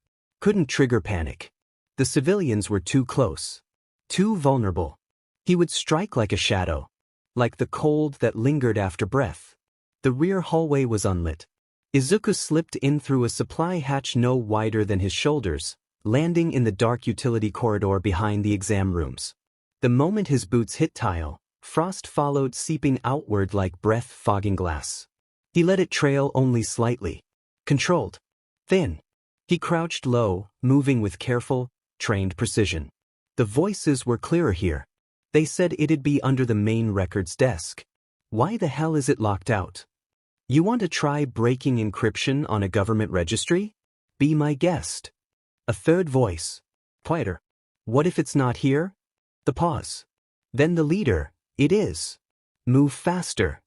Couldn't trigger panic. The civilians were too close. Too vulnerable. He would strike like a shadow. Like the cold that lingered after breath. The rear hallway was unlit. Izuku slipped in through a supply hatch no wider than his shoulders, landing in the dark utility corridor behind the exam rooms. The moment his boots hit tile, frost followed, seeping outward like breath fogging glass. He let it trail only slightly. Controlled. Thin. He crouched low, moving with careful, trained precision. The voices were clearer here. They said it'd be under the main records desk. Why the hell is it locked out? You want to try breaking encryption on a government registry? Be my guest. A third voice. Quieter. What if it's not here? The pause. Then the leader. It is. Move faster.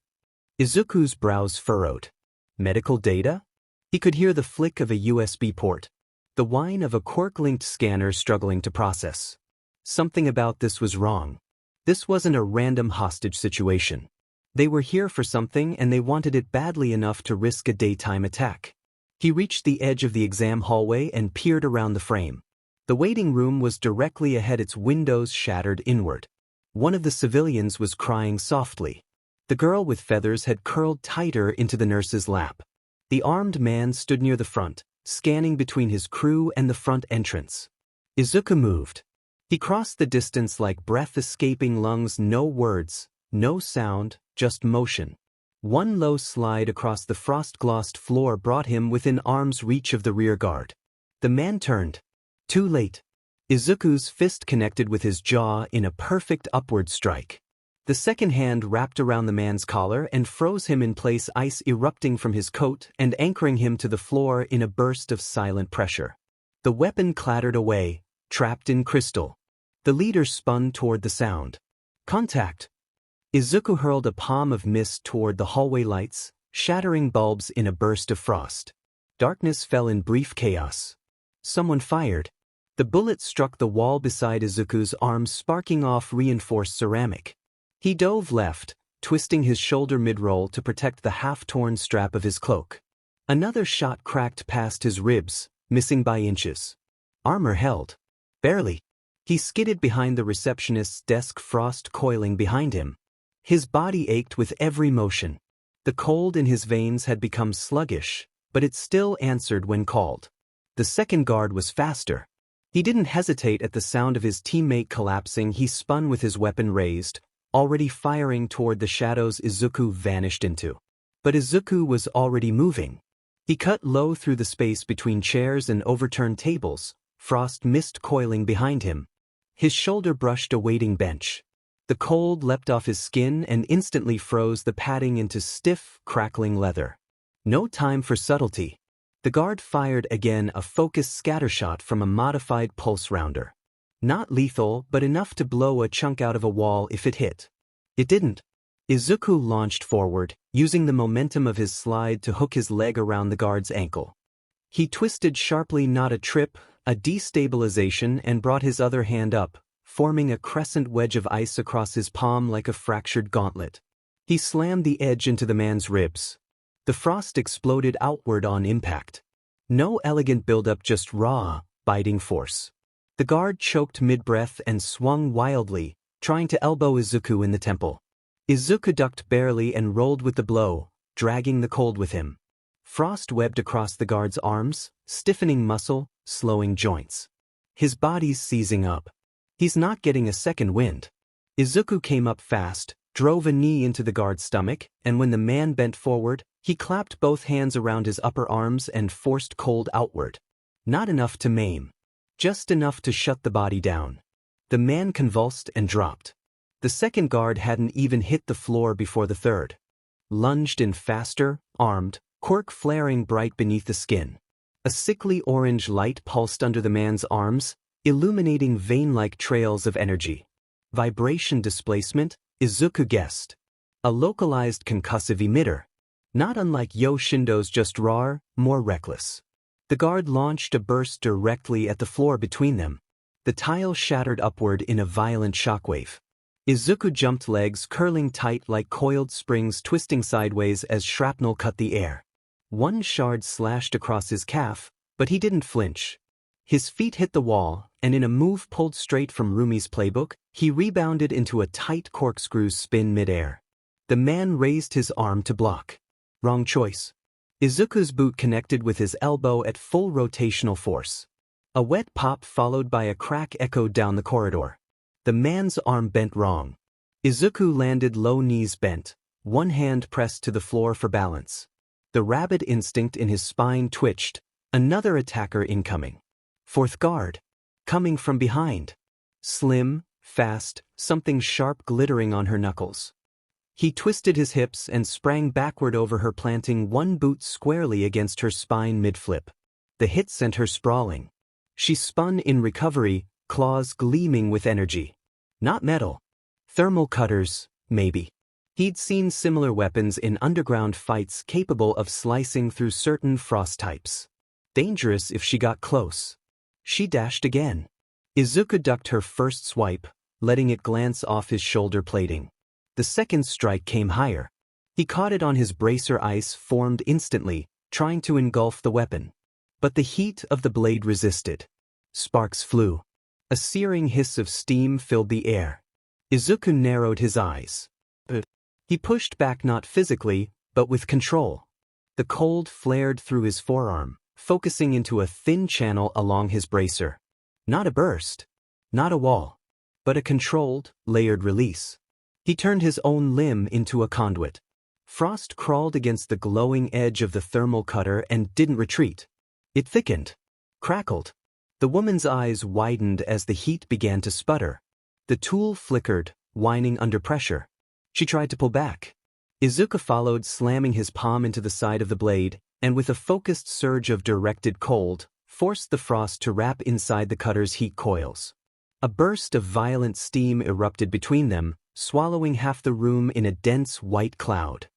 Izuku's brows furrowed. Medical data? He could hear the flick of a USB port. The whine of a quirk-linked scanner struggling to process. Something about this was wrong. This wasn't a random hostage situation. They were here for something and they wanted it badly enough to risk a daytime attack. He reached the edge of the exam hallway and peered around the frame. The waiting room was directly ahead, its windows shattered inward. One of the civilians was crying softly. The girl with feathers had curled tighter into the nurse's lap. The armed man stood near the front, scanning between his crew and the front entrance. Izuku moved. He crossed the distance like breath escaping lungs, no words, no sound, just motion. One low slide across the frost-glossed floor brought him within arm's reach of the rear guard. The man turned. Too late. Izuku's fist connected with his jaw in a perfect upward strike. The second hand wrapped around the man's collar and froze him in place, ice erupting from his coat and anchoring him to the floor in a burst of silent pressure. The weapon clattered away, trapped in crystal. The leader spun toward the sound. Contact. Izuku hurled a palm of mist toward the hallway lights, shattering bulbs in a burst of frost. Darkness fell in brief chaos. Someone fired. The bullet struck the wall beside Izuku's arm, sparking off reinforced ceramic. He dove left, twisting his shoulder mid-roll to protect the half-torn strap of his cloak. Another shot cracked past his ribs, missing by inches. Armor held. Barely. He skidded behind the receptionist's desk, frost coiling behind him. His body ached with every motion. The cold in his veins had become sluggish, but it still answered when called. The second guard was faster. He didn't hesitate at the sound of his teammate collapsing. He spun with his weapon raised, already firing toward the shadows Izuku vanished into. But Izuku was already moving. He cut low through the space between chairs and overturned tables, frost mist coiling behind him. His shoulder brushed a waiting bench. The cold leapt off his skin and instantly froze the padding into stiff, crackling leather. No time for subtlety. The guard fired again, a focused scattershot from a modified pulse rounder. Not lethal, but enough to blow a chunk out of a wall if it hit. It didn't. Izuku launched forward, using the momentum of his slide to hook his leg around the guard's ankle. He twisted sharply, not a trip, a destabilization, and brought his other hand up, forming a crescent wedge of ice across his palm like a fractured gauntlet. He slammed the edge into the man's ribs. The frost exploded outward on impact. No elegant buildup, just raw, biting force. The guard choked mid-breath and swung wildly, trying to elbow Izuku in the temple. Izuku ducked barely and rolled with the blow, dragging the cold with him. Frost webbed across the guard's arms, stiffening muscle, slowing joints. His body's seizing up. He's not getting a second wind. Izuku came up fast, drove a knee into the guard's stomach, and when the man bent forward, he clapped both hands around his upper arms and forced cold outward. Not enough to maim. Just enough to shut the body down. The man convulsed and dropped. The second guard hadn't even hit the floor before the third. Lunged in faster, armed, quirk flaring bright beneath the skin. A sickly orange light pulsed under the man's arms, illuminating vein-like trails of energy. Vibration displacement, Izuku guessed. A localized concussive emitter. Not unlike Yoshindo's, just rawer, more reckless. The guard launched a burst directly at the floor between them. The tile shattered upward in a violent shockwave. Izuku jumped, legs curling tight like coiled springs, twisting sideways as shrapnel cut the air. One shard slashed across his calf, but he didn't flinch. His feet hit the wall, and in a move pulled straight from Rumi's playbook, he rebounded into a tight corkscrew spin midair. The man raised his arm to block. Wrong choice. Izuku's boot connected with his elbow at full rotational force. A wet pop followed by a crack echoed down the corridor. The man's arm bent wrong. Izuku landed low, knees bent, one hand pressed to the floor for balance. The rabid instinct in his spine twitched, another attacker incoming. Fourth guard. Coming from behind. Slim, fast, something sharp glittering on her knuckles. He twisted his hips and sprang backward over her, planting one boot squarely against her spine mid-flip. The hit sent her sprawling. She spun in recovery, claws gleaming with energy. Not metal. Thermal cutters, maybe. He'd seen similar weapons in underground fights capable of slicing through certain frost types. Dangerous if she got close. She dashed again. Izuku ducked her first swipe, letting it glance off his shoulder plating. The second strike came higher. He caught it on his bracer, ice formed instantly, trying to engulf the weapon. But the heat of the blade resisted. Sparks flew. A searing hiss of steam filled the air. Izuku narrowed his eyes. He pushed back, not physically, but with control. The cold flared through his forearm, focusing into a thin channel along his bracer. Not a burst. Not a wall. But a controlled, layered release. He turned his own limb into a conduit. Frost crawled against the glowing edge of the thermal cutter and didn't retreat. It thickened. Crackled. The woman's eyes widened as the heat began to sputter. The tool flickered, whining under pressure. She tried to pull back. Izuku followed, slamming his palm into the side of the blade, and with a focused surge of directed cold, forced the frost to wrap inside the cutter's heat coils. A burst of violent steam erupted between them, swallowing half the room in a dense white cloud.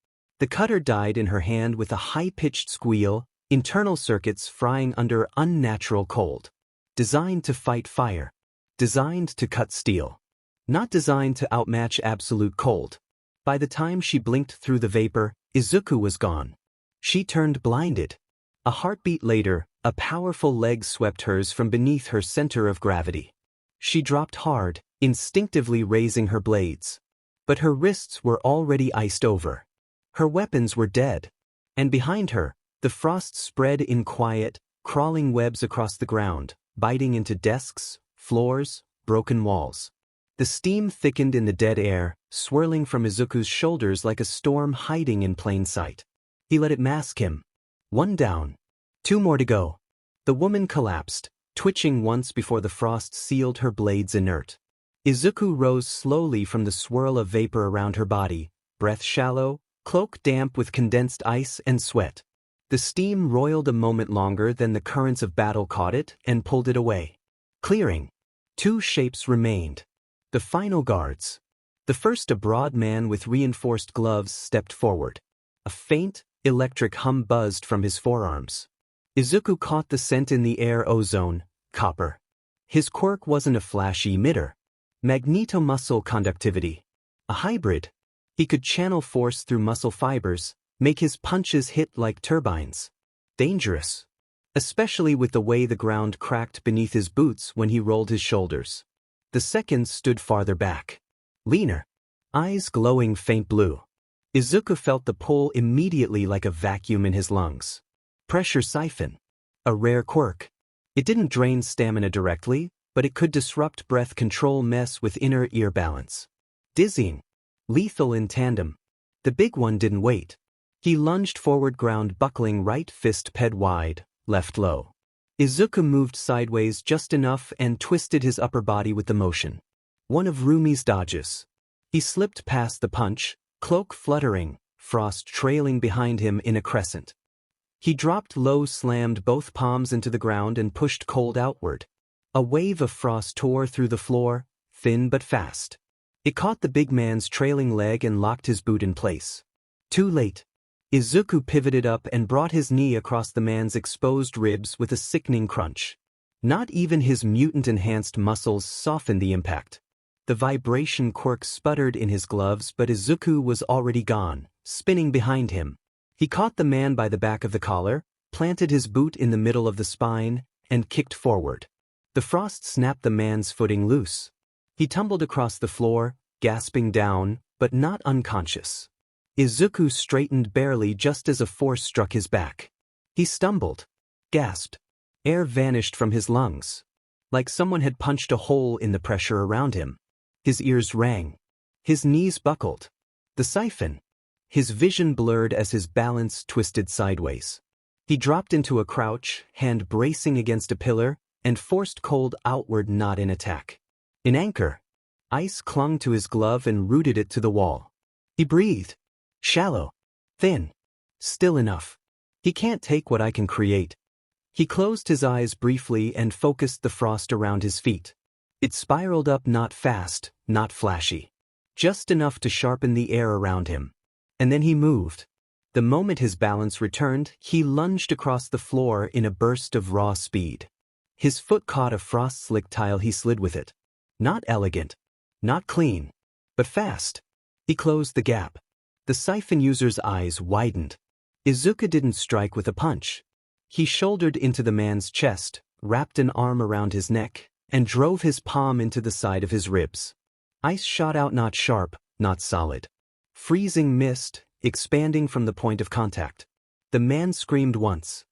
The cutter died in her hand with a high-pitched squeal, internal circuits frying under unnatural cold. Designed to fight fire. Designed to cut steel. not designed to outmatch absolute cold. By the time she blinked through the vapor, Izuku was gone. She turned blinded. A heartbeat later, a powerful leg swept hers from beneath her center of gravity. She dropped hard, instinctively raising her blades. But her wrists were already iced over. Her weapons were dead. And behind her, the frost spread in quiet, crawling webs across the ground, biting into desks, floors, broken walls. The steam thickened in the dead air, swirling from Izuku's shoulders like a storm hiding in plain sight. He let it mask him. One down. 2 more to go. The woman collapsed, twitching once before the frost sealed her blades inert. Izuku rose slowly from the swirl of vapor around her body, breath shallow, cloak damp with condensed ice and sweat. The steam roiled a moment longer than the currents of battle caught it and pulled it away. Clearing. 2 shapes remained. The final guards. The first, a broad man with reinforced gloves, stepped forward. A faint, electric hum buzzed from his forearms. Izuku caught the scent in the air: ozone, copper. His quirk wasn't a flashy emitter. Magneto-muscle conductivity. A hybrid. He could channel force through muscle fibers, make his punches hit like turbines. Dangerous. Especially with the way the ground cracked beneath his boots when he rolled his shoulders. The second stood farther back. Leaner. Eyes glowing faint blue. Izuku felt the pull immediately like a vacuum in his lungs. Pressure siphon. A rare quirk. It didn't drain stamina directly, but it could disrupt breath control, mess with inner ear balance. Dizzying. Lethal in tandem. The big one didn't wait. He lunged forward, ground buckling, right fist ped wide, left low. Izuku moved sideways just enough and twisted his upper body with the motion. One of Rumi's dodges. He slipped past the punch, cloak fluttering, frost trailing behind him in a crescent. He dropped low, slammed both palms into the ground and pushed cold outward. A wave of frost tore through the floor, thin but fast. It caught the big man's trailing leg and locked his boot in place. Too late. Izuku pivoted up and brought his knee across the man's exposed ribs with a sickening crunch. Not even his mutant-enhanced muscles softened the impact. The vibration quirk sputtered in his gloves, but Izuku was already gone, spinning behind him. He caught the man by the back of the collar, planted his boot in the middle of the spine, and kicked forward. The frost snapped the man's footing loose. He tumbled across the floor, gasping down, but not unconscious. Izuku straightened barely just as a force struck his back. He stumbled. Gasped. Air vanished from his lungs. Like someone had punched a hole in the pressure around him. His ears rang. His knees buckled. The siphon. His vision blurred as his balance twisted sideways. He dropped into a crouch, hand bracing against a pillar, and forced cold outward, not in attack. In anchor. Ice clung to his glove and rooted it to the wall. He breathed. Shallow. Thin. Still enough. He can't take what I can create. He closed his eyes briefly and focused the frost around his feet. It spiraled up, not fast, not flashy. Just enough to sharpen the air around him. And then he moved. The moment his balance returned, he lunged across the floor in a burst of raw speed. His foot caught a frost-slick tile. He slid with it. Not elegant. Not clean. But fast. He closed the gap. The siphon user's eyes widened. Izuku didn't strike with a punch. He shouldered into the man's chest, wrapped an arm around his neck, and drove his palm into the side of his ribs. Ice shot out, not sharp, not solid. Freezing mist, expanding from the point of contact. The man screamed once.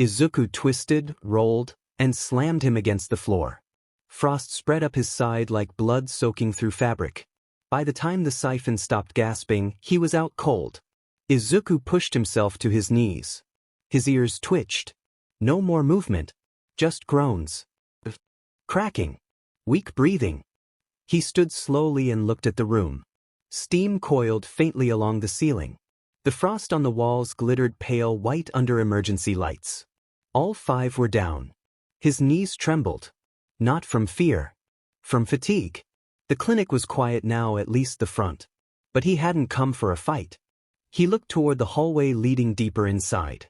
Izuku twisted, rolled, and slammed him against the floor. Frost spread up his side like blood soaking through fabric. By the time the siphon stopped gasping, he was out cold. Izuku pushed himself to his knees. His ears twitched. No more movement. Just groans. Cracking. Weak breathing. He stood slowly and looked at the room. Steam coiled faintly along the ceiling. The frost on the walls glittered pale white under emergency lights. All 5 were down. His knees trembled. Not from fear. From fatigue. The clinic was quiet now, at least the front. But he hadn't come for a fight. He looked toward the hallway leading deeper inside.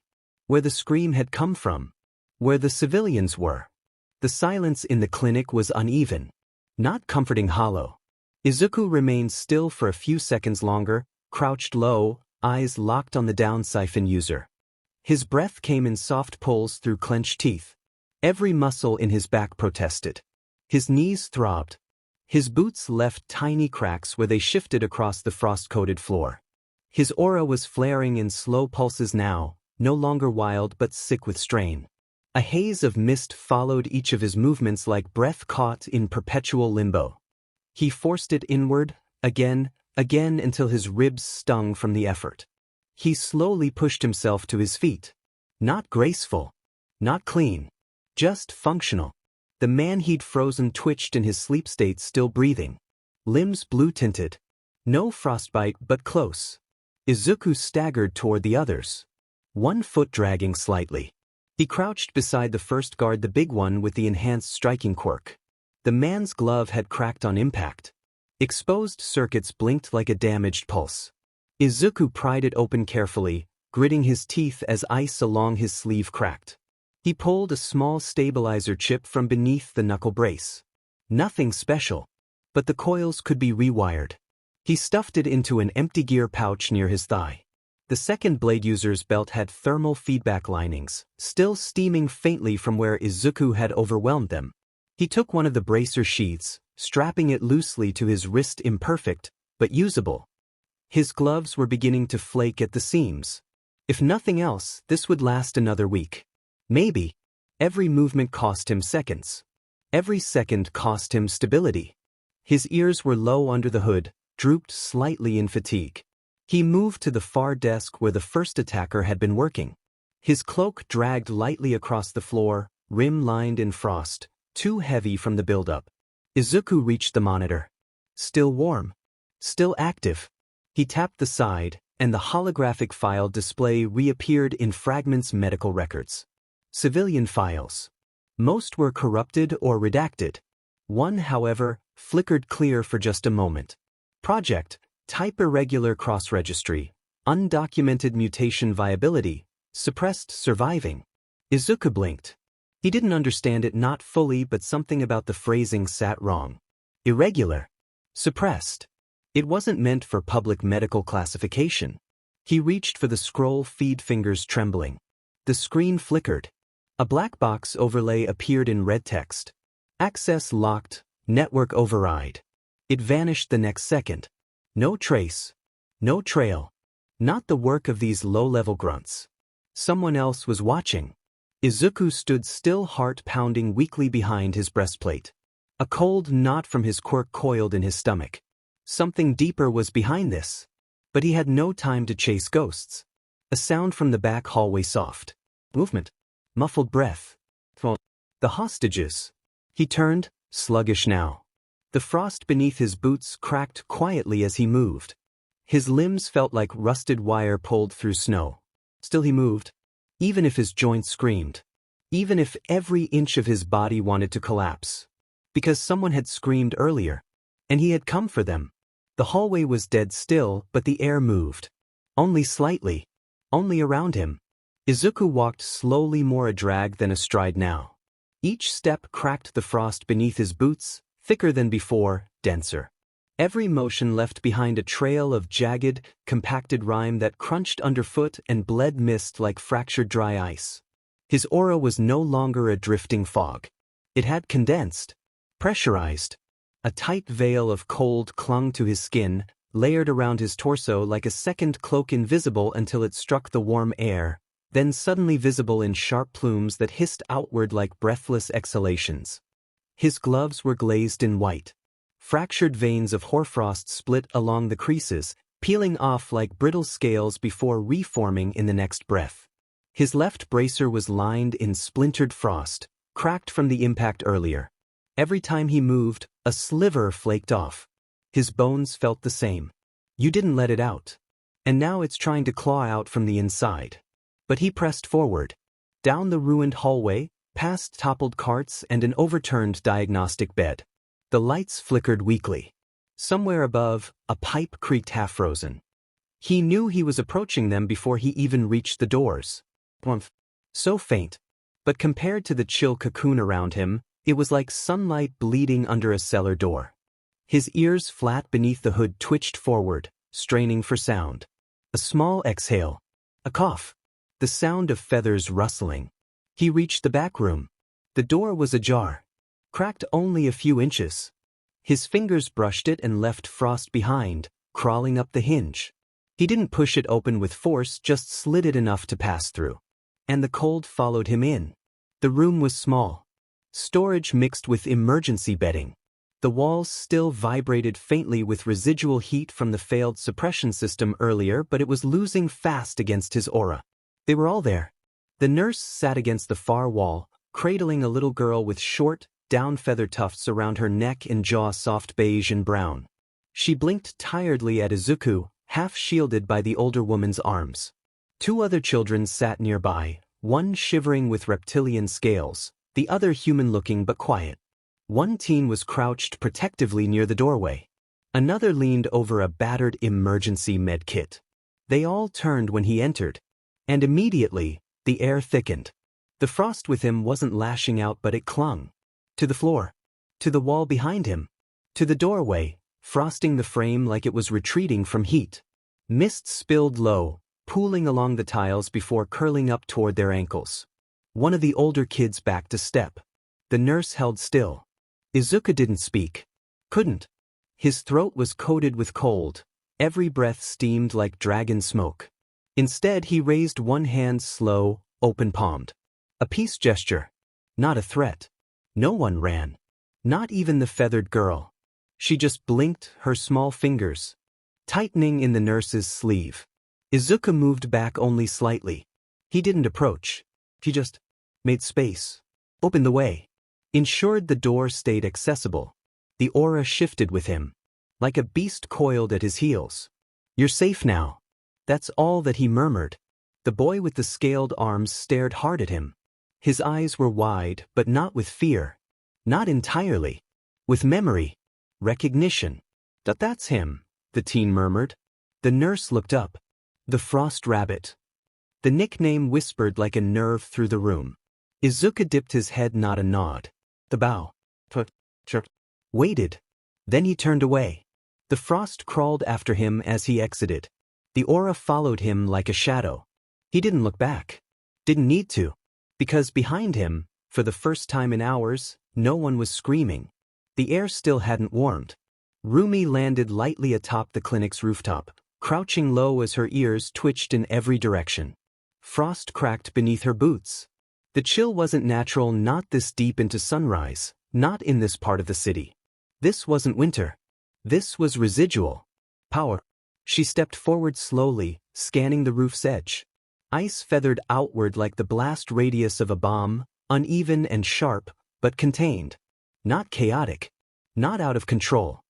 Where the scream had come from. Where the civilians were. The silence in the clinic was uneven. Not comforting, hollow. Izuku remained still for a few seconds longer, crouched low, eyes locked on the down siphon user. His breath came in soft pulls through clenched teeth. Every muscle in his back protested. His knees throbbed. His boots left tiny cracks where they shifted across the frost-coated floor. His aura was flaring in slow pulses now, no longer wild but sick with strain. A haze of mist followed each of his movements like breath caught in perpetual limbo. He forced it inward, again until his ribs stung from the effort. He slowly pushed himself to his feet. Not graceful. Not clean. Just functional. The man he'd frozen twitched in his sleep state, still breathing. Limbs blue-tinted. No frostbite but close. Izuku staggered toward the others. One foot dragging slightly. He crouched beside the first guard, the big one with the enhanced striking quirk. The man's glove had cracked on impact. Exposed circuits blinked like a damaged pulse. Izuku pried it open carefully, gritting his teeth as ice along his sleeve cracked. He pulled a small stabilizer chip from beneath the knuckle brace. Nothing special. But the coils could be rewired. He stuffed it into an empty gear pouch near his thigh. The second blade user's belt had thermal feedback linings, still steaming faintly from where Izuku had overwhelmed them. He took one of the bracer sheaths, strapping it loosely to his wrist, imperfect, but usable. His gloves were beginning to flake at the seams. If nothing else, this would last another week. Maybe. Every movement cost him seconds. Every second cost him stability. His ears were low under the hood, drooped slightly in fatigue. He moved to the far desk where the first attacker had been working. His cloak dragged lightly across the floor, rim lined in frost, too heavy from the buildup. Izuku reached the monitor. Still warm. Still active. He tapped the side, and the holographic file display reappeared in fragments: medical records. Civilian files. Most were corrupted or redacted. One, however, flickered clear for just a moment. Project, type irregular cross-registry, undocumented mutation viability, suppressed surviving. Izuku blinked. He didn't understand it, not fully, but something about the phrasing sat wrong. Irregular. Suppressed. It wasn't meant for public medical classification. He reached for the scroll, feed fingers trembling. The screen flickered. A black box overlay appeared in red text. Access locked, network override. It vanished the next second. No trace. No trail. Not the work of these low-level grunts. Someone else was watching. Izuku stood still, heart pounding weakly behind his breastplate. A cold knot from his quirk coiled in his stomach. Something deeper was behind this. But he had no time to chase ghosts. A sound from the back hallway, soft movement. Muffled breath. The hostages. He turned, sluggish now. The frost beneath his boots cracked quietly as he moved. His limbs felt like rusted wire pulled through snow. Still he moved. Even if his joints screamed. Even if every inch of his body wanted to collapse. Because someone had screamed earlier. And he had come for them. The hallway was dead still, but the air moved. Only slightly. Only around him. Izuku walked slowly, more a drag than a stride now. Each step cracked the frost beneath his boots, thicker than before, denser. Every motion left behind a trail of jagged, compacted rime that crunched underfoot and bled mist like fractured dry ice. His aura was no longer a drifting fog. It had condensed. Pressurized. A tight veil of cold clung to his skin, layered around his torso like a second cloak, invisible until it struck the warm air, then suddenly visible in sharp plumes that hissed outward like breathless exhalations. His gloves were glazed in white. Fractured veins of hoarfrost split along the creases, peeling off like brittle scales before reforming in the next breath. His left bracer was lined in splintered frost, cracked from the impact earlier. Every time he moved, a sliver flaked off. His bones felt the same. You didn't let it out. And now it's trying to claw out from the inside. But he pressed forward. Down the ruined hallway, past toppled carts and an overturned diagnostic bed. The lights flickered weakly. Somewhere above, a pipe creaked half-frozen. He knew he was approaching them before he even reached the doors. So faint. But compared to the chill cocoon around him, it was like sunlight bleeding under a cellar door. His ears flat beneath the hood twitched forward, straining for sound. A small exhale. A cough. The sound of feathers rustling. He reached the back room. The door was ajar. Cracked only a few inches. His fingers brushed it and left frost behind, crawling up the hinge. He didn't push it open with force, just slid it enough to pass through. And the cold followed him in. The room was small. Storage mixed with emergency bedding. The walls still vibrated faintly with residual heat from the failed suppression system earlier, but it was losing fast against his aura. They were all there. The nurse sat against the far wall, cradling a little girl with short, down feather tufts around her neck and jaw, soft beige and brown. She blinked tiredly at Izuku, half shielded by the older woman's arms. 2 other children sat nearby, one shivering with reptilian scales, the other human-looking but quiet. One teen was crouched protectively near the doorway. Another leaned over a battered emergency med kit. They all turned when he entered. And immediately, the air thickened. The frost with him wasn't lashing out, but it clung. To the floor. To the wall behind him. To the doorway, frosting the frame like it was retreating from heat. Mist spilled low, pooling along the tiles before curling up toward their ankles. One of the older kids backed a step. The nurse held still. Izuku didn't speak. Couldn't. His throat was coated with cold. Every breath steamed like dragon smoke. Instead, he raised one hand, slow, open-palmed. A peace gesture. Not a threat. No one ran. Not even the feathered girl. She just blinked, her small fingers tightening in the nurse's sleeve. Izuku moved back only slightly. He didn't approach. He just made space. Opened the way. Ensured the door stayed accessible. The aura shifted with him. Like a beast coiled at his heels. "You're safe now." That's all that he murmured. The boy with the scaled arms stared hard at him. His eyes were wide, but not with fear. Not entirely. With memory. Recognition. That's him, the teen murmured. The nurse looked up. The Frost Rabbit. The nickname whispered like a nerve through the room. Izuku dipped his head, not a nod. The bow. Waited. Then he turned away. The frost crawled after him as he exited. The aura followed him like a shadow. He didn't look back. Didn't need to. Because behind him, for the first time in hours, no one was screaming. The air still hadn't warmed. Rumi landed lightly atop the clinic's rooftop, crouching low as her ears twitched in every direction. Frost cracked beneath her boots. The chill wasn't natural, not this deep into sunrise, not in this part of the city. This wasn't winter. This was residual. Power. She stepped forward slowly, scanning the roof's edge. Ice feathered outward like the blast radius of a bomb, uneven and sharp, but contained. Not chaotic. Not out of control.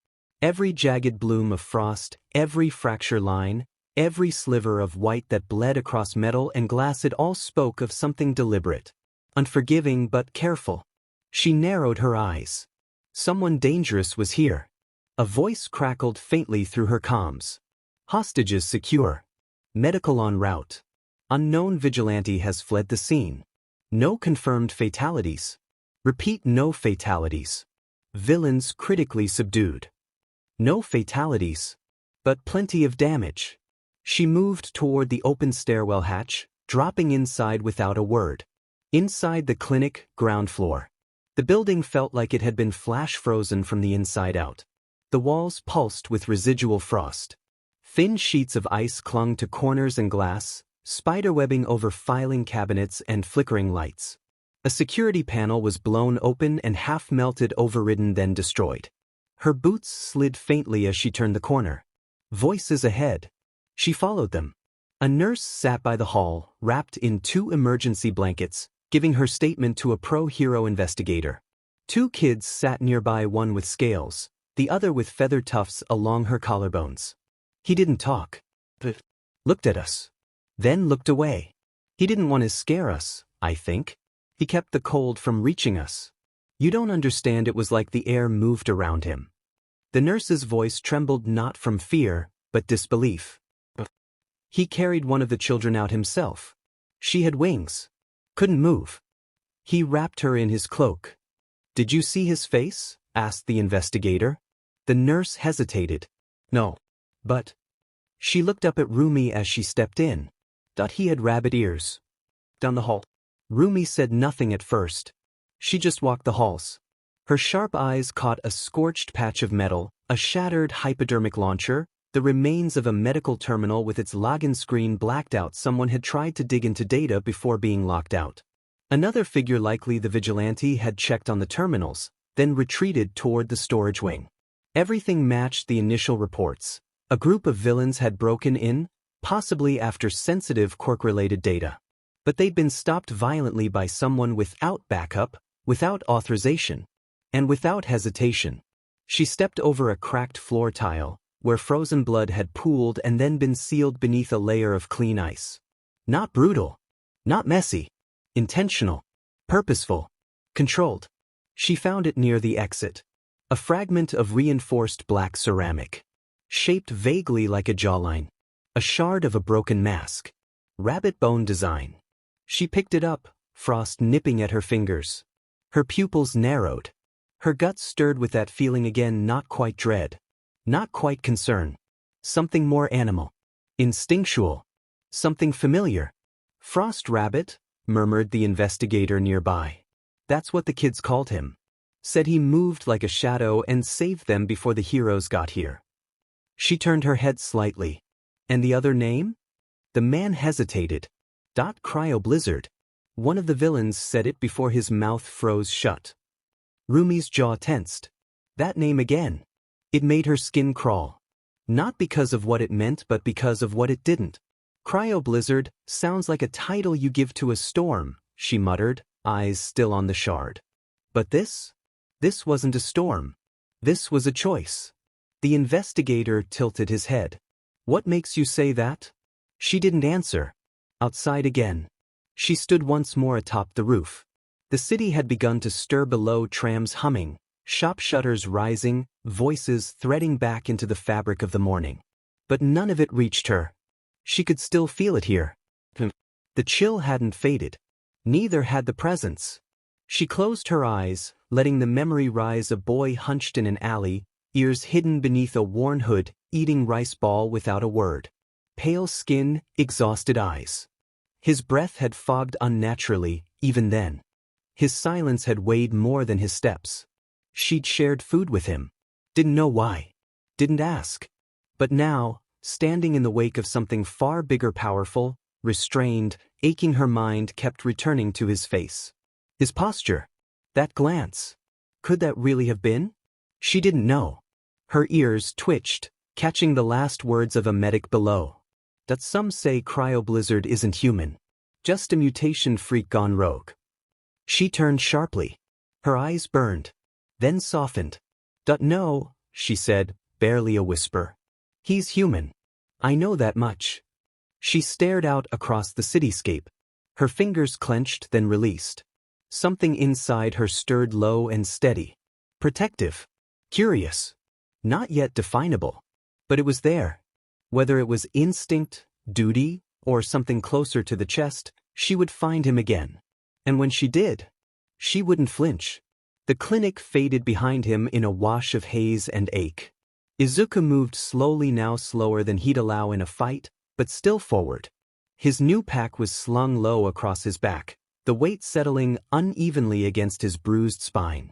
Every jagged bloom of frost, every fracture line, every sliver of white that bled across metal and glass, it all spoke of something deliberate. Unforgiving but careful. She narrowed her eyes. Someone dangerous was here. A voice crackled faintly through her comms. Hostages secure. Medical en route. Unknown vigilante has fled the scene. No confirmed fatalities. Repeat, no fatalities. Villains critically subdued. No fatalities. But plenty of damage. She moved toward the open stairwell hatch, dropping inside without a word. Inside the clinic, ground floor. The building felt like it had been flash frozen from the inside out. The walls pulsed with residual frost. Thin sheets of ice clung to corners and glass, spiderwebbing over filing cabinets and flickering lights. A security panel was blown open and half melted, overridden, then destroyed. Her boots slid faintly as she turned the corner. Voices ahead. She followed them. A nurse sat by the hall, wrapped in 2 emergency blankets, giving her statement to a pro-hero investigator. 2 kids sat nearby, one with scales, the other with feather tufts along her collarbones. He didn't talk. But looked at us. Then looked away. He didn't want to scare us, I think. He kept the cold from reaching us. You don't understand. It was like the air moved around him. The nurse's voice trembled, not from fear, but disbelief. He carried one of the children out himself. She had wings. Couldn't move. He wrapped her in his cloak. Did you see his face? Asked the investigator. The nurse hesitated. No. But. She looked up at Rumi as she stepped in. He had rabbit ears. Down the hall. Rumi said nothing at first. She just walked the halls. Her sharp eyes caught a scorched patch of metal, a shattered hypodermic launcher, the remains of a medical terminal with its login screen blacked out. Someone had tried to dig into data before being locked out. Another figure, likely the vigilante, had checked on the terminals, then retreated toward the storage wing. Everything matched the initial reports. A group of villains had broken in, possibly after sensitive Quark-related data. But they'd been stopped violently by someone without backup, without authorization, and without hesitation. She stepped over a cracked floor tile, where frozen blood had pooled and then been sealed beneath a layer of clean ice. Not brutal. Not messy. Intentional. Purposeful. Controlled. She found it near the exit. A fragment of reinforced black ceramic. Shaped vaguely like a jawline. A shard of a broken mask. Rabbit bone design. She picked it up, frost nipping at her fingers. Her pupils narrowed. Her gut stirred with that feeling again, not quite dread. Not quite concern. Something more animal. Instinctual. Something familiar. Frost rabbit, murmured the investigator nearby. That's what the kids called him. Said he moved like a shadow and saved them before the heroes got here. She turned her head slightly. And the other name? The man hesitated. Cryoblizzard. One of the villains said it before his mouth froze shut. Rumi's jaw tensed. That name again. It made her skin crawl. Not because of what it meant, but because of what it didn't. Cryoblizzard sounds like a title you give to a storm, she muttered, eyes still on the shard. But this? This wasn't a storm. This was a choice. The investigator tilted his head. What makes you say that? She didn't answer. Outside again. She stood once more atop the roof. The city had begun to stir below, trams humming, shop shutters rising, voices threading back into the fabric of the morning. But none of it reached her. She could still feel it here. The chill hadn't faded. Neither had the presence. She closed her eyes, letting the memory rise: a boy hunched in an alley, ears hidden beneath a worn hood, eating rice ball without a word. Pale skin, exhausted eyes. His breath had fogged unnaturally, even then. His silence had weighed more than his steps. She'd shared food with him. Didn't know why. Didn't ask. But now, standing in the wake of something far bigger, powerful, restrained, aching, her mind kept returning to his face. His posture. That glance. Could that really have been? She didn't know. Her ears twitched, catching the last words of a medic below. That some say Cryoblizzard isn't human. Just a mutation freak gone rogue. She turned sharply. Her eyes burned. Then softened. No, she said, barely a whisper. He's human. I know that much. She stared out across the cityscape. Her fingers clenched, then released. Something inside her stirred, low and steady. Protective. Curious. Not yet definable. But it was there. Whether it was instinct, duty, or something closer to the chest, she would find him again. And when she did, she wouldn't flinch. The clinic faded behind him in a wash of haze and ache. Izuku moved slowly, now slower than he'd allow in a fight, but still forward. His new pack was slung low across his back, the weight settling unevenly against his bruised spine.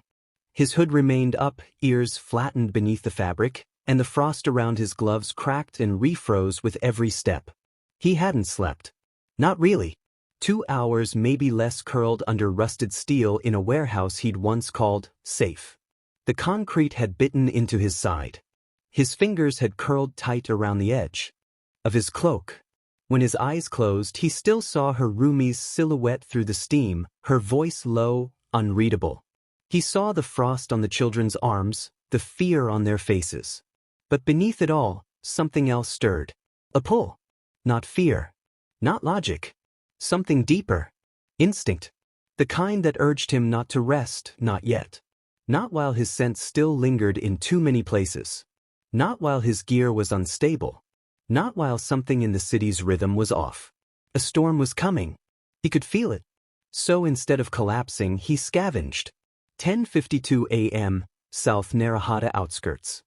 His hood remained up, ears flattened beneath the fabric, and the frost around his gloves cracked and refroze with every step. He hadn't slept. Not really. 2 hours, maybe less, curled under rusted steel in a warehouse he'd once called safe. The concrete had bitten into his side. His fingers had curled tight around the edge of his cloak. When his eyes closed, he still saw her Rumi's silhouette through the steam, her voice low, unreadable. He saw the frost on the children's arms, the fear on their faces. But beneath it all, something else stirred. A pull. Not fear. Not logic. Something deeper. Instinct. The kind that urged him not to rest, not yet. Not while his scent still lingered in too many places. Not while his gear was unstable. Not while something in the city's rhythm was off. A storm was coming. He could feel it. So instead of collapsing, he scavenged. 10:52 a.m., South Narahata outskirts.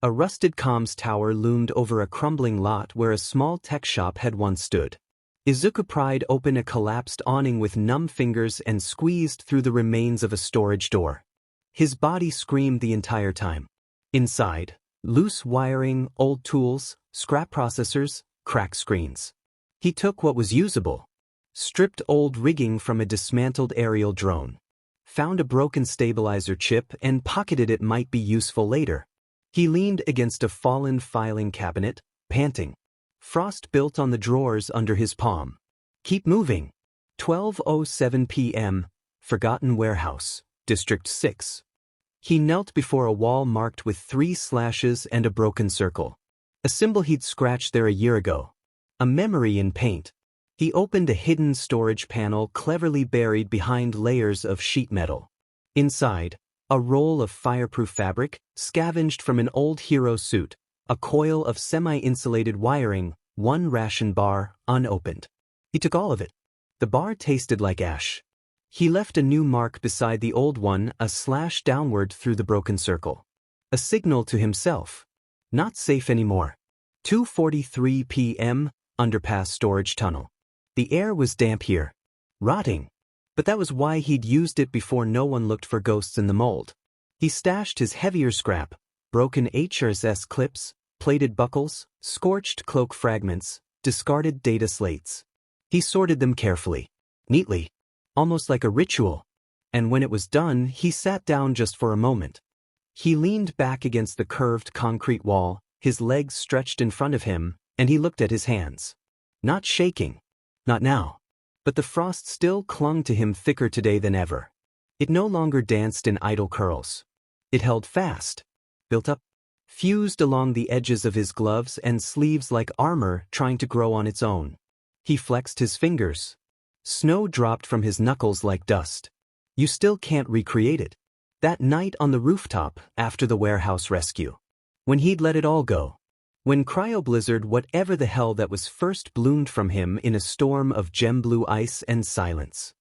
A rusted comms tower loomed over a crumbling lot where a small tech shop had once stood. Izuku pried open a collapsed awning with numb fingers and squeezed through the remains of a storage door. His body screamed the entire time. Inside, loose wiring, old tools, scrap processors, cracked screens. He took what was usable, stripped old rigging from a dismantled aerial drone, found a broken stabilizer chip and pocketed it might be useful later. He leaned against a fallen filing cabinet, panting. Frost built on the drawers under his palm. Keep moving. 12:07 p.m., Forgotten Warehouse, District 6. He knelt before a wall marked with 3 slashes and a broken circle. A symbol he'd scratched there a year ago. A memory in paint. He opened a hidden storage panel cleverly buried behind layers of sheet metal. Inside, a roll of fireproof fabric, scavenged from an old hero suit, a coil of semi-insulated wiring, 1 ration bar, unopened. He took all of it. The bar tasted like ash. He left a new mark beside the old one, a slash downward through the broken circle. A signal to himself. Not safe anymore. 2:43 p.m., underpass storage tunnel. The air was damp here. Rotting. But that was why he'd used it before no one looked for ghosts in the mold. He stashed his heavier scrap, broken HRSS clips, plated buckles, scorched cloak fragments, discarded data slates. He sorted them carefully, neatly, almost like a ritual. And when it was done, he sat down just for a moment. He leaned back against the curved concrete wall, his legs stretched in front of him, and he looked at his hands. Not shaking. Not now. But the frost still clung to him thicker today than ever. It no longer danced in idle curls. It held fast, built up, fused along the edges of his gloves and sleeves like armor trying to grow on its own. He flexed his fingers. Snow dropped from his knuckles like dust. You still can't recreate it. That night on the rooftop after the warehouse rescue. When he'd let it all go. When cryoblizzard, whatever the hell that was, first bloomed from him in a storm of gem-blue ice and silence.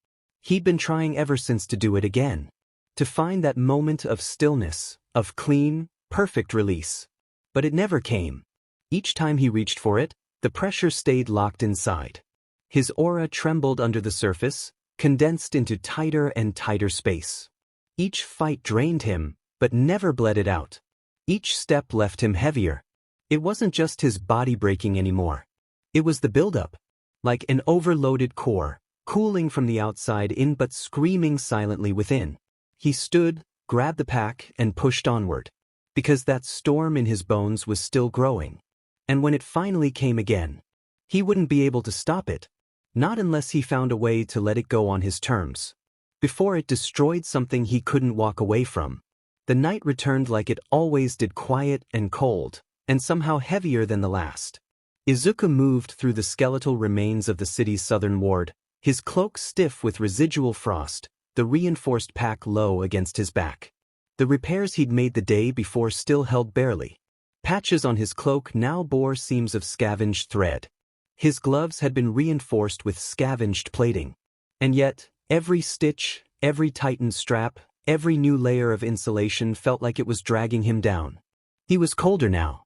He'd been trying ever since to do it again. To find that moment of stillness, of clean, perfect release. But it never came. Each time he reached for it, the pressure stayed locked inside. His aura trembled under the surface, condensed into tighter and tighter space. Each fight drained him, but never bled it out. Each step left him heavier. It wasn't just his body breaking anymore. It was the buildup. Like an overloaded core, cooling from the outside in but screaming silently within. He stood, grabbed the pack, and pushed onward. Because that storm in his bones was still growing. And when it finally came again, he wouldn't be able to stop it. Not unless he found a way to let it go on his terms. Before it destroyed something he couldn't walk away from. The night returned like it always did, quiet and cold, and somehow heavier than the last. Izuku moved through the skeletal remains of the city's southern ward, his cloak stiff with residual frost, the reinforced pack low against his back. The repairs he'd made the day before still held barely. Patches on his cloak now bore seams of scavenged thread. His gloves had been reinforced with scavenged plating. And yet, every stitch, every tightened strap, every new layer of insulation felt like it was dragging him down. He was colder now.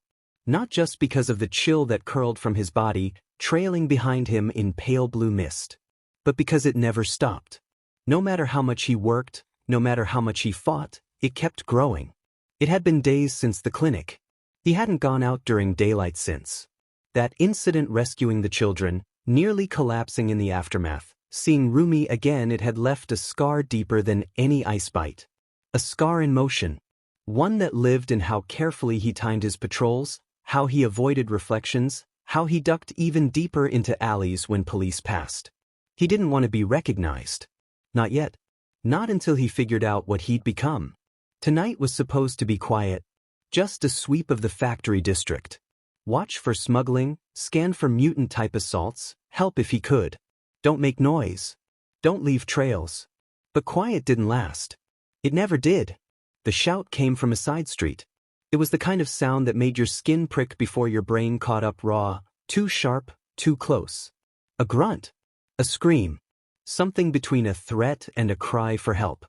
Not just because of the chill that curled from his body, trailing behind him in pale blue mist, but because it never stopped. No matter how much he worked, no matter how much he fought, it kept growing. It had been days since the clinic. He hadn't gone out during daylight since. That incident rescuing the children, nearly collapsing in the aftermath, seeing Rumi again, it had left a scar deeper than any ice bite. A scar in motion. One that lived in how carefully he timed his patrols, how he avoided reflections, how he ducked even deeper into alleys when police passed. He didn't want to be recognized. Not yet. Not until he figured out what he'd become. Tonight was supposed to be quiet. Just a sweep of the factory district. Watch for smuggling, scan for mutant-type assaults, help if he could. Don't make noise. Don't leave trails. But quiet didn't last. It never did. The shout came from a side street. It was the kind of sound that made your skin prick before your brain caught up, raw, too sharp, too close. A grunt. A scream. Something between a threat and a cry for help.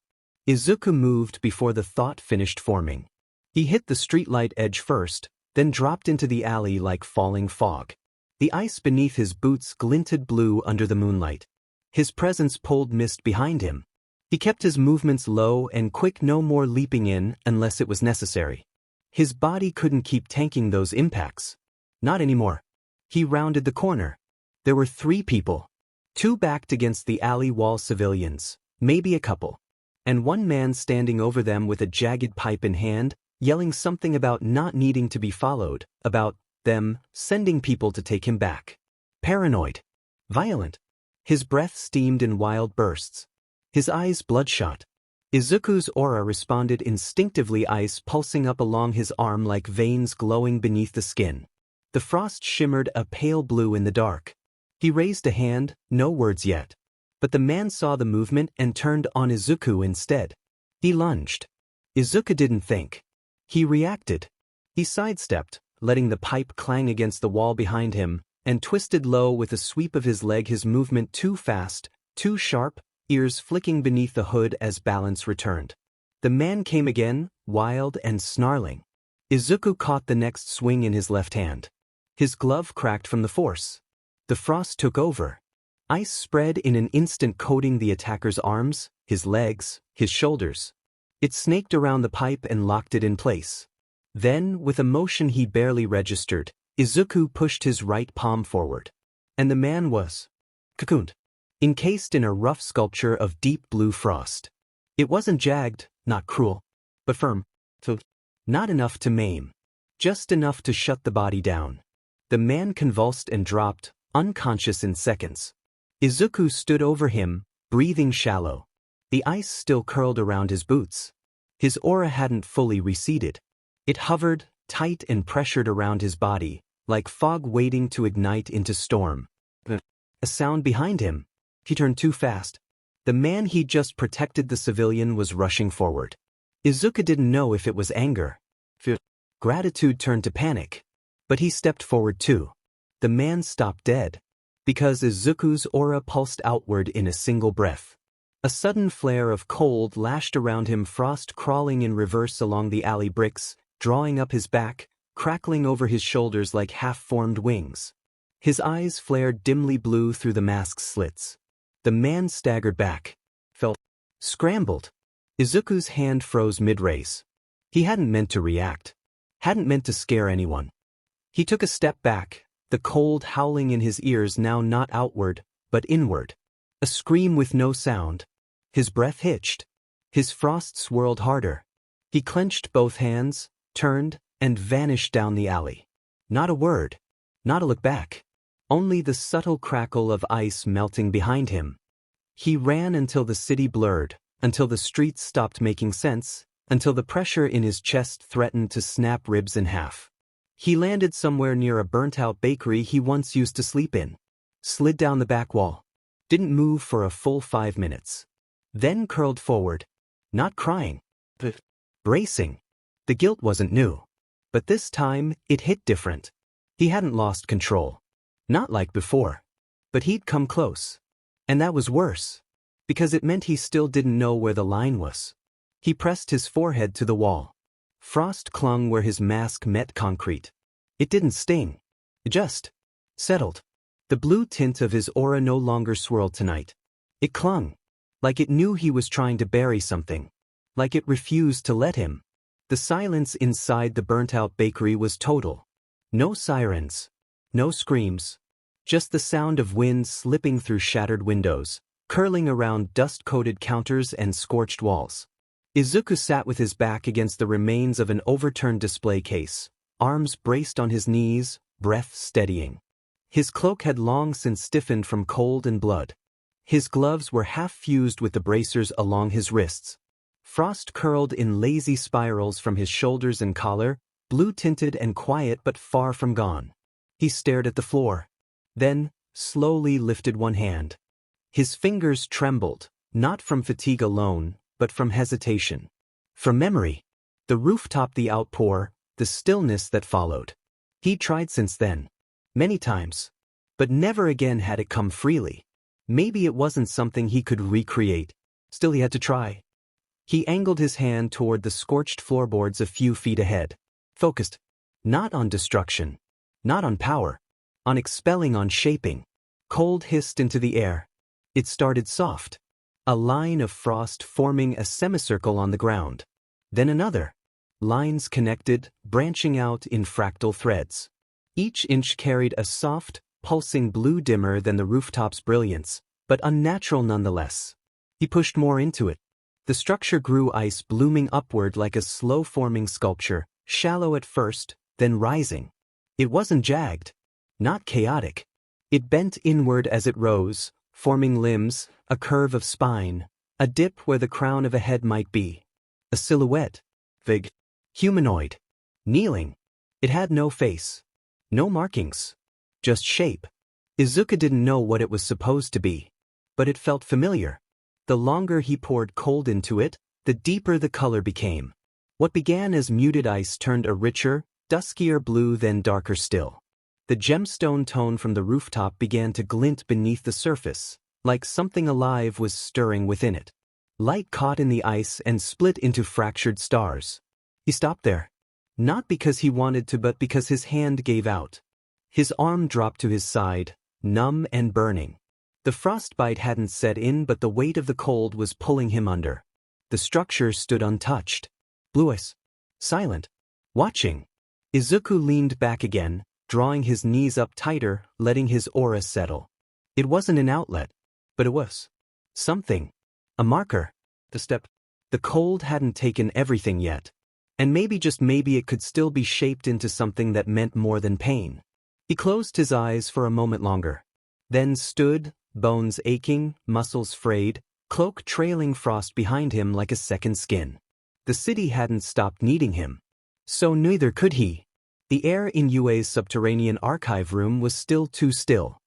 Izuku moved before the thought finished forming. He hit the streetlight edge first, then dropped into the alley like falling fog. The ice beneath his boots glinted blue under the moonlight. His presence pulled mist behind him. He kept his movements low and quick, no more leaping in unless it was necessary. His body couldn't keep tanking those impacts. Not anymore. He rounded the corner. There were 3 people. 2 backed against the alley wall, civilians, maybe a couple. And 1 man standing over them with a jagged pipe in hand, yelling something about not needing to be followed, about them sending people to take him back. Paranoid. Violent. His breath steamed in wild bursts. His eyes bloodshot. Izuku's aura responded instinctively, ice pulsing up along his arm like veins glowing beneath the skin. The frost shimmered a pale blue in the dark. He raised a hand, no words yet. But the man saw the movement and turned on Izuku instead. He lunged. Izuku didn't think. He reacted. He sidestepped, letting the pipe clang against the wall behind him, and twisted low with a sweep of his leg, his movement too fast, too sharp, ears flicking beneath the hood as balance returned. The man came again, wild and snarling. Izuku caught the next swing in his left hand. His glove cracked from the force. The frost took over. Ice spread in an instant, coating the attacker's arms, his legs, his shoulders. It snaked around the pipe and locked it in place. Then, with a motion he barely registered, Izuku pushed his right palm forward. And the man was cocooned, encased in a rough sculpture of deep blue frost. It wasn't jagged, not cruel, but firm. So, not enough to maim. Just enough to shut the body down. The man convulsed and dropped, unconscious in seconds. Izuku stood over him, breathing shallow. The ice still curled around his boots. His aura hadn't fully receded. It hovered, tight and pressured around his body, like fog waiting to ignite into storm. A sound behind him. He turned too fast. The man he'd just protected, the civilian, was rushing forward. Izuku didn't know if it was anger. Fear. Gratitude turned to panic. But he stepped forward too. The man stopped dead. Because Izuku's aura pulsed outward in a single breath. A sudden flare of cold lashed around him, frost crawling in reverse along the alley bricks, drawing up his back, crackling over his shoulders like half-formed wings. His eyes flared dimly blue through the mask's slits. The man staggered back. Fell. Scrambled. Izuku's hand froze mid-race. He hadn't meant to react. Hadn't meant to scare anyone. He took a step back, the cold howling in his ears now not outward, but inward. A scream with no sound. His breath hitched. His frost swirled harder. He clenched both hands, turned, and vanished down the alley. Not a word. Not a look back. Only the subtle crackle of ice melting behind him. He ran until the city blurred, until the streets stopped making sense, until the pressure in his chest threatened to snap ribs in half. He landed somewhere near a burnt-out bakery he once used to sleep in. Slid down the back wall. Didn't move for a full 5 minutes. Then curled forward. Not crying. But bracing. The guilt wasn't new. But this time, it hit different. He hadn't lost control. Not like before. But he'd come close. And that was worse. Because it meant he still didn't know where the line was. He pressed his forehead to the wall. Frost clung where his mask met concrete. It didn't sting. It just settled. The blue tint of his aura no longer swirled tonight. It clung. Like it knew he was trying to bury something. Like it refused to let him. The silence inside the burnt-out bakery was total. No sirens. No screams. Just the sound of wind slipping through shattered windows, curling around dust-coated counters and scorched walls. Izuku sat with his back against the remains of an overturned display case, arms braced on his knees, breath steadying. His cloak had long since stiffened from cold and blood. His gloves were half fused with the bracers along his wrists. Frost curled in lazy spirals from his shoulders and collar, blue-tinted and quiet but far from gone. He stared at the floor. Then, slowly lifted one hand. His fingers trembled, not from fatigue alone, but from hesitation. From memory. The rooftop, the outpour, the stillness that followed. He'd tried since then. Many times. But never again had it come freely. Maybe it wasn't something he could recreate. Still he had to try. He angled his hand toward the scorched floorboards a few feet ahead. Focused. Not on destruction. Not on power. On expelling, on shaping. Cold hissed into the air. It started soft. A line of frost forming a semicircle on the ground. Then another. Lines connected, branching out in fractal threads. Each inch carried a soft, pulsing blue dimmer than the rooftop's brilliance, but unnatural nonetheless. He pushed more into it. The structure grew, ice blooming upward like a slow-forming sculpture, shallow at first, then rising. It wasn't jagged. Not chaotic. It bent inward as it rose, forming limbs, a curve of spine, a dip where the crown of a head might be. A silhouette. Humanoid. Kneeling. It had no face. No markings. Just shape. Izuku didn't know what it was supposed to be. But it felt familiar. The longer he poured cold into it, the deeper the color became. What began as muted ice turned a richer, duskier blue, then darker still. The gemstone tone from the rooftop began to glint beneath the surface, like something alive was stirring within it. Light caught in the ice and split into fractured stars. He stopped there. Not because he wanted to, but because his hand gave out. His arm dropped to his side, numb and burning. The frostbite hadn't set in, but the weight of the cold was pulling him under. The structure stood untouched. Blue-eyes. Silent. Watching. Izuku leaned back again, drawing his knees up tighter, letting his aura settle. It wasn't an outlet, but it was something. A marker. The step. The cold hadn't taken everything yet. And maybe, just maybe, it could still be shaped into something that meant more than pain. He closed his eyes for a moment longer. Then stood, bones aching, muscles frayed, cloak trailing frost behind him like a second skin. The city hadn't stopped needing him. So neither could he. The air in Yue's subterranean archive room was still too still.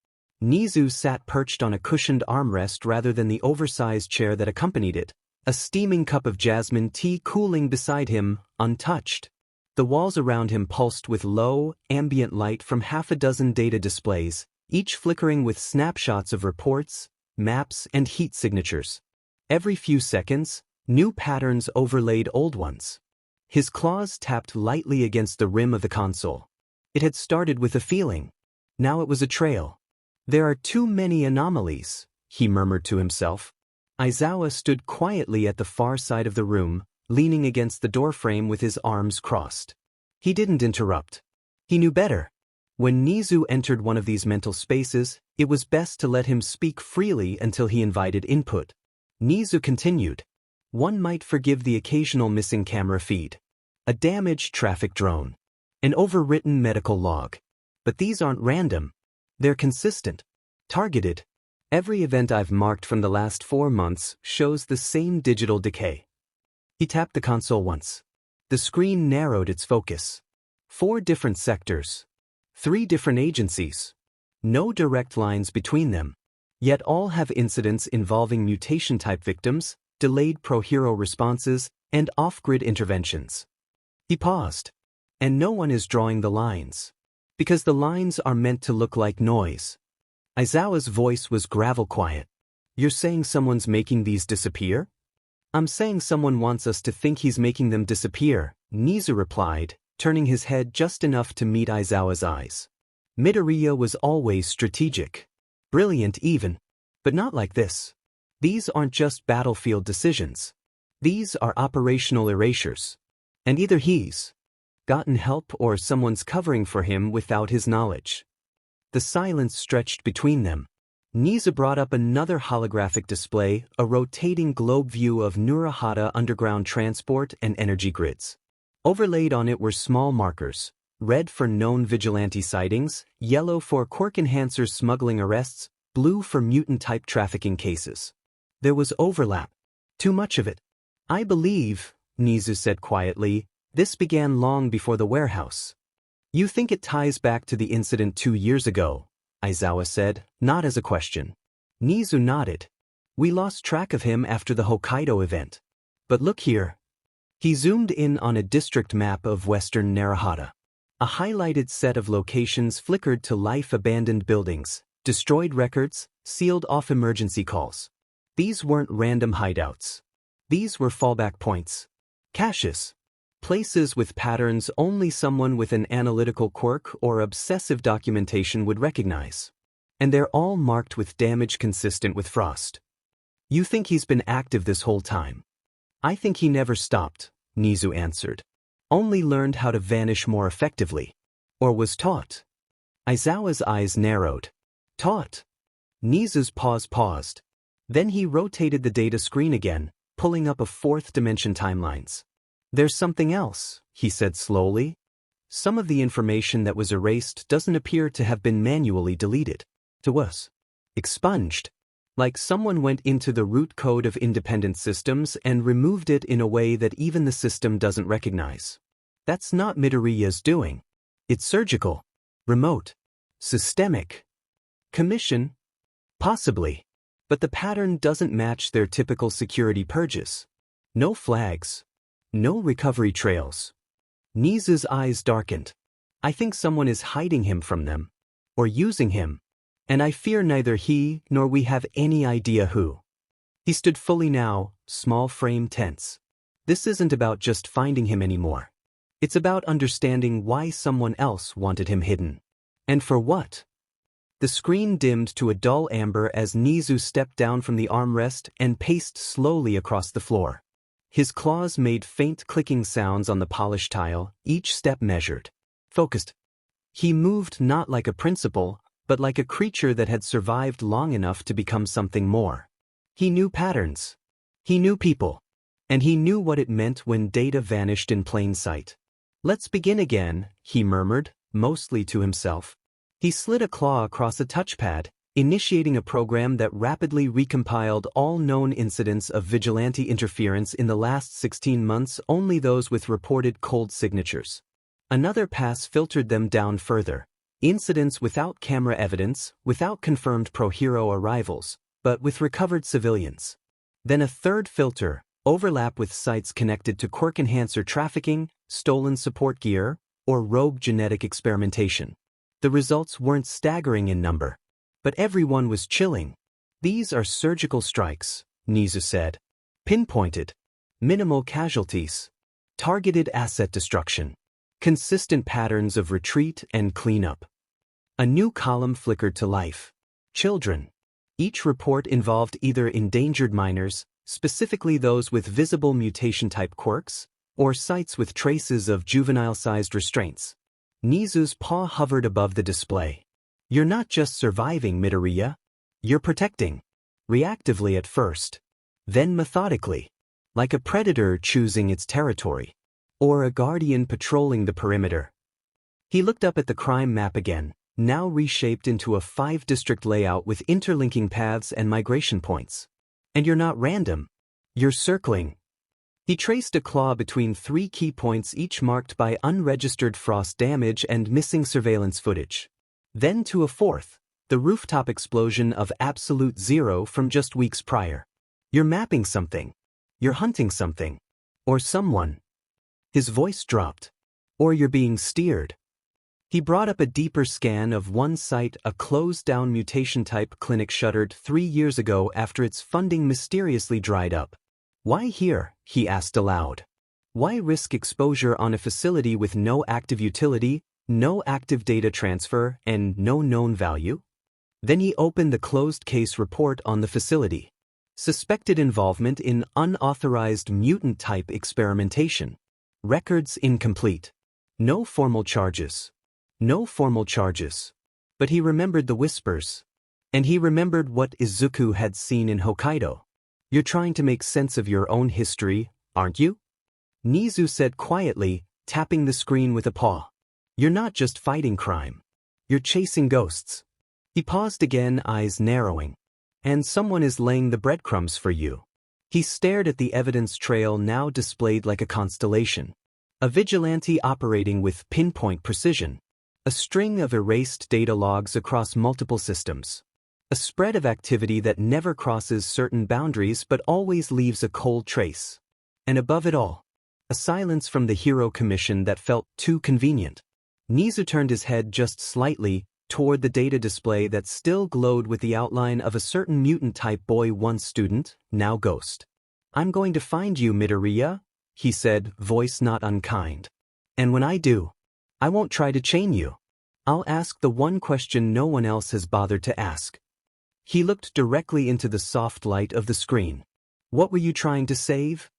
Nizu sat perched on a cushioned armrest rather than the oversized chair that accompanied it, a steaming cup of jasmine tea cooling beside him, untouched. The walls around him pulsed with low, ambient light from half a dozen data displays, each flickering with snapshots of reports, maps, and heat signatures. Every few seconds, new patterns overlaid old ones. His claws tapped lightly against the rim of the console. It had started with a feeling. Now it was a trail. There are too many anomalies, he murmured to himself. Aizawa stood quietly at the far side of the room, leaning against the doorframe with his arms crossed. He didn't interrupt. He knew better. When Nizu entered one of these mental spaces, it was best to let him speak freely until he invited input. Nizu continued. One might forgive the occasional missing camera feed. A damaged traffic drone. An overwritten medical log. But these aren't random. They're consistent. Targeted. Every event I've marked from the last 4 months shows the same digital decay. He tapped the console once. The screen narrowed its focus. 4 different sectors. 3 different agencies. No direct lines between them. Yet all have incidents involving mutation-type victims, delayed pro-hero responses, and off-grid interventions. He paused. And no one is drawing the lines. Because the lines are meant to look like noise. Aizawa's voice was gravel quiet. You're saying someone's making these disappear? I'm saying someone wants us to think he's making them disappear, Nizu replied, turning his head just enough to meet Aizawa's eyes. Midoriya was always strategic. Brilliant even. But not like this. These aren't just battlefield decisions. These are operational erasures. And either he's gotten help or someone's covering for him without his knowledge. The silence stretched between them. Nizu brought up another holographic display, a rotating globe view of Neutralizing underground transport and energy grids. Overlaid on it were small markers, red for known vigilante sightings, yellow for quirk enhancers smuggling arrests, blue for mutant-type trafficking cases. There was overlap. Too much of it. I believe, Nizu said quietly, this began long before the warehouse. You think it ties back to the incident 2 years ago, Aizawa said, not as a question. Nizu nodded. We lost track of him after the Hokkaido event. But look here. He zoomed in on a district map of western Narahata. A highlighted set of locations flickered to life: abandoned buildings, destroyed records, sealed off emergency calls. These weren't random hideouts. These were fallback points. Caches. Places with patterns only someone with an analytical quirk or obsessive documentation would recognize. And they're all marked with damage consistent with frost. You think he's been active this whole time? I think he never stopped, Nizu answered. Only learned how to vanish more effectively. Or was taught. Aizawa's eyes narrowed. Taught. Nizu's paused. Then he rotated the data screen again, pulling up a fourth dimension timelines. There's something else, he said slowly. Some of the information that was erased doesn't appear to have been manually deleted. To us. Expunged. Like someone went into the root code of independent systems and removed it in a way that even the system doesn't recognize. That's not Midoriya's doing. It's surgical. Remote. Systemic. Commission? Possibly. But the pattern doesn't match their typical security purges. No flags. No recovery trails. Nizu's eyes darkened. I think someone is hiding him from them. Or using him. And I fear neither he nor we have any idea who. He stood fully now, small frame tense. This isn't about just finding him anymore. It's about understanding why someone else wanted him hidden. And for what? The screen dimmed to a dull amber as Nizu stepped down from the armrest and paced slowly across the floor. His claws made faint clicking sounds on the polished tile, each step measured. Focused. He moved not like a principal, but like a creature that had survived long enough to become something more. He knew patterns. He knew people. And he knew what it meant when data vanished in plain sight. Let's begin again, he murmured, mostly to himself. He slid a claw across a touchpad, initiating a program that rapidly recompiled all known incidents of vigilante interference in the last 16 months, only those with reported cold signatures. Another pass filtered them down further. Incidents without camera evidence, without confirmed pro-hero arrivals, but with recovered civilians. Then a third filter, overlap with sites connected to quirk enhancer trafficking, stolen support gear, or rogue genetic experimentation. The results weren't staggering in number. But everyone was chilling. These are surgical strikes, Nizu said. Pinpointed. Minimal casualties. Targeted asset destruction. Consistent patterns of retreat and cleanup. A new column flickered to life. Children. Each report involved either endangered minors, specifically those with visible mutation-type quirks, or sites with traces of juvenile-sized restraints. Nizu's paw hovered above the display. You're not just surviving, Midoriya. You're protecting. Reactively at first. Then methodically. Like a predator choosing its territory. Or a guardian patrolling the perimeter. He looked up at the crime map again, now reshaped into a 5-district layout with interlinking paths and migration points. And you're not random. You're circling. He traced a claw between 3 key points, each marked by unregistered frost damage and missing surveillance footage. Then to a 4th, the rooftop explosion of absolute zero from just weeks prior. You're mapping something. You're hunting something. Or someone. His voice dropped. Or you're being steered. He brought up a deeper scan of one site, a closed-down mutation-type clinic shuttered 3 years ago after its funding mysteriously dried up. Why here? He asked aloud. Why risk exposure on a facility with no active utility, no active data transfer, and no known value? Then he opened the closed case report on the facility. Suspected involvement in unauthorized mutant-type experimentation. Records incomplete. No formal charges. No formal charges. But he remembered the whispers. And he remembered what Izuku had seen in Hokkaido. You're trying to make sense of your own history, aren't you? Nizu said quietly, tapping the screen with a paw. You're not just fighting crime. You're chasing ghosts. He paused again, eyes narrowing. And someone is laying the breadcrumbs for you. He stared at the evidence trail now displayed like a constellation. A vigilante operating with pinpoint precision. A string of erased data logs across multiple systems. A spread of activity that never crosses certain boundaries but always leaves a cold trace. And above it all, a silence from the Hero Commission that felt too convenient. Nizu turned his head just slightly toward the data display that still glowed with the outline of a certain mutant-type boy, once student, now ghost. I'm going to find you, Midoriya, he said, voice not unkind. And when I do, I won't try to chain you. I'll ask the one question no one else has bothered to ask. He looked directly into the soft light of the screen. What were you trying to save?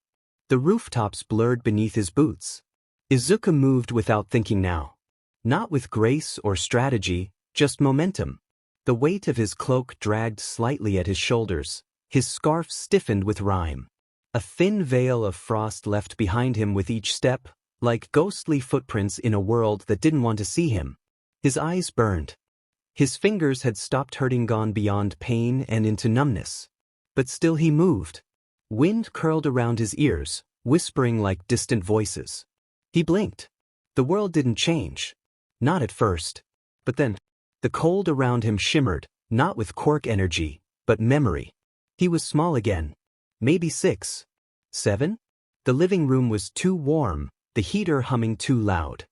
The rooftops blurred beneath his boots. Izuku moved without thinking now. Not with grace or strategy, just momentum. The weight of his cloak dragged slightly at his shoulders, his scarf stiffened with rime. A thin veil of frost left behind him with each step, like ghostly footprints in a world that didn't want to see him. His eyes burned. His fingers had stopped hurting, gone beyond pain and into numbness. But still he moved. Wind curled around his ears, whispering like distant voices. He blinked. The world didn't change. Not at first. But then, the cold around him shimmered, not with quirk energy, but memory. He was small again. Maybe 6, 7? The living room was too warm, the heater humming too loud.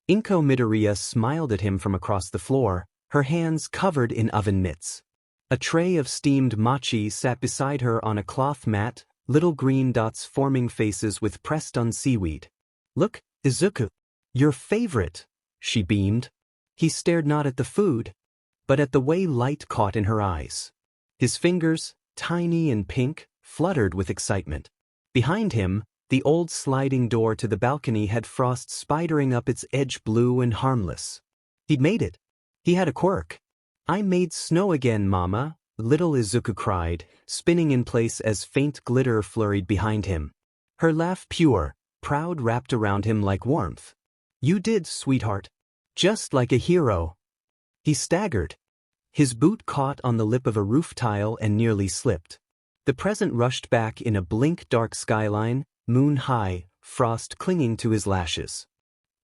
Inko Midoriya smiled at him from across the floor, her hands covered in oven mitts. A tray of steamed mochi sat beside her on a cloth mat, little green dots forming faces with pressed-on seaweed. Look, Izuku. Your favorite, she beamed. He stared not at the food, but at the way light caught in her eyes. His fingers, tiny and pink, fluttered with excitement. Behind him, the old sliding door to the balcony had frost spidering up its edge, blue and harmless. He'd made it. He had a quirk. I made snow again, Mama, little Izuku cried, spinning in place as faint glitter flurried behind him. Her laugh pure, proud, wrapped around him like warmth. You did, sweetheart. Just like a hero. He staggered. His boot caught on the lip of a roof tile and nearly slipped. The present rushed back in a blink, dark skyline, moon high, frost clinging to his lashes.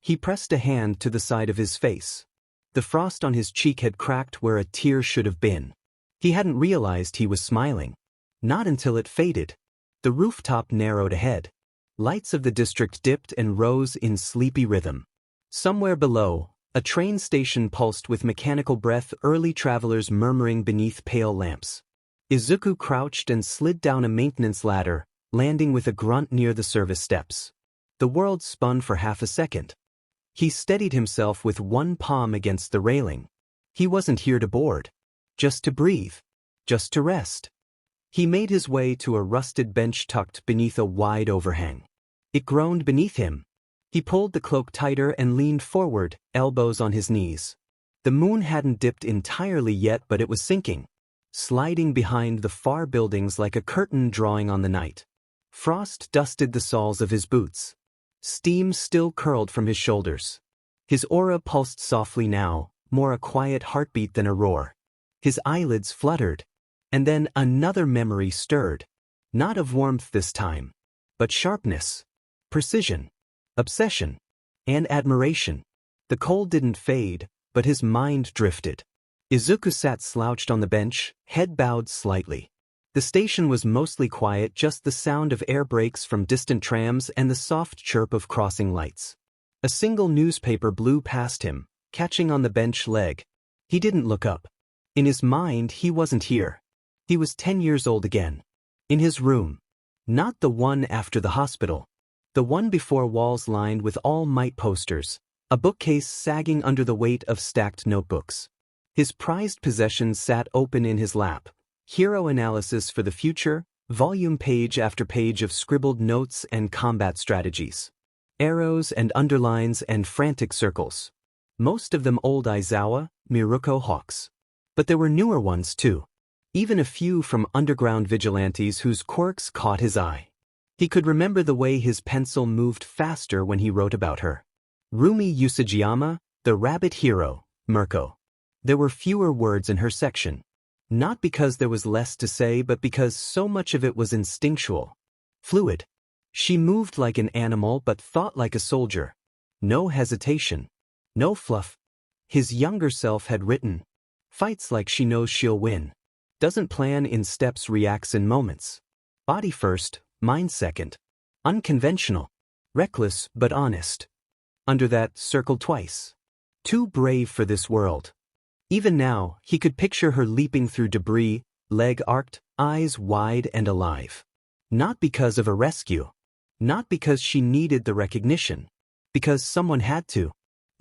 He pressed a hand to the side of his face. The frost on his cheek had cracked where a tear should have been. He hadn't realized he was smiling. Not until it faded. The rooftop narrowed ahead. Lights of the district dipped and rose in sleepy rhythm. Somewhere below, a train station pulsed with mechanical breath, early travelers murmuring beneath pale lamps. Izuku crouched and slid down a maintenance ladder, landing with a grunt near the service steps. The world spun for half a second. He steadied himself with one palm against the railing. He wasn't here to board. Just to breathe. Just to rest. He made his way to a rusted bench tucked beneath a wide overhang. It groaned beneath him. He pulled the cloak tighter and leaned forward, elbows on his knees. The moon hadn't dipped entirely yet, but it was sinking, sliding behind the far buildings like a curtain drawing on the night. Frost dusted the soles of his boots. Steam still curled from his shoulders. His aura pulsed softly now, more a quiet heartbeat than a roar. His eyelids fluttered. And then another memory stirred. Not of warmth this time, but sharpness, precision, obsession, and admiration. The cold didn't fade, but his mind drifted. Izuku sat slouched on the bench, head bowed slightly. The station was mostly quiet, just the sound of air brakes from distant trams and the soft chirp of crossing lights. A single newspaper blew past him, catching on the bench leg. He didn't look up. In his mind, he wasn't here. He was 10 years old again. In his room. Not the one after the hospital. The one before, walls lined with All Might posters, a bookcase sagging under the weight of stacked notebooks. His prized possessions sat open in his lap. Hero analysis for the future, volume page after page of scribbled notes and combat strategies. Arrows and underlines and frantic circles. Most of them old Aizawa, Miruko hawks. But there were newer ones too. Even a few from underground vigilantes whose quirks caught his eye. He could remember the way his pencil moved faster when he wrote about her. Rumi Usajiyama, the rabbit hero, Mirko. There were fewer words in her section. Not because there was less to say, but because so much of it was instinctual. Fluid. She moved like an animal but thought like a soldier. No hesitation. No fluff. His younger self had written. Fights like she knows she'll win. Doesn't plan in steps, reacts in moments. Body first, mind second. Unconventional. Reckless but honest. Under that, circled twice. Too brave for this world. Even now, he could picture her leaping through debris, leg arched, eyes wide and alive. Not because of a rescue. Not because she needed the recognition. Because someone had to.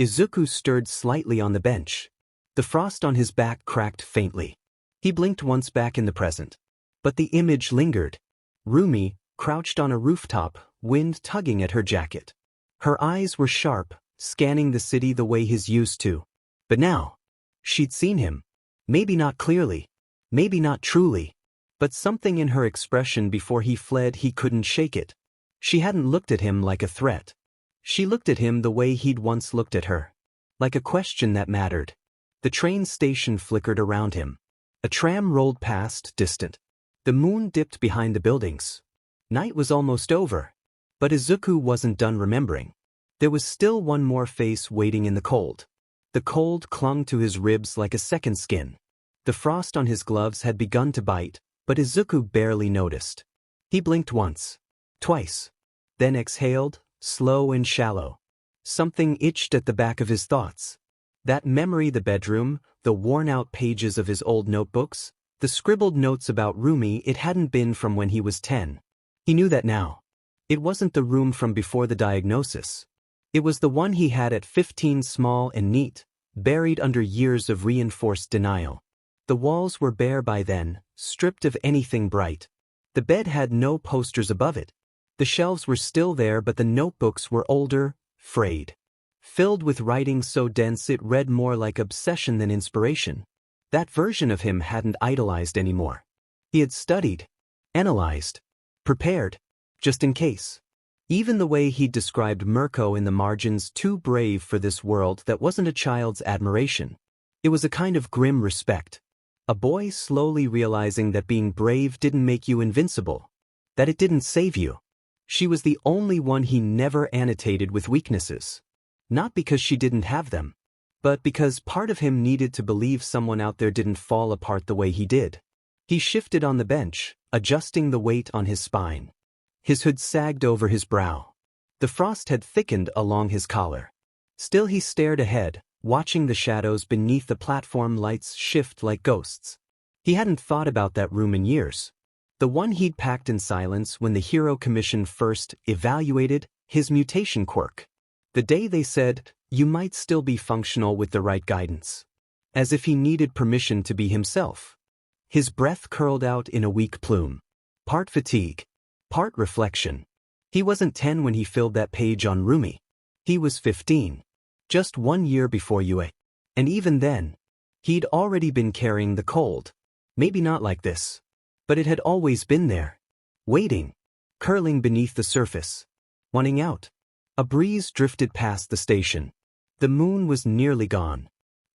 Izuku stirred slightly on the bench. The frost on his back cracked faintly. He blinked once back in the present. But the image lingered. Rumi, crouched on a rooftop, wind tugging at her jacket. Her eyes were sharp, scanning the city the way his used to. But now, she'd seen him. Maybe not clearly. Maybe not truly. But something in her expression before he fled, he couldn't shake it. She hadn't looked at him like a threat. She looked at him the way he'd once looked at her. Like a question that mattered. The train station flickered around him. A tram rolled past, distant. The moon dipped behind the buildings. Night was almost over. But Izuku wasn't done remembering. There was still one more face waiting in the cold. The cold clung to his ribs like a second skin. The frost on his gloves had begun to bite, but Izuku barely noticed. He blinked once. Twice. Then exhaled, slow and shallow. Something itched at the back of his thoughts. That memory, the bedroom, the worn-out pages of his old notebooks, the scribbled notes about Rumi, it hadn't been from when he was 10. He knew that now. It wasn't the room from before the diagnosis. It was the one he had at 15, small and neat, buried under years of reinforced denial. The walls were bare by then, stripped of anything bright. The bed had no posters above it. The shelves were still there, but the notebooks were older, frayed. Filled with writing so dense it read more like obsession than inspiration. That version of him hadn't idolized anymore. He had studied, analyzed, prepared, just in case. Even the way he described Mirko in the margins, too brave for this world, that wasn't a child's admiration. It was a kind of grim respect. A boy slowly realizing that being brave didn't make you invincible. That it didn't save you. She was the only one he never annotated with weaknesses. Not because she didn't have them, but because part of him needed to believe someone out there didn't fall apart the way he did. He shifted on the bench, adjusting the weight on his spine. His hood sagged over his brow. The frost had thickened along his collar. Still he stared ahead, watching the shadows beneath the platform lights shift like ghosts. He hadn't thought about that room in years. The one he'd packed in silence when the Hero Commission first evaluated his mutation quirk. The day they said, "You might still be functional with the right guidance." As if he needed permission to be himself. His breath curled out in a weak plume. Part fatigue. Part reflection. He wasn't 10 when he filled that page on Rumi. He was 15. Just 1 year before UA. And even then, he'd already been carrying the cold. Maybe not like this. But it had always been there. Waiting. Curling beneath the surface. Wanting out. A breeze drifted past the station. The moon was nearly gone.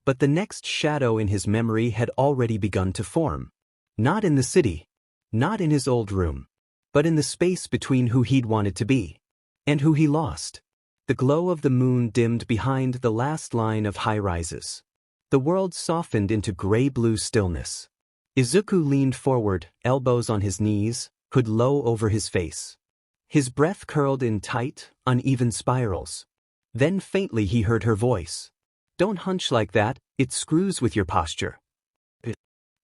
But the next shadow in his memory had already begun to form. Not in the city. Not in his old room. But in the space between who he'd wanted to be. And who he lost. The glow of the moon dimmed behind the last line of high-rises. The world softened into gray-blue stillness. Izuku leaned forward, elbows on his knees, hood low over his face. His breath curled in tight, uneven spirals. Then faintly he heard her voice. "Don't hunch like that, it screws with your posture."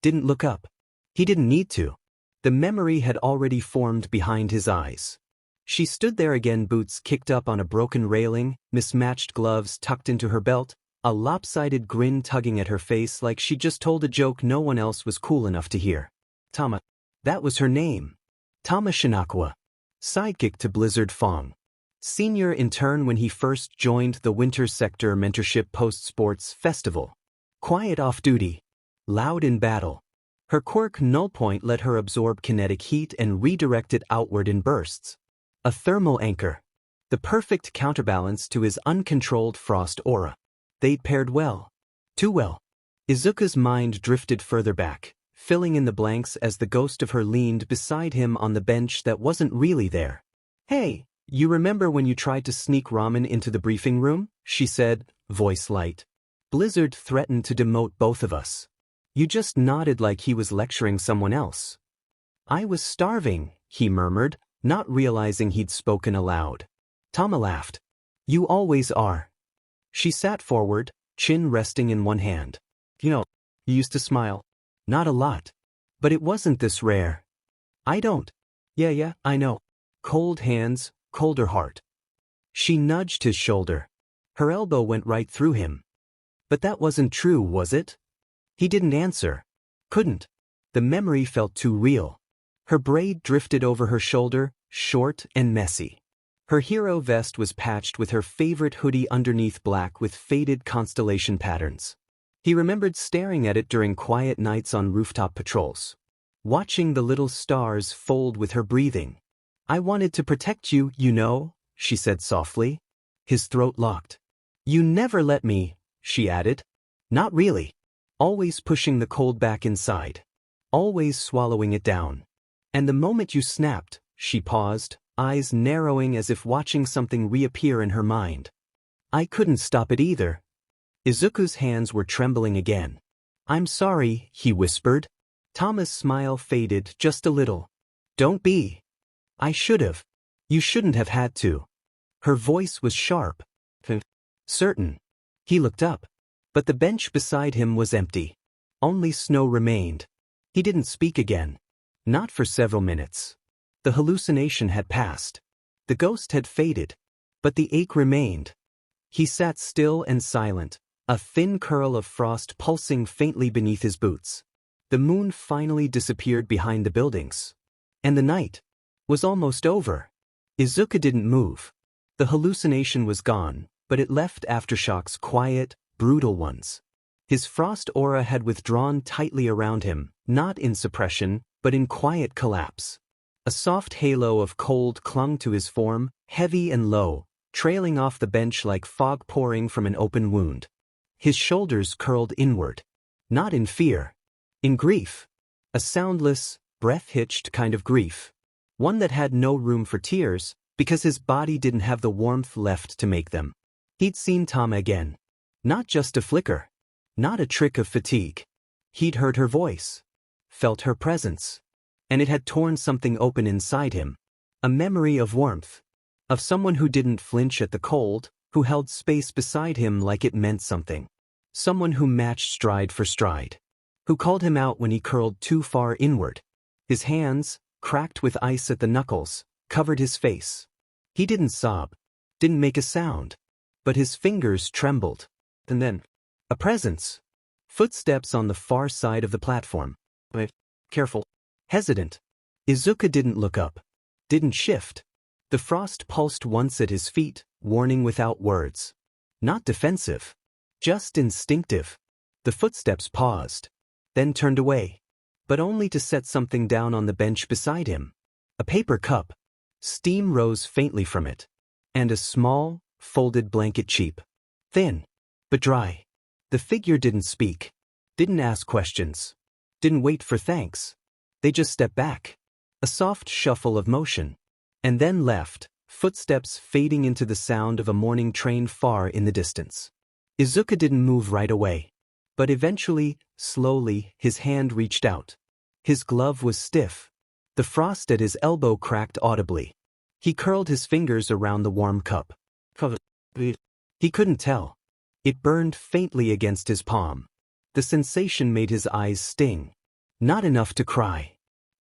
Didn't look up. He didn't need to. The memory had already formed behind his eyes. She stood there again, boots kicked up on a broken railing, mismatched gloves tucked into her belt, a lopsided grin tugging at her face like she just told a joke no one else was cool enough to hear. Tama. That was her name. Tama Shinakawa. Sidekick to Blizzard Fong. Senior intern when he first joined the Winter Sector Mentorship Post-Sports Festival. Quiet off-duty. Loud in battle. Her quirk Nullpoint let her absorb kinetic heat and redirect it outward in bursts. A thermal anchor. The perfect counterbalance to his uncontrolled frost aura. They'd paired well. Too well. Izuku's mind drifted further back, filling in the blanks as the ghost of her leaned beside him on the bench that wasn't really there. "Hey, you remember when you tried to sneak ramen into the briefing room?" she said, voice light. "Blizzard threatened to demote both of us. You just nodded like he was lecturing someone else." "I was starving," he murmured, not realizing he'd spoken aloud. Tama laughed. "You always are." She sat forward, chin resting in one hand. You used to smile. Not a lot. But it wasn't this rare. I don't. Yeah, I know. Cold hands, colder heart. She nudged his shoulder. Her elbow went right through him. But that wasn't true, was it? He didn't answer. Couldn't. The memory felt too real. Her braid drifted over her shoulder, short and messy. Her hero vest was patched with her favorite hoodie underneath black with faded constellation patterns. He remembered staring at it during quiet nights on rooftop patrols. Watching the little stars fold with her breathing. I wanted to protect you, you know, she said softly. His throat locked. You never let me, she added. Not really. Always pushing the cold back inside. Always swallowing it down. And the moment you snapped, she paused, eyes narrowing as if watching something reappear in her mind. I couldn't stop it either. Izuku's hands were trembling again. I'm sorry, he whispered. Tama's smile faded just a little. Don't be. I should've. You shouldn't have had to. Her voice was sharp. Certain. He looked up. But the bench beside him was empty. Only snow remained. He didn't speak again. Not for several minutes. The hallucination had passed. The ghost had faded. But the ache remained. He sat still and silent, a thin curl of frost pulsing faintly beneath his boots. The moon finally disappeared behind the buildings. And the night was almost over. Izuku didn't move. The hallucination was gone, but it left aftershocks, quiet, brutal ones. His frost aura had withdrawn tightly around him, not in suppression, but in quiet collapse. A soft halo of cold clung to his form, heavy and low, trailing off the bench like fog pouring from an open wound. His shoulders curled inward. Not in fear. In grief. A soundless, breath-hitched kind of grief. One that had no room for tears, because his body didn't have the warmth left to make them. He'd seen Tama again. Not just a flicker. Not a trick of fatigue. He'd heard her voice. Felt her presence. And it had torn something open inside him. A memory of warmth. Of someone who didn't flinch at the cold, who held space beside him like it meant something. Someone who matched stride for stride. Who called him out when he curled too far inward. His hands, cracked with ice at the knuckles, covered his face. He didn't sob. Didn't make a sound. But his fingers trembled. And then, a presence. Footsteps on the far side of the platform. Careful. Hesitant. Izuku didn't look up. Didn't shift. The frost pulsed once at his feet, warning without words. Not defensive. Just instinctive. The footsteps paused. Then turned away. But only to set something down on the bench beside him. A paper cup. Steam rose faintly from it. And a small, folded blanket, cheap. Thin. But dry. The figure didn't speak. Didn't ask questions. Didn't wait for thanks. They just stepped back. A soft shuffle of motion. And then left, footsteps fading into the sound of a morning train far in the distance. Izuku didn't move right away. But eventually, slowly, his hand reached out. His glove was stiff. The frost at his elbow cracked audibly. He curled his fingers around the warm cup. He couldn't tell. It burned faintly against his palm. The sensation made his eyes sting. Not enough to cry.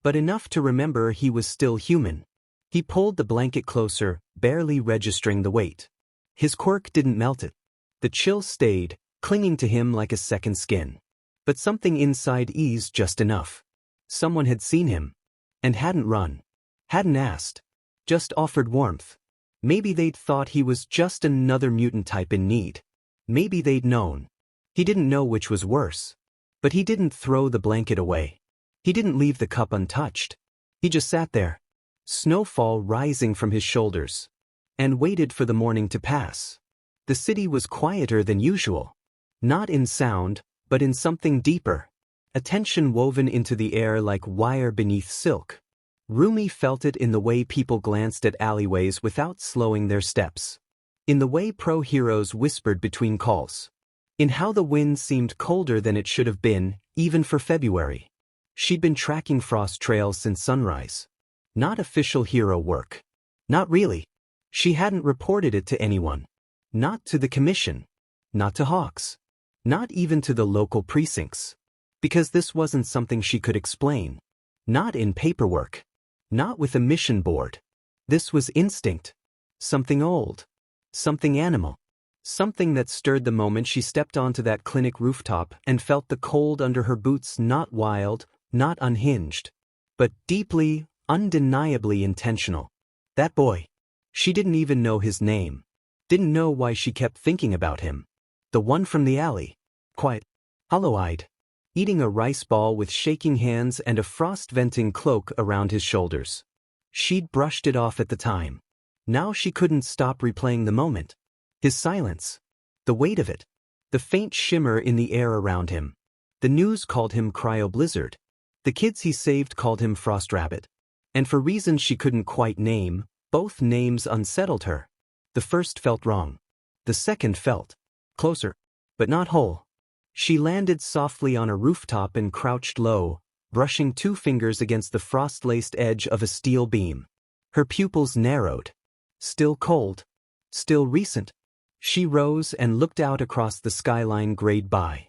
But enough to remember he was still human. He pulled the blanket closer, barely registering the weight. His quirk didn't melt it. The chill stayed, clinging to him like a second skin. But something inside eased just enough. Someone had seen him. And hadn't run. Hadn't asked. Just offered warmth. Maybe they'd thought he was just another mutant type in need. Maybe they'd known. He didn't know which was worse. But he didn't throw the blanket away. He didn't leave the cup untouched. He just sat there. Snowfall rising from his shoulders. And waited for the morning to pass. The city was quieter than usual. Not in sound, but in something deeper. A tension woven into the air like wire beneath silk. Rumi felt it in the way people glanced at alleyways without slowing their steps. In the way pro-heroes whispered between calls. In how the wind seemed colder than it should have been, even for February. She'd been tracking frost trails since sunrise. Not official hero work. Not really. She hadn't reported it to anyone. Not to the commission. Not to Hawks. Not even to the local precincts. Because this wasn't something she could explain. Not in paperwork. Not with a mission board. This was instinct. Something old. Something animal. Something that stirred the moment she stepped onto that clinic rooftop and felt the cold under her boots, not wild, not unhinged, but deeply, undeniably intentional. That boy. She didn't even know his name. Didn't know why she kept thinking about him. The one from the alley. Quiet. Hollow-eyed. Eating a rice ball with shaking hands and a frost-venting cloak around his shoulders. She'd brushed it off at the time. Now she couldn't stop replaying the moment. His silence. The weight of it. The faint shimmer in the air around him. The news called him cryoblizzard. The kids he saved called him Frost Rabbit. And for reasons she couldn't quite name, both names unsettled her. The first felt wrong. The second felt closer, but not whole. She landed softly on a rooftop and crouched low, brushing 2 fingers against the frost-laced edge of a steel beam. Her pupils narrowed. Still cold. Still recent. She rose and looked out across the skyline grayed by.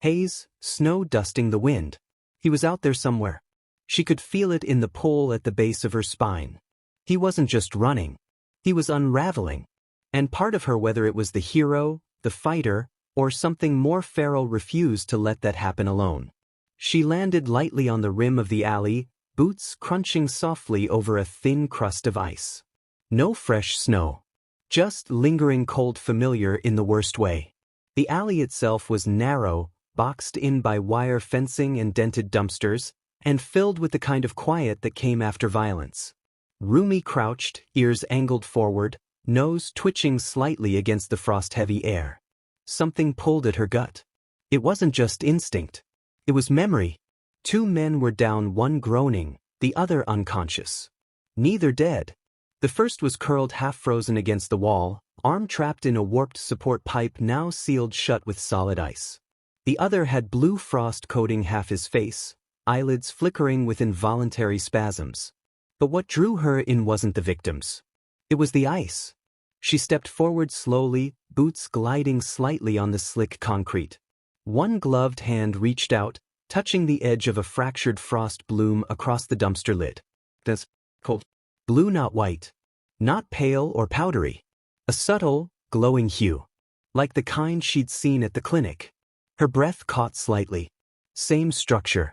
Haze, snow dusting the wind. He was out there somewhere. She could feel it in the pull at the base of her spine. He wasn't just running. He was unraveling. And part of her, whether it was the hero, the fighter, or something more feral, refused to let that happen alone. She landed lightly on the rim of the alley, boots crunching softly over a thin crust of ice. No fresh snow. Just lingering cold, familiar in the worst way. The alley itself was narrow, boxed in by wire fencing and dented dumpsters, and filled with the kind of quiet that came after violence. Rumi crouched, ears angled forward, nose twitching slightly against the frost-heavy air. Something pulled at her gut. It wasn't just instinct. It was memory. 2 men were down, one groaning, the other unconscious. Neither dead. The first was curled half-frozen against the wall, arm trapped in a warped support pipe now sealed shut with solid ice. The other had blue frost coating half his face, eyelids flickering with involuntary spasms. But what drew her in wasn't the victims. It was the ice. She stepped forward slowly, boots gliding slightly on the slick concrete. One gloved hand reached out, touching the edge of a fractured frost bloom across the dumpster lid. That's cold. Blue, not white. Not pale or powdery. A subtle, glowing hue. Like the kind she'd seen at the clinic. Her breath caught slightly. Same structure.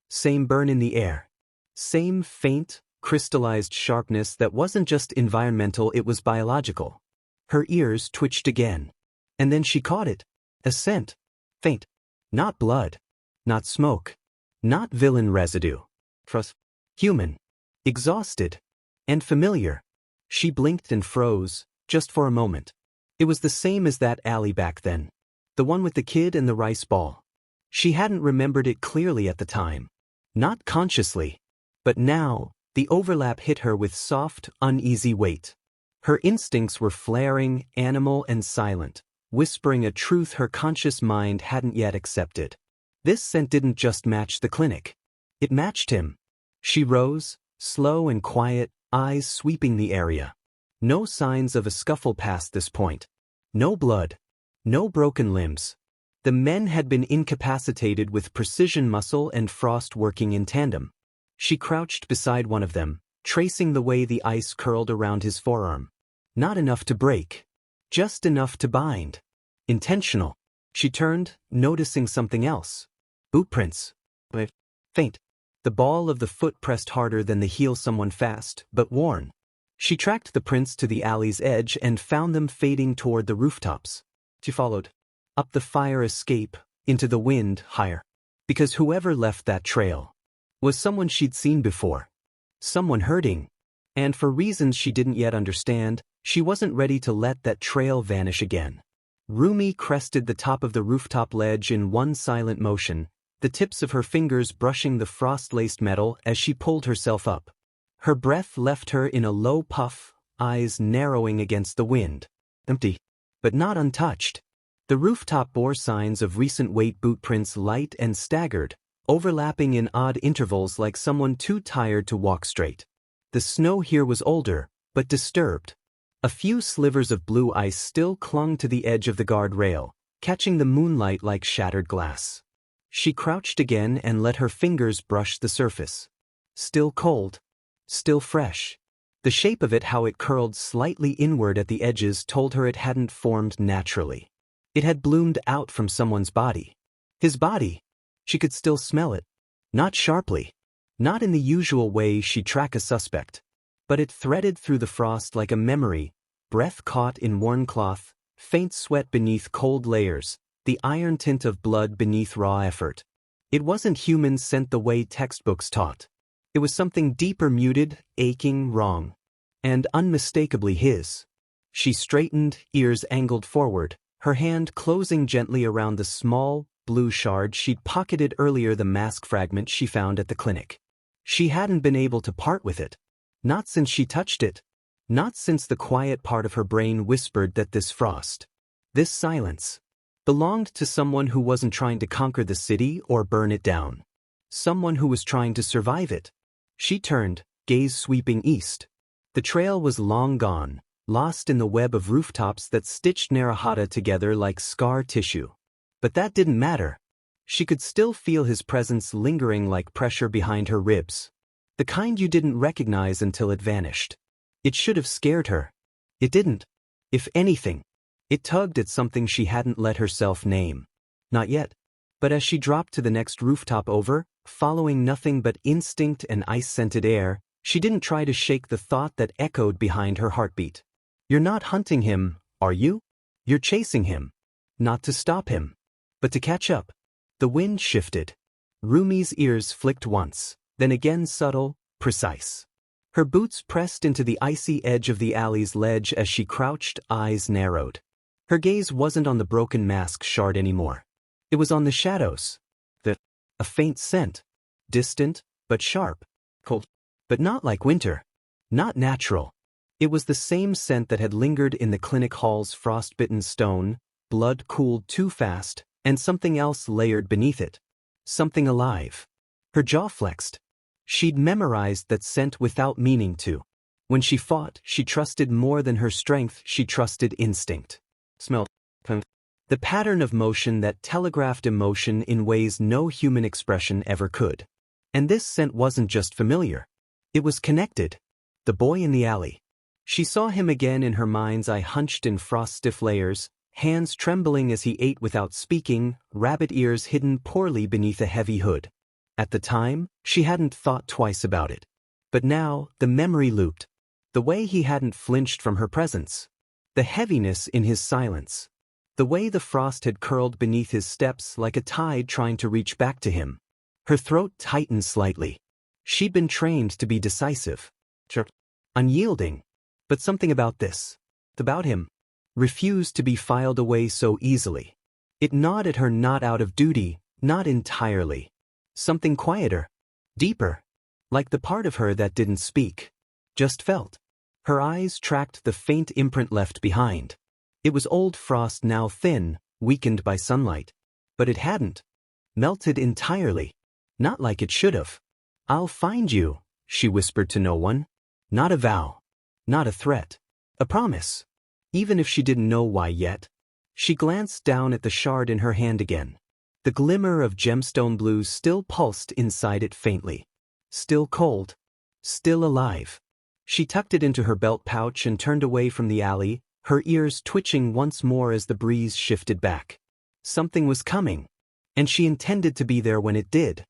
Same burn in the air. Same faint, crystallized sharpness that wasn't just environmental, it was biological. Her ears twitched again. And then she caught it. A scent. Faint. Not blood. Not smoke. Not villain residue. Human. Exhausted. And familiar. She blinked and froze, just for a moment. It was the same as that alley back then. The one with the kid and the rice ball. She hadn't remembered it clearly at the time. Not consciously. But now, the overlap hit her with soft, uneasy weight. Her instincts were flaring, animal and silent, whispering a truth her conscious mind hadn't yet accepted. This scent didn't just match the clinic. It matched him. She rose, slow and quiet, eyes sweeping the area. No signs of a scuffle past this point. No blood. No broken limbs. The men had been incapacitated with precision muscle and frost working in tandem. She crouched beside one of them, tracing the way the ice curled around his forearm. Not enough to break. Just enough to bind. Intentional. She turned, noticing something else. Boot prints. Faint. The ball of the foot pressed harder than the heel, someone fast, but worn. She tracked the prints to the alley's edge and found them fading toward the rooftops. She followed. Up the fire escape, into the wind, higher. Because whoever left that trail was someone she'd seen before. Someone hurting. And for reasons she didn't yet understand, she wasn't ready to let that trail vanish again. Rumi crested the top of the rooftop ledge in one silent motion, the tips of her fingers brushing the frost-laced metal as she pulled herself up. Her breath left her in a low puff, eyes narrowing against the wind. Empty. But not untouched. The rooftop bore signs of recent weight boot prints, light and staggered, overlapping in odd intervals like someone too tired to walk straight. The snow here was older, but disturbed. A few slivers of blue ice still clung to the edge of the guardrail, catching the moonlight like shattered glass. She crouched again and let her fingers brush the surface. Still cold. still fresh. The shape of it, how it curled slightly inward at the edges, told her it hadn't formed naturally. It had bloomed out from someone's body. His body. She could still smell it. Not sharply. Not in the usual way she'd track a suspect. But it threaded through the frost like a memory, breath caught in worn cloth, faint sweat beneath cold layers, the iron tint of blood beneath raw effort. It wasn't human scent the way textbooks taught. It was something deeper, muted, aching, wrong. And unmistakably his. She straightened, ears angled forward, her hand closing gently around the small, blue shard she'd pocketed earlier, the mask fragment she found at the clinic. She hadn't been able to part with it. Not since she touched it. Not since the quiet part of her brain whispered that this frost, this silence, belonged to someone who wasn't trying to conquer the city or burn it down. Someone who was trying to survive it. She turned, gaze sweeping east. The trail was long gone, lost in the web of rooftops that stitched Narahata together like scar tissue. But that didn't matter. She could still feel his presence lingering like pressure behind her ribs. The kind you didn't recognize until it vanished. It should have scared her. It didn't. If anything, it tugged at something she hadn't let herself name. Not yet. But as she dropped to the next rooftop over, following nothing but instinct and ice-scented air, she didn't try to shake the thought that echoed behind her heartbeat. You're not hunting him, are you? You're chasing him. Not to stop him, but to catch up. The wind shifted. Rumi's ears flicked once, then again subtle, precise. Her boots pressed into the icy edge of the alley's ledge as she crouched, eyes narrowed. Her gaze wasn't on the broken mask shard anymore. It was on the shadows. A faint scent. Distant, but sharp. Cold. But not like winter. Not natural. It was the same scent that had lingered in the clinic hall's frostbitten stone, blood cooled too fast, and something else layered beneath it. Something alive. Her jaw flexed. She'd memorized that scent without meaning to. When she fought, she trusted more than her strength, she trusted instinct. Smelled. The pattern of motion that telegraphed emotion in ways no human expression ever could. And this scent wasn't just familiar. It was connected. The boy in the alley. She saw him again in her mind's eye, hunched in frost-stiff layers, hands trembling as he ate without speaking, rabbit ears hidden poorly beneath a heavy hood. At the time, she hadn't thought twice about it. But now, the memory looped. The way he hadn't flinched from her presence. The heaviness in his silence. The way the frost had curled beneath his steps like a tide trying to reach back to him. Her throat tightened slightly. She'd been trained to be decisive. Unyielding. But something about this. About him. Refused to be filed away so easily. It gnawed at her, not out of duty, not entirely. Something quieter. Deeper. Like the part of her that didn't speak. Just felt. Her eyes tracked the faint imprint left behind. It was old frost, now thin, weakened by sunlight. But it hadn't melted entirely. Not like it should have. I'll find you, she whispered to no one. Not a vow. Not a threat. A promise. Even if she didn't know why yet. She glanced down at the shard in her hand again. The glimmer of gemstone blue still pulsed inside it faintly. Still cold. Still alive. She tucked it into her belt pouch and turned away from the alley, her ears twitching once more as the breeze shifted back. Something was coming. And she intended to be there when it did.